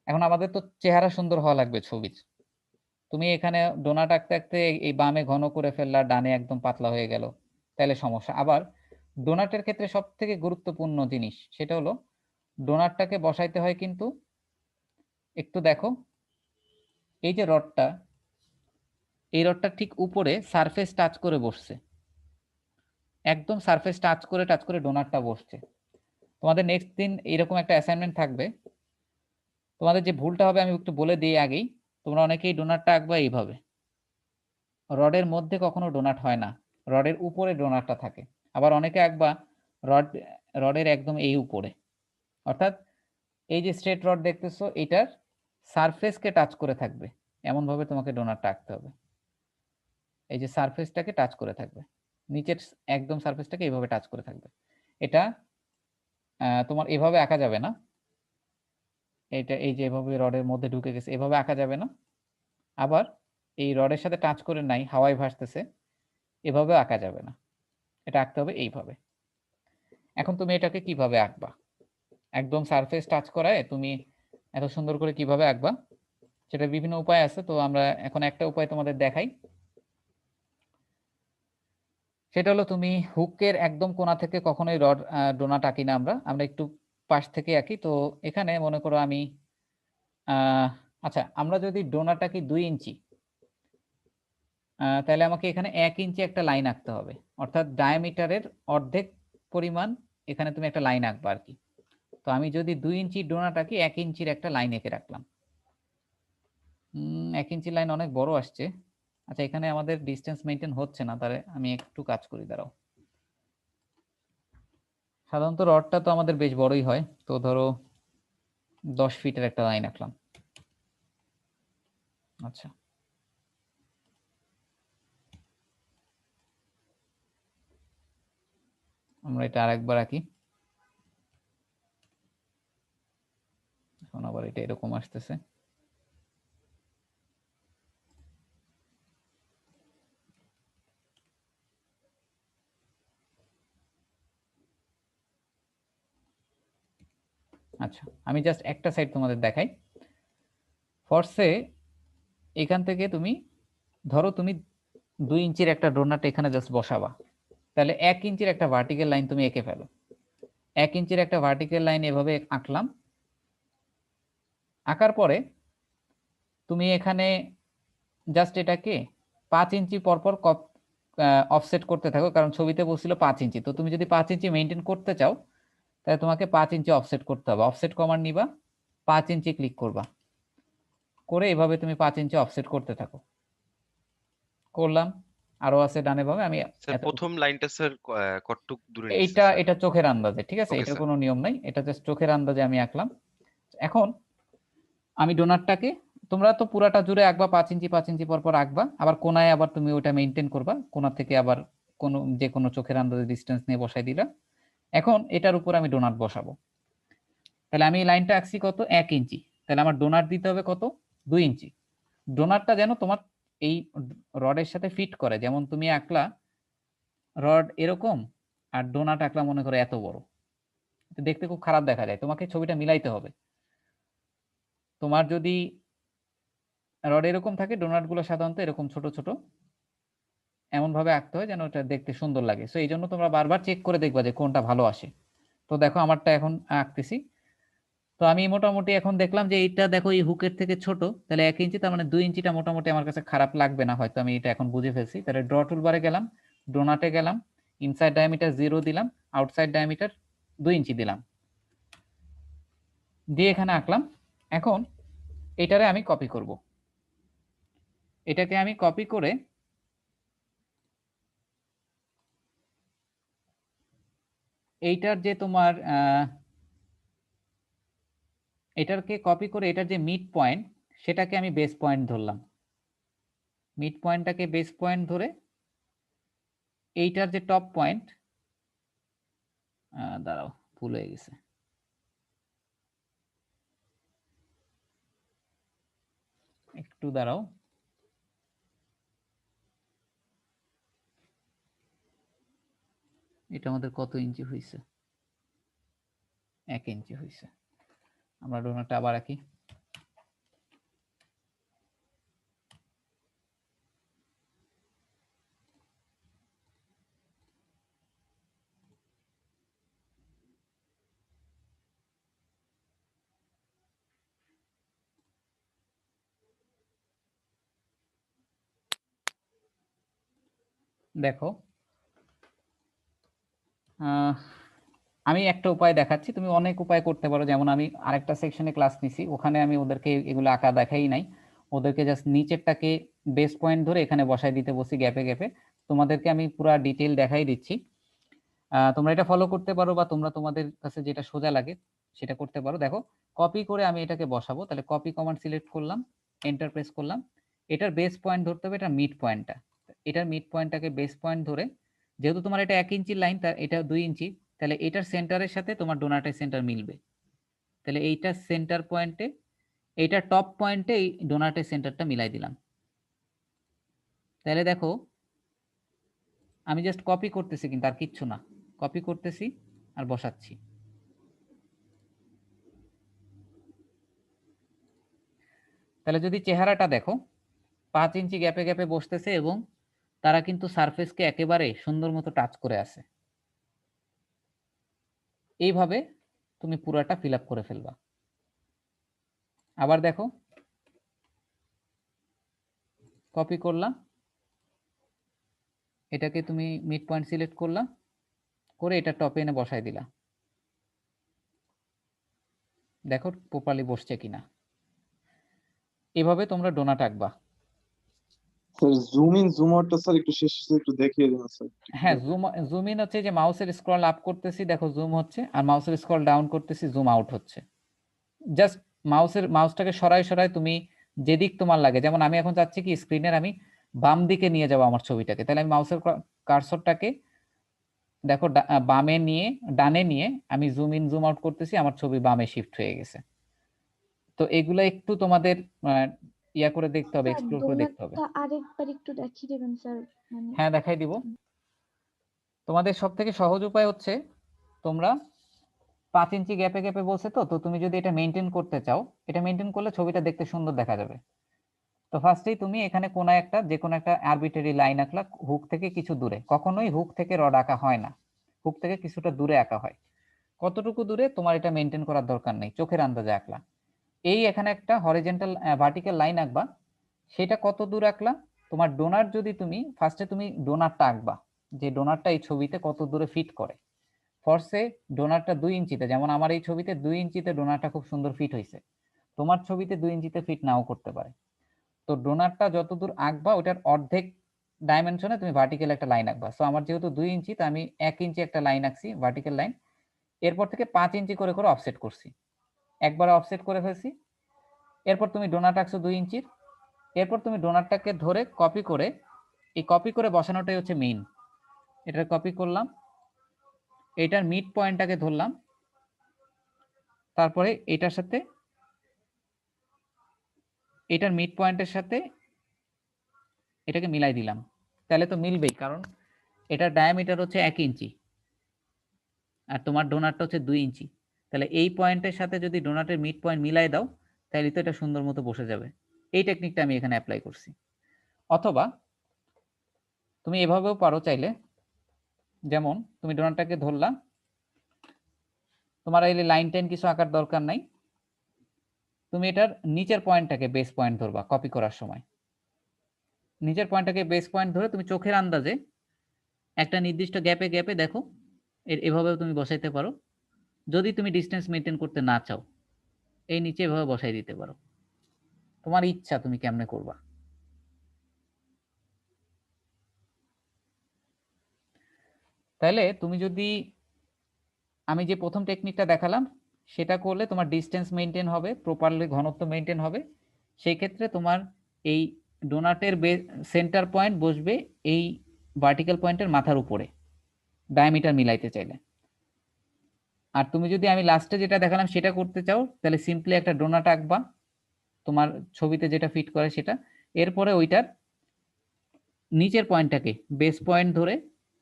এখন আমাদের তো চেহারা সুন্দর হওয়া লাগবে ছবির। তুমি এখানে ডোনাট আঁকতে আঁকতে এই বামে ঘন করে ফেললা, ডানে একদম পাতলা হয়ে গেল, তাহলে সমস্যা। আবার ডোনাটের ক্ষেত্রে সব থেকে গুরুত্বপূর্ণ জিনিস সেটা হলো ডোনাটটাকে বসাইতে হয় কিন্তু একটু দেখো, এই যে রডটা, এই রডটা ঠিক উপরে সারফেস টাচ করে বসছে, একদম সারফেস টাচ করে ডোনাটটা বসছে। তোমাদের নেক্সট দিন এরকম একটা অ্যাসাইনমেন্ট থাকবে, তোমাদের যে ভুলটা হবে আমি একটু বলে দিই আগেই। তোমরা অনেকেই ডোনাটটা আঁকবা এইভাবে, রডের মধ্যে কখনো ডোনাট হয় না, রডের উপরে ডোনাটটা থাকে। আবার অনেকে আঁকবা রডের একদম এই উপরে, অর্থাৎ এই যে স্ট্রেট রড দেখতেছো এটার সারফেসকে টাচ করে থাকবে, এমন ভাবে তোমাকে ডোনাটটা আঁকতে হবে। এই যে সারফেসটাকে টাচ করে থাকবে, নিচের একদম সারফেসটাকে এইভাবে টাচ করে থাকবে। এটা তোমার এভাবে আঁকা যাবে না, এটা এই যে এভাবে রডের মধ্যে ঢুকে গেছে, এভাবে আঁকা যাবে না। আবার এই রডের সাথে টাচ করে নাই, হাওয়ায় ভাসতেছে, এভাবে আঁকা যাবে না, এটা আঁকতে হবে এইভাবে। এখন তুমি এটাকে কিভাবে আঁকবা, একদম সারফেস টাচ করায় তুমি এত সুন্দর করে কিভাবে আঁকবা, সেটা বিভিন্ন উপায় আছে। তো আমরা এখন একটা উপায় তোমাদের দেখাই, সেটা হলো তুমি হুকের একদম কোণা থেকে কখনোই রড ডোনাট আঁকি না, আমরা একটু পাশ থেকে আঁকি। তো এখানে মনে করো আমি আচ্ছা, আমরা যদি ডোনাট আঁকি 2 ইঞ্চি, তাহলে আমাকে এখানে 1 ইঞ্চি একটা লাইন আঁকতে হবে, অর্থাৎ ডায়ামিটারের অর্ধেক পরিমাণ এখানে তুমি একটা লাইন আঁকবা আর কি। তো আমি যদি 2 ইঞ্চি ডোনাট আঁকি, 1 ইঞ্চির একটা লাইন এঁকে রাখলাম। 1 ইঞ্চি লাইন অনেক বড় আসছে। আচ্ছা, এখানে আমাদের ডিসটেন্স মেনটেন হচ্ছে না, তাহলে আমি একটু কাজ করি, দাঁড়াও। সাধারণত রডটা তো আমাদের বেশ বড়ই হয়, তো ধরো 10 ফিটের একটা লাইন আঁকলাম। আচ্ছা, আমরা এটা আরেকবার আঁকি। এখন আবার এটা এরকম আসতেছে। আচ্ছা, আমি জাস্ট একটা সাইড তোমাদের দেখাই। ফর্সে এখান থেকে তুমি ধরো তুমি 2 ইঞ্চির একটা ডোনাট এখানে জাস্ট বসাবা, তাহলে 1 ইঞ্চির একটা ভার্টিক্যাল লাইন তুমি এঁকে ফেলো। 1 ইঞ্চির একটা ভার্টিক্যাল লাইন এভাবে আঁকলাম। আঁকার পরে তুমি এখানে জাস্ট এটাকে 5 ইঞ্চি পরপর অফসেট করতে থাকো, কারণ ছবিতে বলছিল 5 ইঞ্চি। তো তুমি যদি 5 ইঞ্চি মেনটেন করতে চাও তাহলে তোমাকে 5 ইঞ্চি অফসেট করতে হবে। অফসেট কমান্ড নিবা, 5 ইঞ্চি ক্লিক করবা, করে এভাবে তুমি 5 ইঞ্চি অফসেট করতে থাকো। করলাম, আরো আছে ডানে ভাবে। আমি স্যার প্রথম লাইনটা স্যার কতটুক দূরে নিছে এইটা স্যার? এটা চোখের আন্দাজে, ঠিক আছে, ওকে এটার স্যার। কোনো নিয়ম নাই, এটা জাস্ট চোখের আন্দাজে আমি আঁকলাম। এখন আমি ডোনাটটাকে, তোমরা তো পুরাটা জুড়ে আঁকবা 5 ইঞ্চি পর পর আঁকবা, আবার কোনায় আবার তুমি ওটা মেনটেন করবা, কোনা থেকে আবার কোনো যে কোনো চোখের আন্দাজে ডিসটেন্স নিয়ে বসাই দিলা। এখন এটার উপর আমি ডোনাট বসাবো, তাহলে আমি লাইনটা আঁকছি কত, 1 ইঞ্চি। তাহলে আমার ডোনাট দিতে হবে কত 2 ইঞ্চি। ডোনাটটা যেন তোমার এই রডের সাথে ফিট করে, যেমন তুমি আঁকলা রড এরকম আর ডোনাট আঁকলা মনে করো এত বড়, তো দেখতে খুব খারাপ দেখা যায়, তোমাকে ছবিটা মিলাইতে হবে। তোমার যদি রড এরকম থাকে, ডোনাট গুলো সাধারণত এরকম ছোট ছোট এমন ভাবে আঁকতে হয় যেন ওটা দেখতে সুন্দর লাগে। সো এই জন্য তোমরা বারবার চেক করে দেখবা যে কোনটা ভালো আসে। তো দেখো আমারটা এখন আঁকতেছি। তো আমি মোটামুটি এখন দেখলাম যে এইটা দেখো এই হুকের থেকে ছোট, তাহলে 1 ইঞ্চি, তার মানে 2 ইঞ্চিটা মোটামুটি আমার কাছে খারাপ লাগবে না, হয়তো আমি এটা এখন বুঝে ফেলছি। তাহলে ড্র টুলবারে গেলাম, ডোনাটে গেলাম, ইনসাইড ডায়ামিটার 0 দিলাম, আউটসাইড ডায়ামিটার 2 ইঞ্চি দিলাম, দিয়ে এখানে আঁকলাম। এখন এটারে আমি কপি করব, এটাকে আমি কপি করে এইটার যে তোমার এটাকে কপি করে এটার যে মিড পয়েন্ট সেটাকে আমি বেস পয়েন্ট ধরলাম। মিড পয়েন্টটাকে বেস পয়েন্ট ধরে এইটার যে টপ পয়েন্ট, দাঁড়াও ভুল হয়ে গেছে, একটু দাঁড়াও, এটা আমাদের কত ইঞ্চি হয়েছে, 1 ইঞ্চি হয়েছে। আমরা ডোনাটটা আবার আঁকি। দেখো আমি একটা উপায় দেখাচ্ছি, তুমি অনেক উপায় করতে পারো। যেমন আমি আরেকটা সেকশনে ক্লাস নিছি, ওখানে আমি ওদেরকে এগুলো আঁকা দেখাই নাই, ওদেরকে জাস্ট নিচেরটাকে বেস পয়েন্ট ধরে এখানে বসাই দিতে বসি গ্যাপে গ্যাপে। তোমাদেরকে আমি পুরো ডিটেইল দেখাই দিচ্ছি, তোমরা এটা ফলো করতে পারো, বা তোমরা তোমাদের কাছে যেটা সোজা লাগে সেটা করতে পারো। দেখো কপি করে আমি এটাকে বসাবো, তাহলে কপি কমান্ড সিলেক্ট করলাম, এন্টার প্রেস করলাম। এটার বেস পয়েন্ট ধরতে হবে, এটা মিড পয়েন্টটা, এটার মিড পয়েন্টটাকে বেস পয়েন্ট ধরে, যেহেতু তোমার এটা 1 ইঞ্চির লাইন, তার এটা 2 ইঞ্চি, তাহলে এটার সেন্টারের সাথে তোমার ডোনাটের সেন্টার মিলবে। তাহলে এইটা সেন্টার পয়েন্টে, এইটা টপ পয়েন্টে এই ডোনাটের সেন্টারটা মিলাই দিলাম। তাহলে দেখো আমি জাস্ট কপি করতেছি, কিন্তু আর কিচ্ছু না, কপি করতেছি আর বসাচ্ছি। তাহলে যদি চেহারাটা দেখো 5 ইঞ্চি গ্যাপে গ্যাপে বসতেছে, এবং তারা কিন্তু সারফেসকে একেবারে সুন্দর মতো টাচ করে আছে। এইভাবে তুমি পুরাটা ফিল আপ করে ফেলবা। আবার দেখো কপি করলাম, এটাকে তুমি মিড পয়েন্ট সিলেক্ট করলা, করে এটা টপে এনে বসাই দিলা, দেখো প্রপারলি বসছে কিনা। এভাবে তোমরা ডোনাট আঁকবা। স্যার জুম ইন জুম আউটটা স্যার একটু শেষে একটু দেখিয়ে দিন স্যার। হ্যাঁ, জুম ইন হচ্ছে যে মাউসের স্ক্রল আপ করতেছি, দেখো জুম হচ্ছে, আর মাউসের স্ক্রল ডাউন করতেছি, জুম আউট হচ্ছে। জাস্ট মাউসটাকে সরাই সরাই তুমি যেদিক তোমার লাগে, যেমন আমি এখন চাচ্ছি কি স্ক্রিনের আমি বাম দিকে নিয়ে যাবো আমার ছবিটাকে, তাহলে আমি মাউসের কার্সরটাকে দেখো বামে নিয়ে ডানে নিয়ে আমি জুম ইন জুম আউট করতেছি, আমার ছবি বামে শিফট হয়ে গেছে। তো এগুলো একটু তোমাদের ইয়া করে দেখতে হবে, এক্সপ্লোর করে দেখতে হবে। ডোনাটটা আরেকবার একটু দেখিয়ে দেবেন স্যার, মানে হ্যাঁ দেখাই দিব। তোমাদের সব থেকে সহজ উপায় হচ্ছে, তোমরা 5 ইঞ্চি গ্যাপে গ্যাপে বলছে, তো তুমি যদি এটা মেনটেন করতে চাও, এটা মেনটেন করলে ছবিটা দেখতে সুন্দর দেখা যাবে। তো ফার্স্টেই তুমি এখানে কোন একটা যে কোনো একটা আরবিটারি লাইন আঁকলা হুক থেকে কিছু দূরে, কখনোই হুক থেকে রড আঁকা হয় না, হুক থেকে কিছুটা দূরে আঁকা হয়। কতটুকু দূরে তোমার এটা মেনটেন করার দরকার নেই, চোখের আন্দাজে আঁকলা। এই এখানে একটা হরিজন্টাল ভার্টিক্যাল লাইন আঁকবা, সেটা কত দূর আঁকলা, তোমার ডোনার যদি তুমি ফার্স্টে তুমি ডোনারটা আঁকবা, যে ডোনারটা এই ছবিতে কত দূরে ফিট করে। ফরসে ডোনারটা 2 ইঞ্চিতে, যেমন আমার এই ছবিতে 2 ইঞ্চিতে ডোনারটা খুব সুন্দর ফিট হয়েছে, তোমার ছবিতে 2 ইঞ্চিতে ফিট নাও করতে পারে। তো ডোনারটা যতদূর আঁকবা ওটার অর্ধেক ডাইমেনশনে তুমি ভার্টিক্যাল একটা লাইন আঁকবা। সো আমার যেহেতু 2 ইঞ্চি, তো আমি 1 ইঞ্চি একটা লাইন আঁকছি ভার্টিক্যাল লাইন, এরপর থেকে 5 ইঞ্চি করে করে অফসেট করছি, একবারে অফসেট করে ফেলছি। এরপর তুমি ডোনাট আঁকছো 2 ইঞ্চির, এরপর তুমি ডোনাটটাকে ধরে কপি করে, এই কপি করে বসানোটাই হচ্ছে মেইন। এটা কপি করলাম, এটার মিড পয়েন্টটাকে ধরলাম, তারপরে এটার সাথে এটার মিড পয়েন্টের সাথে এটাকে মিলাই দিলাম, তাহলে তো মিলবেই, কারণ এটার ডায়ামিটার হচ্ছে 1 ইঞ্চি আর তোমার ডোনাটটা হচ্ছে 2 ইঞ্চি। তাহলে এই পয়েন্টের সাথে যদি ডোনাটের মিড পয়েন্ট মিলাই দাও তাহলে তো এটা সুন্দর মতো বসে যাবে। এই টেকনিকটা আমি এখানে অ্যাপ্লাই করছি। অথবা তুমি এভাবেও পারো চাইলে, যেমন তুমি ডোনাটটাকে ধরলা, তোমার এই লাইন টেন কিছু আঁকার দরকার নাই, তুমি এটার নিচের পয়েন্টটাকে বেস পয়েন্ট ধরবা কপি করার সময়। নিচের পয়েন্টটাকে বেস পয়েন্ট ধরে তুমি চোখের আন্দাজে একটা নির্দিষ্ট গ্যাপে গ্যাপে দেখো, এভাবেও তুমি বসাইতে পারো। যদি তুমি ডিস্টেন্স মেনটেন করতে না চাও, এই নিচে এভাবে বসাই দিতে পারো, তোমার ইচ্ছা তুমি কেমনে করবা। তাহলে তুমি যদি আমি যে প্রথম টেকনিকটা দেখালাম সেটা করলে তোমার ডিস্টেন্স মেনটেন হবে, প্রপারলি ঘনত্ব মেনটেন হবে। সেই ক্ষেত্রে তোমার এই ডোনাটের সেন্টার পয়েন্ট বসবে এই ভার্টিক্যাল পয়েন্টের মাথার উপরে ডায়ামিটার মিলাইতে চাইলে। আর তুমি যদি আমি লাস্টে যেটা দেখালাম সেটা করতে চাও তাহলে সিম্পলি একটা ডোনাট আঁকবা তোমার ছবিতে যেটা ফিট করে সেটা, এরপরে ওইটার নিচের পয়েন্টটাকে বেস পয়েন্ট ধরে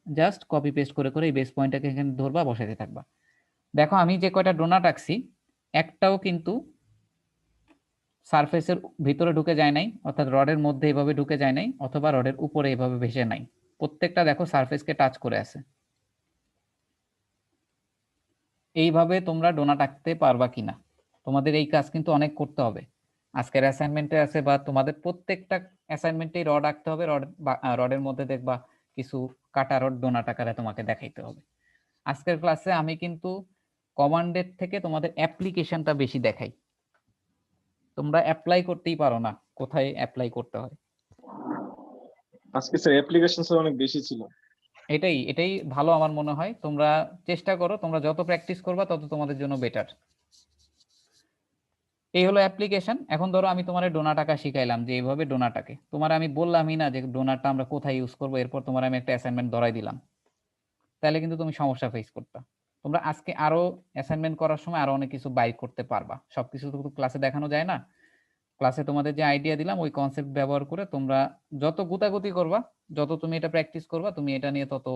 জাস্ট কপি পেস্ট করে করে এই বেস পয়েন্টটাকে এখানে ধরবা, বসাতে থাকবা। দেখো আমি যে কয়টা ডোনাট আঁকছি একটাও কিন্তু সারফেসের ভিতরে ঢুকে যায় নাই, অর্থাৎ রডের মধ্যে এভাবে ঢুকে যায় নাই, অথবা রডের উপরে এভাবে ভেসে নাই, প্রত্যেকটা দেখো সারফেসকে টাচ করে আছে। এইভাবে তোমরা ডোনাট আঁকতে পারবা কিনা, তোমাদের এই কাজ কিন্তু অনেক করতে হবে। আজকের অ্যাসাইনমেন্টে আছে বা তোমাদের প্রত্যেকটা অ্যাসাইনমেন্টেই রড আঁকতে হবে, রডের মধ্যে দেখবা কিছু কাটা রড ডোনাট আকারে তোমাকে দেখাইতে হবে। আজকের ক্লাসে আমি কিন্তু কমান্ডের থেকে তোমাদের অ্যাপ্লিকেশনটা বেশি দেখাই, তোমরা অ্যাপ্লাই করতেই পারো না, কোথায় অ্যাপ্লাই করতে হয়। আজকে স্যার অ্যাপ্লিকেশন স্যার অনেক বেশি ছিল। এটাই ভালো আমার মনে হয়। তোমরা চেষ্টা করো, তোমরা যত প্র্যাকটিস করবা তত তোমাদের জন্য বেটার। এই হলো অ্যাপ্লিকেশন। এখন ধরো আমি তোমার ডোনাট আঁকা শিখাইলাম যে এইভাবে ডোনাট আঁকে, তোমার আমি বললামই না যে ডোনাটটা আমরা কোথায় ইউজ করবো, এরপর তোমার আমি একটা অ্যাসাইনমেন্ট ধরাই দিলাম, তাহলে কিন্তু তুমি সমস্যা ফেস করতে। তোমরা আজকে আরো অ্যাসাইনমেন্ট করার সময় আরো অনেক কিছু বাইর করতে পারবা, সবকিছু তো ক্লাসে দেখানো যায় না। ক্লাসে তোমাদের যে আইডিয়া দিলাম ওই কনসেপ্ট ব্যবহার করে তোমরা যত গুতাগুতি করবা, যত তুমি এটা প্র্যাকটিস করবা, তুমি এটা নিয়ে তত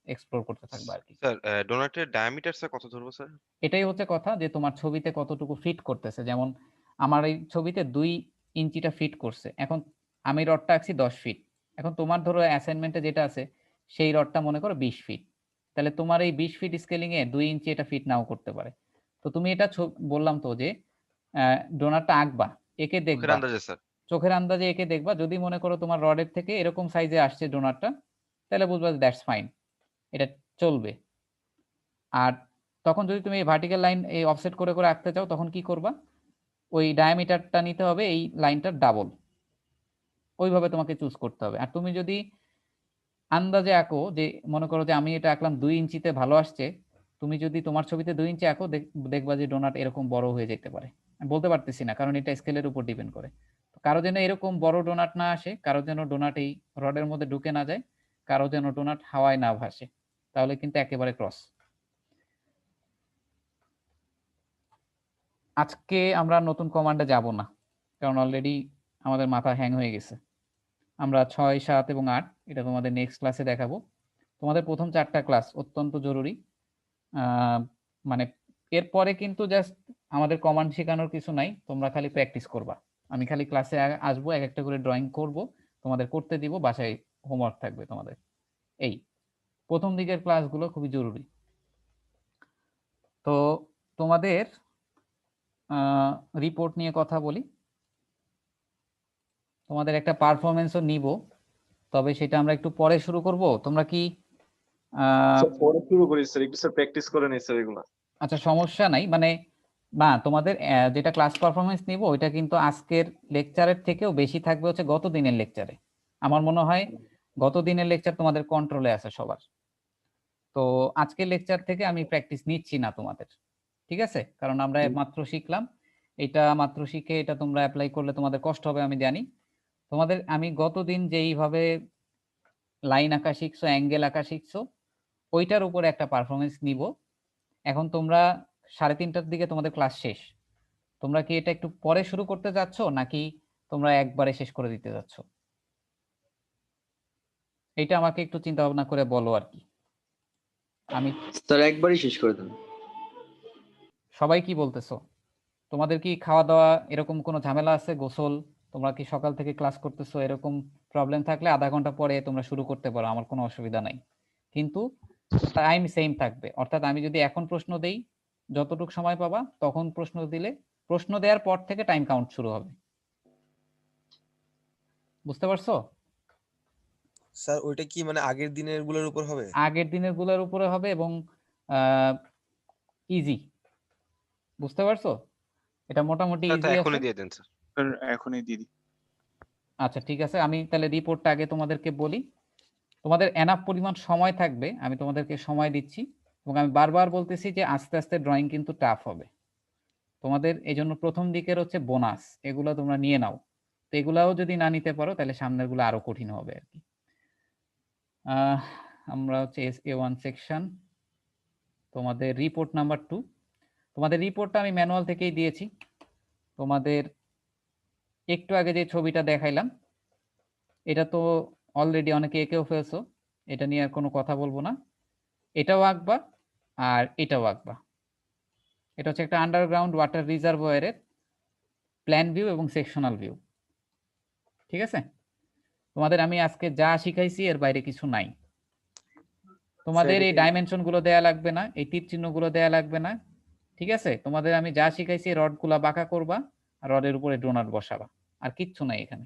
এক্সপ্লোর করতে থাকবা আর কি। স্যার ডোনাটের ডায়ামিটার স্যার কত ধরবো স্যার? এটাই হচ্ছে কথা যে তোমার ছবিতে কতটুকু ফিট করতেছে। যেমন আমার এই ছবিতে 2 ইঞ্চিটা ফিট করছে, এখন আমি রডটা আঁকছি 10 ফিট, এখন তোমার ধরো অ্যাসাইনমেন্টে যেটা আছে সেই রডটা মনে করো 20 ফিট, তাহলে তোমার এই 20 ফিট স্কেলিং এ 2 ইঞ্চি এটা ফিট নাও করতে পারে। তো তুমি এটা বললাম তো যে ডোনাটটা আঁকবা, একে চোখের দেখবা আন্দাজে স্যার। চোখের আন্দাজে একে দেখবা, যদি মনে করো তোমার রডের থেকে এরকম সাইজে আসছে ডোনাটটা, তাহলে বুঝবা দ্যাটস ফাইন, এটা চলবে। আর তখন যদি তুমি এই ভার্টিক্যাল লাইন এই অফসেট করে করে আঁকতে চাও তখন কি করবা, ওই ডায়ামিটারটা নিতে হবে এই লাইনটার ডাবল, ওইভাবে তোমাকে চুজ করতে হবে। আর তুমি যদি আন্দাজে আঁকো, যে মনে করো যে আমি এটা আঁকলাম 2 ইঞ্চিতে ভালো আসছে, তুমি যদি তোমার ছবিতে 2 ইঞ্চি আঁকো দেখবা যে ডোনাট এরকম বড় হয়ে যেতে পারে। আমি বলতে পারতেছি না কারণ এটা স্কেলের উপর ডিপেন্ড করে। কারো যেন এরকম বড় ডোনাট না আসে, কারো যেন ডোনাট এই রডের মধ্যে ঢুকে না যায়, কারো যেন ডোনাট হাওয়ায় না ভাসে, তাহলে কিন্তু একেবারে ক্রস। আজকে আমরা নতুন কমান্ডে যাব না, কারণ অলরেডি আমাদের মাথা হ্যাং হয়ে গেছে। আমরা 6, 7 এবং 8 এটা তোমাদের নেক্সট ক্লাসে দেখাবো। তোমাদের প্রথম 4টা ক্লাস অত্যন্ত জরুরি, মানে এরপরে কিন্তু জাস্ট আমাদের কমান্ড শেখানোর কিছু নাই, তোমরা খালি প্র্যাকটিস করবা। আমি খালি ক্লাসে আসবো, এক একটা করে ড্রয়িং করব, তোমাদের করতে দিব, বাসায় হোমওয়ার্ক থাকবে তোমাদের। এই প্রথম দিকের ক্লাসগুলো খুবই জরুরি। তো তোমাদের রিপোর্ট নিয়ে কথা বলি। তোমাদের একটা পারফরমেন্সও নিব, তবে সেটা আমরা একটু পরে শুরু করব। তোমরা কি পরে শুরু করি স্যার, একটু স্যার প্র্যাকটিস করে নেই স্যার এগুলো। আচ্ছা সমস্যা নাই, মানে না তোমাদের যেটা ক্লাস পারফরমেন্স নিব ওইটা কিন্তু আজকের লেকচারের থেকেও বেশি থাকবে হচ্ছে গত দিনের লেকচারে। আমার মনে হয় গত দিনের লেকচার তোমাদের কন্ট্রোলে আছে সবার, তো আজকের লেকচার থেকে আমি প্র্যাকটিস নিচ্ছি না তোমাদের, ঠিক আছে? কারণ আমরা মাত্র শিখলাম, এটা মাত্র শিখে এটা তোমরা অ্যাপ্লাই করলে তোমাদের কষ্ট হবে আমি জানি। তোমাদের আমি গতদিন যেইভাবে লাইন আঁকা শিখছো, অ্যাঙ্গেল আঁকা শিখছো, ওইটার উপরে একটা পারফরমেন্স নিব। এখন তোমরা 3:30টার দিকে তোমাদের ক্লাস শেষ, তোমরা কি এটা একটু পরে শুরু করতে যাচ্ছ নাকি তোমরা একবারে শেষ করে দিতে যাচ্ছ? এটা আমাকে একটু চিন্তা ভাবনা করে বলো আর কি। আমি স্যার একবারই শেষ করে দেন। সবাই কি বলতেছো? তোমাদের কি খাওয়া দাওয়া এরকম কোনো ঝামেলা আছে? গোসল, তোমরা কি সকাল থেকে ক্লাস করতেছো, এরকম প্রবলেম থাকলে আধা ঘন্টা পরে তোমরা শুরু করতে পারো, আমার কোনো অসুবিধা নাই। কিন্তু টাইম সেম থাকবে, অর্থাৎ আমি যদি এখন প্রশ্ন দেই, যতটুকু সময় পাবা তখন প্রশ্ন দিলে, প্রশ্ন দেওয়ার পর থেকে টাইম কাউন্ট শুরু হবে। বুঝতে পারছো? স্যার ওইটা কি মানে আগের দিনের গুলোর উপর হবে? আগের দিনের গুলোর উপরে হবে এবং ইজি। বুঝতে পারছো? এটা মোটামুটি তা ইজি আছে। এখনই দিয়ে দেন স্যার। স্যার এখনই দিদি। আচ্ছা ঠিক আছে, আমি তাহলে রিপোর্টটা আগে তোমাদেরকে বলি। তোমাদের এনাফ পরিমাণ সময় থাকবে, আমি তোমাদেরকে সময় দিচ্ছি, এবং আমি বারবার বলতেছি যে আস্তে আস্তে ড্রয়িং কিন্তু টাফ হবে তোমাদের, এই জন্য প্রথম দিকের হচ্ছে বোনাস, এগুলো তোমরা নিয়ে নাও। তো এগুলাও যদি না নিতে পারো তাহলে সামনের গুলো আরো কঠিন হবে আর কি। আমরা হচ্ছে SA1 সেকশন, তোমাদের রিপোর্ট নাম্বার 2। তোমাদের রিপোর্টটা আমি ম্যানুয়াল থেকেই দিয়েছি। তোমাদের একটু আগে যে ছবিটা দেখাইলাম, এটা তো অলরেডি অনেকে এঁকেও ফেলছো, এটা নিয়ে আর কোনো কথা বলবো না। এটাও আঁকবা আর এটাও আঁকবা। এটা হচ্ছে একটা আন্ডারগ্রাউন্ড ওয়াটার রিজার্ভয়ারের প্ল্যান ভিউ এবং সেকশনাল ভিউ। ঠিক আছে? তোমাদের আমি আজকে যা শিখাইছি এর বাইরে কিছু নাই। তোমাদের এই ডাইমেনশন গুলো দেয়া লাগবে না, এই তীর চিহ্ন গুলো দেয়া লাগবে না। ঠিক আছে? তোমাদের আমি যা শিখাইছি, রড গুলা বাঁকা করবা আর রডের উপরে ডোনাট বসাবা, আর কিচ্ছু নাই এখানে।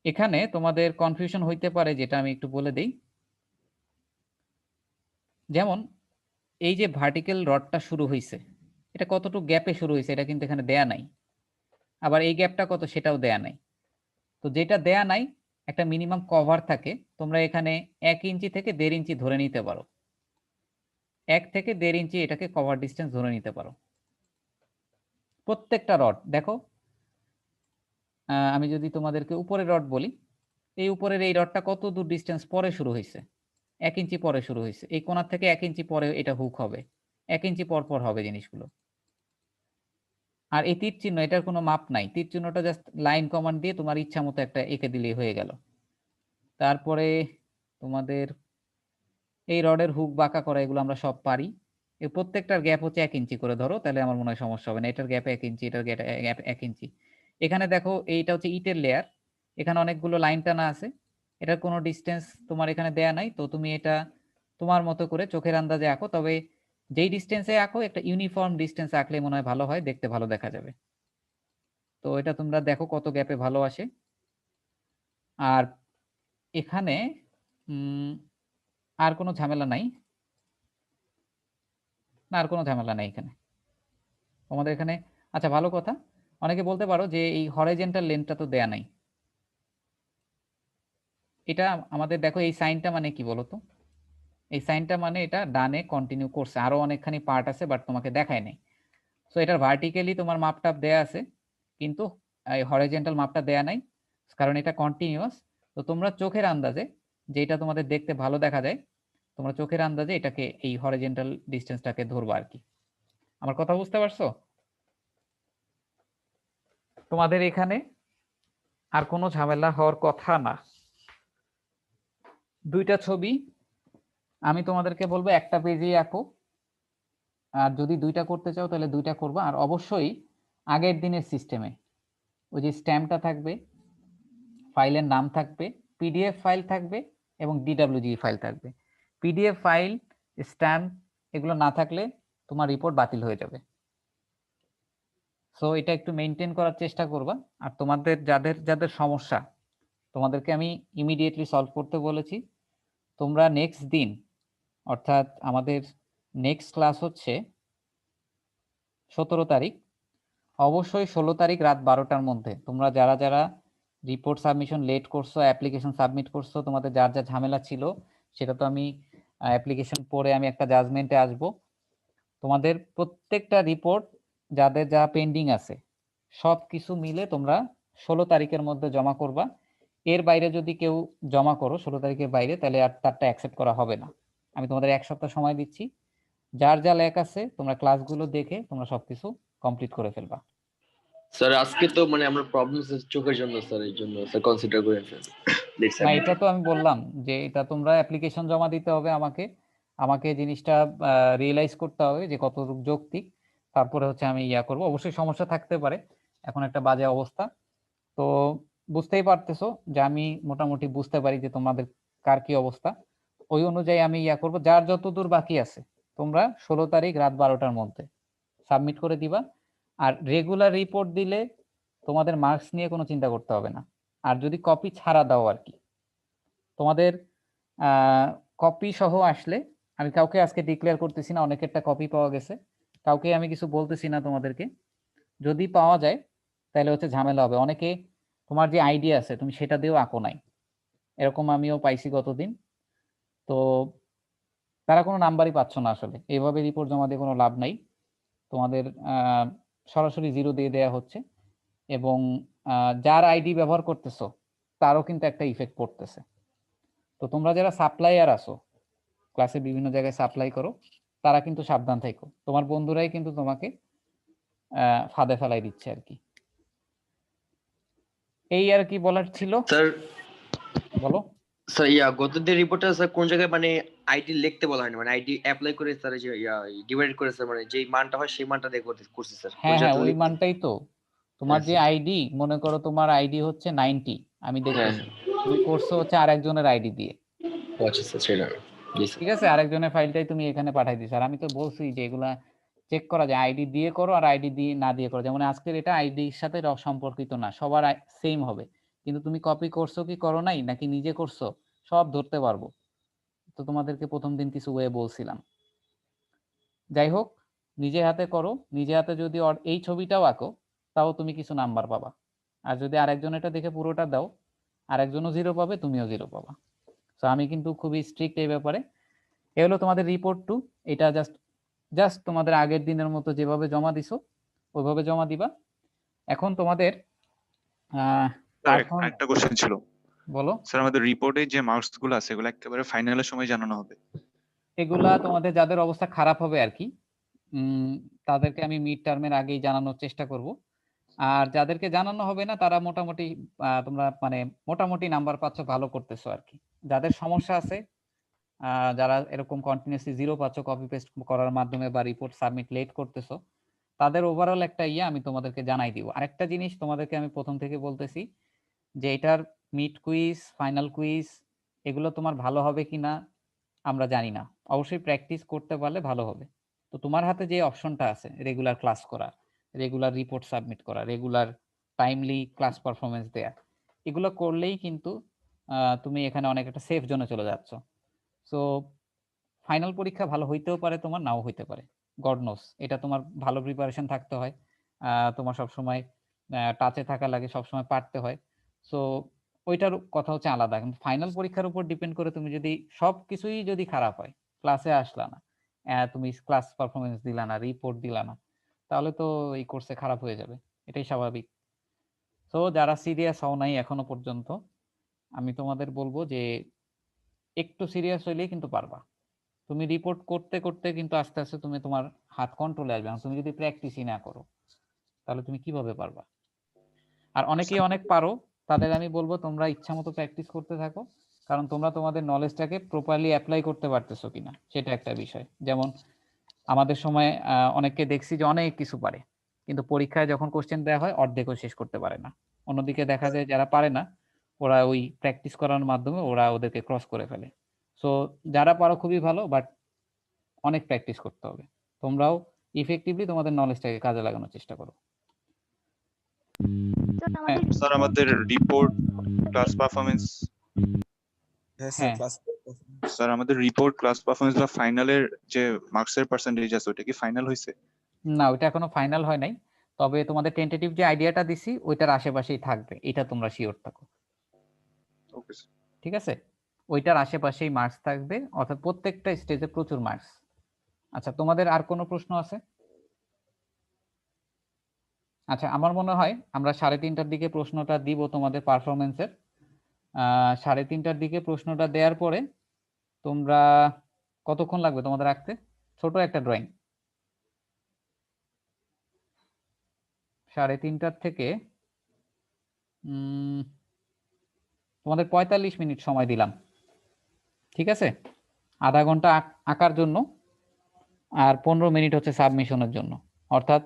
এখানে তোমাদের কনফিউশন হইতে পারে, যেটা আমি একটু বলে দেই। যেমন এই যে ভার্টিক্যাল রডটা শুরু হয়েছে, এটা কতটুকু গ্যাপে শুরু হয়েছে এটা কিন্তু এখানে দেয়া নাই। আবার এই গ্যাপটা কত সেটাও দেয়া নাই। তো যেটা দেয়া নাই, একটা মিনিমাম কভার থাকে, তোমরা এখানে 1 ইঞ্চি থেকে 1.5 ইঞ্চি ধরে নিতে পারো। 1 থেকে 1.5 ইঞ্চি এটাকে কভার ডিস্টেন্স ধরে নিতে পারো প্রত্যেকটা রড। দেখো আমি যদি তোমাদেরকে উপরের রড বলি, এই উপরের এই রডটা কত দূর ডিস্টেন্স পরে শুরু হয়েছে? 1 ইঞ্চি পরে শুরু হয়েছে। এই কোণার থেকে 1 ইঞ্চি পরে এটা হুক হবে, 1 ইঞ্চি পর পর হবে জিনিসগুলো। আর এই তীর চিহ্ন, এটার কোনো মাপ নাই, তীর চিহ্নটা জাস্ট লাইন কমান্ড দিয়ে তোমার ইচ্ছা মতো একটা এঁকে দিলেই হয়ে গেল। তারপরে তোমাদের এই রডের হুক বাঁকা করা, এগুলো আমরা সব পারি। এই প্রত্যেকটার গ্যাপ হচ্ছে 1 ইঞ্চি করে ধরো, তাহলে আমার মনে হয় সমস্যা হবে না। এটার গ্যাপ 1 ইঞ্চি, এটার গ্যাপ 1 ইঞ্চি। এখানে দেখো এইটা হচ্ছে ইটের লেয়ার, এখানে অনেকগুলো লাইন টানা আছে, এটার কোনো ডিস্টেন্স তোমার এখানে দেয়া নাই। তো তুমি এটা তোমার মতো করে চোখের আন্দাজে আঁকো, তবে যেই ডিস্টেন্সে আঁকো একটা ইউনিফর্ম ডিস্টেন্স আঁকলে মনে হয় ভালো হয়, দেখতে ভালো দেখা যাবে। তো এটা তোমরা দেখো কত গ্যাপে ভালো আসে। আর এখানে আর কোনো ঝামেলা নাই না, আর কোনো ঝামেলা নাই এখানে তোমাদের এখানে। আচ্ছা ভালো কথা, অনেকে বলতে পারো যে এই হরাইজন্টাল লেন্থটা তো দেয়া নাই। এটা আমাদের দেখো এই সাইনটা মানে কি বলতো? এই সাইনটা মানে এটা ডানে কন্টিনিউ করছে, আরো অনেকখানি পার্ট আছে বাট তোমাকে দেখায় নাই। সো এটার ভার্টিক্যালি তোমার মাপটা দেয়া আছে, কিন্তু এই হরাইজন্টাল মাপটা দেয়া নাই, কারণ এটা কন্টিনিউয়াস। তো তোমরা চোখের আন্দাজে যেটা তোমাদের দেখতে ভালো দেখা যায়, তোমরা চোখের আন্দাজে এটাকে এই হরাইজন্টাল ডিসটেন্সটাকে ধরবা আর কি। আমার কথা বুঝতে পারছো? তোমাদের এখানে আর কোনো ঝামেলা হওয়ার কথা না। দুইটা ছবি আমি তোমাদেরকে বলবো একটা পেজেই আঁকো, আর যদি দুইটা করতে চাও তাহলে দুইটা করবা। আর অবশ্যই আগের দিনের সিস্টেমে ওই যে স্ট্যাম্পটা থাকবে, ফাইলের নাম থাকবে, পিডিএফ ফাইল থাকবে এবং DWG ফাইল থাকবে। পিডিএফ ফাইল, স্ট্যাম্প এগুলো না থাকলে তোমার রিপোর্ট বাতিল হয়ে যাবে। সো এটা একটু মেনটেন করার চেষ্টা করবা। আর তোমাদের যাদের যাদের সমস্যা, তোমাদেরকে আমি ইমিডিয়েটলি সলভ করতে বলেছি। তোমরা নেক্সট দিন, অর্থাৎ আমাদের নেক্সট ক্লাস হচ্ছে 17 তারিখ, অবশ্যই 16 তারিখ রাত 12টার মধ্যে তোমরা যারা যারা রিপোর্ট সাবমিশন লেট করছো, অ্যাপ্লিকেশন সাবমিট করছো, তোমাদের যার যা ঝামেলা ছিল সেটা তো আমি অ্যাপ্লিকেশন পড়ে আমি একটা জাজমেন্টে আসব। তোমাদের প্রত্যেকটা রিপোর্ট যাদের যা পেন্ডিং আছে সব কিছু মিলে তোমরা 16 তারিখের মধ্যে জমা করবা। এর বাইরে যদি কেউ জমা করো 16 তারিখের বাইরে, তাহলে আর তারটা অ্যাকসেপ্ট করা হবে না। আমি তোমাদের 1 সপ্তাহ সময় দিচ্ছি, যার যা লেখ আছে তোমরা ক্লাসগুলো দেখে তোমরা সবকিছু কমপ্লিট করে ফেলবা। স্যার আজকে তো মানে আমরা প্রবলেম চোখের জন্য স্যার, এই জন্য স্যার কনসিডার করে না, এটা তো আমি বললাম যে এটা তোমরা অ্যাপ্লিকেশন জমা দিতে হবে আমাকে, আমাকে জিনিসটা রিয়েলাইজ করতে হবে যে কতটুকু যৌক্তিক, তারপরে হচ্ছে আমি ইয়া করব। অবশ্যই সমস্যা থাকতে পারে, এখন একটা বাজে অবস্থা তো বুঝতেই পারতেছো যে আমি মোটামুটি বুঝতে পারি যে তোমাদের কার কি অবস্থা, ওই অনুযায়ী আমি ইয়া করব। যার যতদূর বাকি আছে তোমরা 16 তারিখ রাত 12টার মধ্যে সাবমিট করে দিবা। আর রেগুলার রিপোর্ট দিলে তোমাদের মার্কস নিয়ে কোনো চিন্তা করতে হবে না। আর যদি কপি ছাড়া দাও আর কি, তোমাদের কপি সহ আসলে, আমি কাউকে আজকে ডিক্লেয়ার করতেছি না, অনেকেরটা কপি পাওয়া গেছে, কাউকে আমি কিছু বলতেছি না তোমাদেরকে। যদি পাওয়া যায় তাহলে হচ্ছে ঝামেলা হবে। অনেকে তোমার যে আইডিয়া আছে তুমি সেটা দিয়েও আঁকো নাই, এরকম আমিও পাইছি গতদিন। তো তারা কোনো নাম্বারই পাচ্ছ না আসলে, এইভাবে রিপোর্ট জমা দিয়ে কোনো লাভ নাই। তোমাদের সরাসরি 0 দিয়ে দেয়া হচ্ছে, এবং যার আইডি ব্যবহার করতেছো তারও কিন্তু একটা ইফেক্ট পড়তেছে। তো তোমরা যারা সাপ্লাইয়ার আছো, ক্লাসে বিভিন্ন জায়গায় সাপ্লাই করো, তারা কিন্তু সাবধান থেকো, তোমার বন্ধুরাই কিন্তু তোমাকে ফাঁদে ফেলাই দিচ্ছে আর কি। এই আর কি বলার ছিল স্যার। বলো স্যার গত দিন রিপোর্টে স্যার কোন জায়গায় মানে আইডি লিখতে বলা হয়নি, মানে আইডি অ্যাপ্লাই করে স্যার যে ডিভাইড করে স্যার, মানে যেই মানটা হয় সেই মানটা দিয়ে করছি স্যার। হ্যাঁ হ্যাঁ, ওই মানটাই তো তোমার যে আইডি, মনে করো তোমার আইডি হচ্ছে 90, আমি দেখতেছি তুমি করছো হচ্ছে আরেকজনের আইডি দিয়ে। আচ্ছা স্যার, সেটা ঠিক আছে, আরেকজনের ফাইলটাই তুমি এখানে পাঠাই দিছো। আর আমি তো বলছি যে এগুলা চেক করা যায়, আইডি দিয়ে করো আর আইডি দিয়ে না দিয়ে করো। যেমন আজকের এটা আইডির সাথে সম্পর্কিত না, সবার সেম হবে, কিন্তু তুমি কপি করছো কি করো নাই নাকি নিজে করছো সব ধরতে পারবো। তো তোমাদেরকে প্রথম দিন কিছু ওয়ে বলছিলাম। যাই হোক, নিজে হাতে করো, নিজে হাতে যদি এই ছবিটাও আঁকো তাও তুমি কিছু নাম্বার পাবা। আর যদি আরেকজন এটা দেখে পুরোটা দাও, আরেকজনও 0 পাবে, তুমিও 0 পাবা। তো আমি কিন্তু খুবই স্ট্রিক্ট এই ব্যাপারে। এ হলো তোমাদের রিপোর্ট 2। এটা জাস্ট তোমাদের আগের দিনের মতো যেভাবে জমা দিছো ওইভাবে জমা দিবা। এখন তোমাদের একটা কোশ্চেন ছিল। বলো। স্যার আমাদের রিপোর্টে যে মার্কস গুলো আছে এগুলো একেবারে ফাইনালের সময় জানানো হবে? এগুলা তোমাদের যাদের অবস্থা খারাপ হবে আর কি, তাদেরকে আমি মিড টার্মের আগেই জানানোর চেষ্টা করব। আর যাদেরকে জানানো হবে না তারা মোটামুটি তোমরা মানে মোটামুটি নাম্বার পাচ্ছ, ভালো করতেছো আর কি। যাদের সমস্যা আছে, যারা এরকম কন্টিনিউয়াসলি 0 পাচ্ছ কপি পেস্ট করার মাধ্যমে বা রিপোর্ট সাবমিট লেট করতেছো, তাদের ওভারঅল একটা আমি তোমাদেরকে জানাই দিব। আরেকটা জিনিস তোমাদেরকে আমি প্রথম থেকে বলতেছি যে এটার মিড কুইজ, ফাইনাল কুইজ এগুলো তোমার ভালো হবে কিনা আমরা জানি না, অবশ্যই প্র্যাকটিস করতে পারলে ভালো হবে। তো তোমার হাতে যে অপশনটা আছে রেগুলার ক্লাস করা, রেগুলার রিপোর্ট সাবমিট করা, রেগুলার টাইমলি ক্লাস পারফরমেন্স দেয়া, এগুলো করলেই কিন্তু তুমি এখানে অনেক একটা সেফ জোনে চলে যাচ্ছ। সো ফাইনাল পরীক্ষা ভালো হইতেও পারে, তোমার নাও হইতে পারে, গড নোস। এটা তোমার ভালো প্রিপারেশন থাকতে হয়, তোমার সবসময় টাচে থাকা লাগে, সবসময় পারতে হয়। সো ওইটার কথা হচ্ছে আলাদা, কিন্তু ফাইনাল পরীক্ষার উপর ডিপেন্ড করে তুমি যদি সবকিছুই যদি খারাপ হয়, ক্লাসে আসলা না, তুমি ক্লাস পারফরমেন্স দিলা না, রিপোর্ট দিলা না, তাহলে তো এই কোর্সে খারাপ হয়ে যাবে, এটাই স্বাভাবিক। তো যারা সিরিয়াস হও নাই এখনো পর্যন্ত, আমি তোমাদের বলবো যে একটু সিরিয়াস হইলেই কিন্তু পারবা। তুমি রিপোর্ট করতে করতে কিন্তু আস্তে আস্তে তুমি তোমার হাত কন্ট্রোলে আসবে না। তুমি যদি প্র্যাকটিসই না করো তাহলে তুমি কিভাবে পারবা? আর অনেকেই অনেক পারো, তাদের আমি বলবো তোমরা ইচ্ছা মতো প্র্যাকটিস করতে থাকো, কারণ তোমরা তোমাদের নলেজটাকে প্রপারলি অ্যাপ্লাই করতে পারতেছো কিনা সেটা একটা বিষয়। যেমন আমাদের সময় অনেককে দেখছি যে অনেক কিছু পারে, কিন্তু পরীক্ষায় যখন কোশ্চেন দেওয়া হয় অর্ধেকও শেষ করতে পারে না। অন্যদিকে দেখা যায় যারা পারে না ওরা ওই প্র্যাকটিস করার মাধ্যমে ওরা ওদেরকে ক্রস করে ফেলে। সো যারা পারো খুবই ভালো, বাট অনেক প্র্যাকটিস করতে হবে। তোমরাও ইফেক্টিভলি তোমাদের নলেজটাকে কাজে লাগানোর চেষ্টা করো। স্যার আমাদের রিপোর্ট ক্লাস পারফরম্যান্স, স্যার আমাদের রিপোর্ট ক্লাস পারফরম্যান্স বা ফাইনালের যে মার্কসের পার্সেন্টেজ আছে ওটা কি ফাইনাল হয়েছে? না, ওইটা এখনো ফাইনাল হয় নাই, তবে তোমাদের টেন্টেটিভ যে আইডিয়াটা দিছি ওইটার আশেপাশেই থাকবে, এটা তোমরা শিওর থাকো। ওকে স্যার, ঠিক আছে, ওইটার আশেপাশেই মার্কস থাকবে, অর্থাৎ প্রত্যেকটা স্টেজে প্রচুর মার্কস। আচ্ছা, তোমাদের আর কোনো প্রশ্ন আছে? আচ্ছা, আমার মনে হয় আমরা 3:30টার দিকে প্রশ্নটা দিব তোমাদের পারফরমেন্সের। 3:30টার দিকে প্রশ্নটা দেওয়ার পরে তোমরা কতক্ষণ লাগবে তোমাদের আঁকতে? ছোট একটা ড্রয়িং 3:30 থেকে তোমাদের 45 মিনিট সময় দিলাম, ঠিক আছে? আধা ঘন্টা আঁকার জন্য আর 15 মিনিট হচ্ছে সাবমিশনের জন্য। অর্থাৎ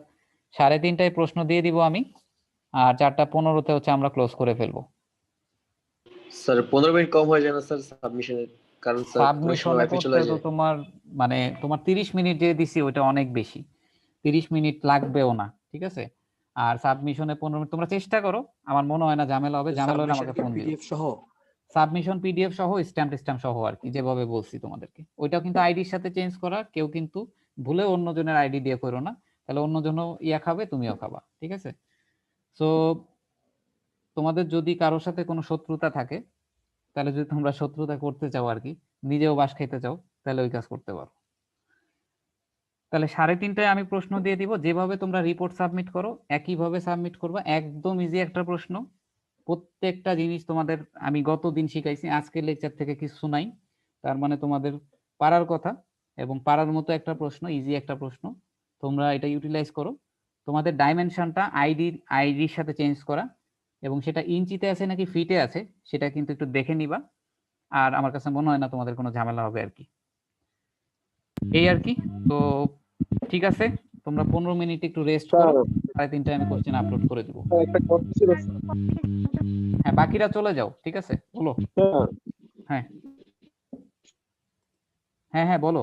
3:30টায় প্রশ্ন দিয়ে দিব আমি, আর 4:15-তে হচ্ছে আমরা ক্লোজ করে ফেলবো। স্যার 15 মিনিট কম হয়ে যায় না স্যার সাবমিশনের? কারণ স্যার পুরো সময় সাবমিশনে অ্যাপে চলে করতে তো যায়। তোমার 30 মিনিট যে দিছি ওটা অনেক বেশি, 30 মিনিট লাগবেও না, ঠিক আছে? আর সাবমিশনে 15 মিনিট। তোমরা চেষ্টা করো, আমার মনে হয় না ঝামেলা হবে। ঝামেলা হলে আমাকে ফোন দিও। পিডিএফ সহ সাবমিশন পিডিএফ সহ, স্ট্যাম্প সহ আর কি, যেভাবে বলছি তোমাদেরকে। ওইটাও কিন্তু আইডির সাথে চেঞ্জ করা। কেউ কিন্তু ভুলে অন্যজনের আইডি দিয়ে করো না, তাহলে অন্যজনও খাবে, তুমিও খাবা, ঠিক আছে? সো তোমাদের যদি কারোর সাথে কোনো শত্রুতা থাকে, তাহলে যদি তোমরা শত্রুতা করতে চাও আর কি, নিজেও বাস খাইতে চাও, তাহলে ওই কাজ করতে পারো। তাহলে 3:30টায় আমি প্রশ্ন দিয়ে দিব। যেভাবে তোমরা রিপোর্ট সাবমিট করো একইভাবে সাবমিট করবা। একদম ইজি একটা প্রশ্ন। প্রত্যেকটা জিনিস তোমাদের আমি গতদিন শিখাইছি, আজকের লেকচার থেকে কিছু নাই। তার মানে তোমাদের পারার কথা এবং পারার মতো একটা প্রশ্ন, ইজি একটা প্রশ্ন। তোমরা এটা ইউটিলাইজ করো। তোমাদের ডাইমেনশনটা আইডির সাথে চেঞ্জ করা, এবং সেটা ইঞ্চিতে আছে নাকি ফিটে আছে সেটা কিন্তু একটু দেখে নিবা। আর আমার কাছে মনে হয় না তোমাদের কোনো ঝামেলা হবে আর কি, এই আর কি। তো ঠিক আছে, তোমরা 15 মিনিট একটু রেস্ট করো। 3:30টায় আমি কোশ্চেন আপলোড করে দিব। একটা কথা ছিল হ্যাঁ, বাকিরা চলে যাও, ঠিক আছে? বলো। স্যার। হ্যাঁ হ্যাঁ হ্যাঁ বলো।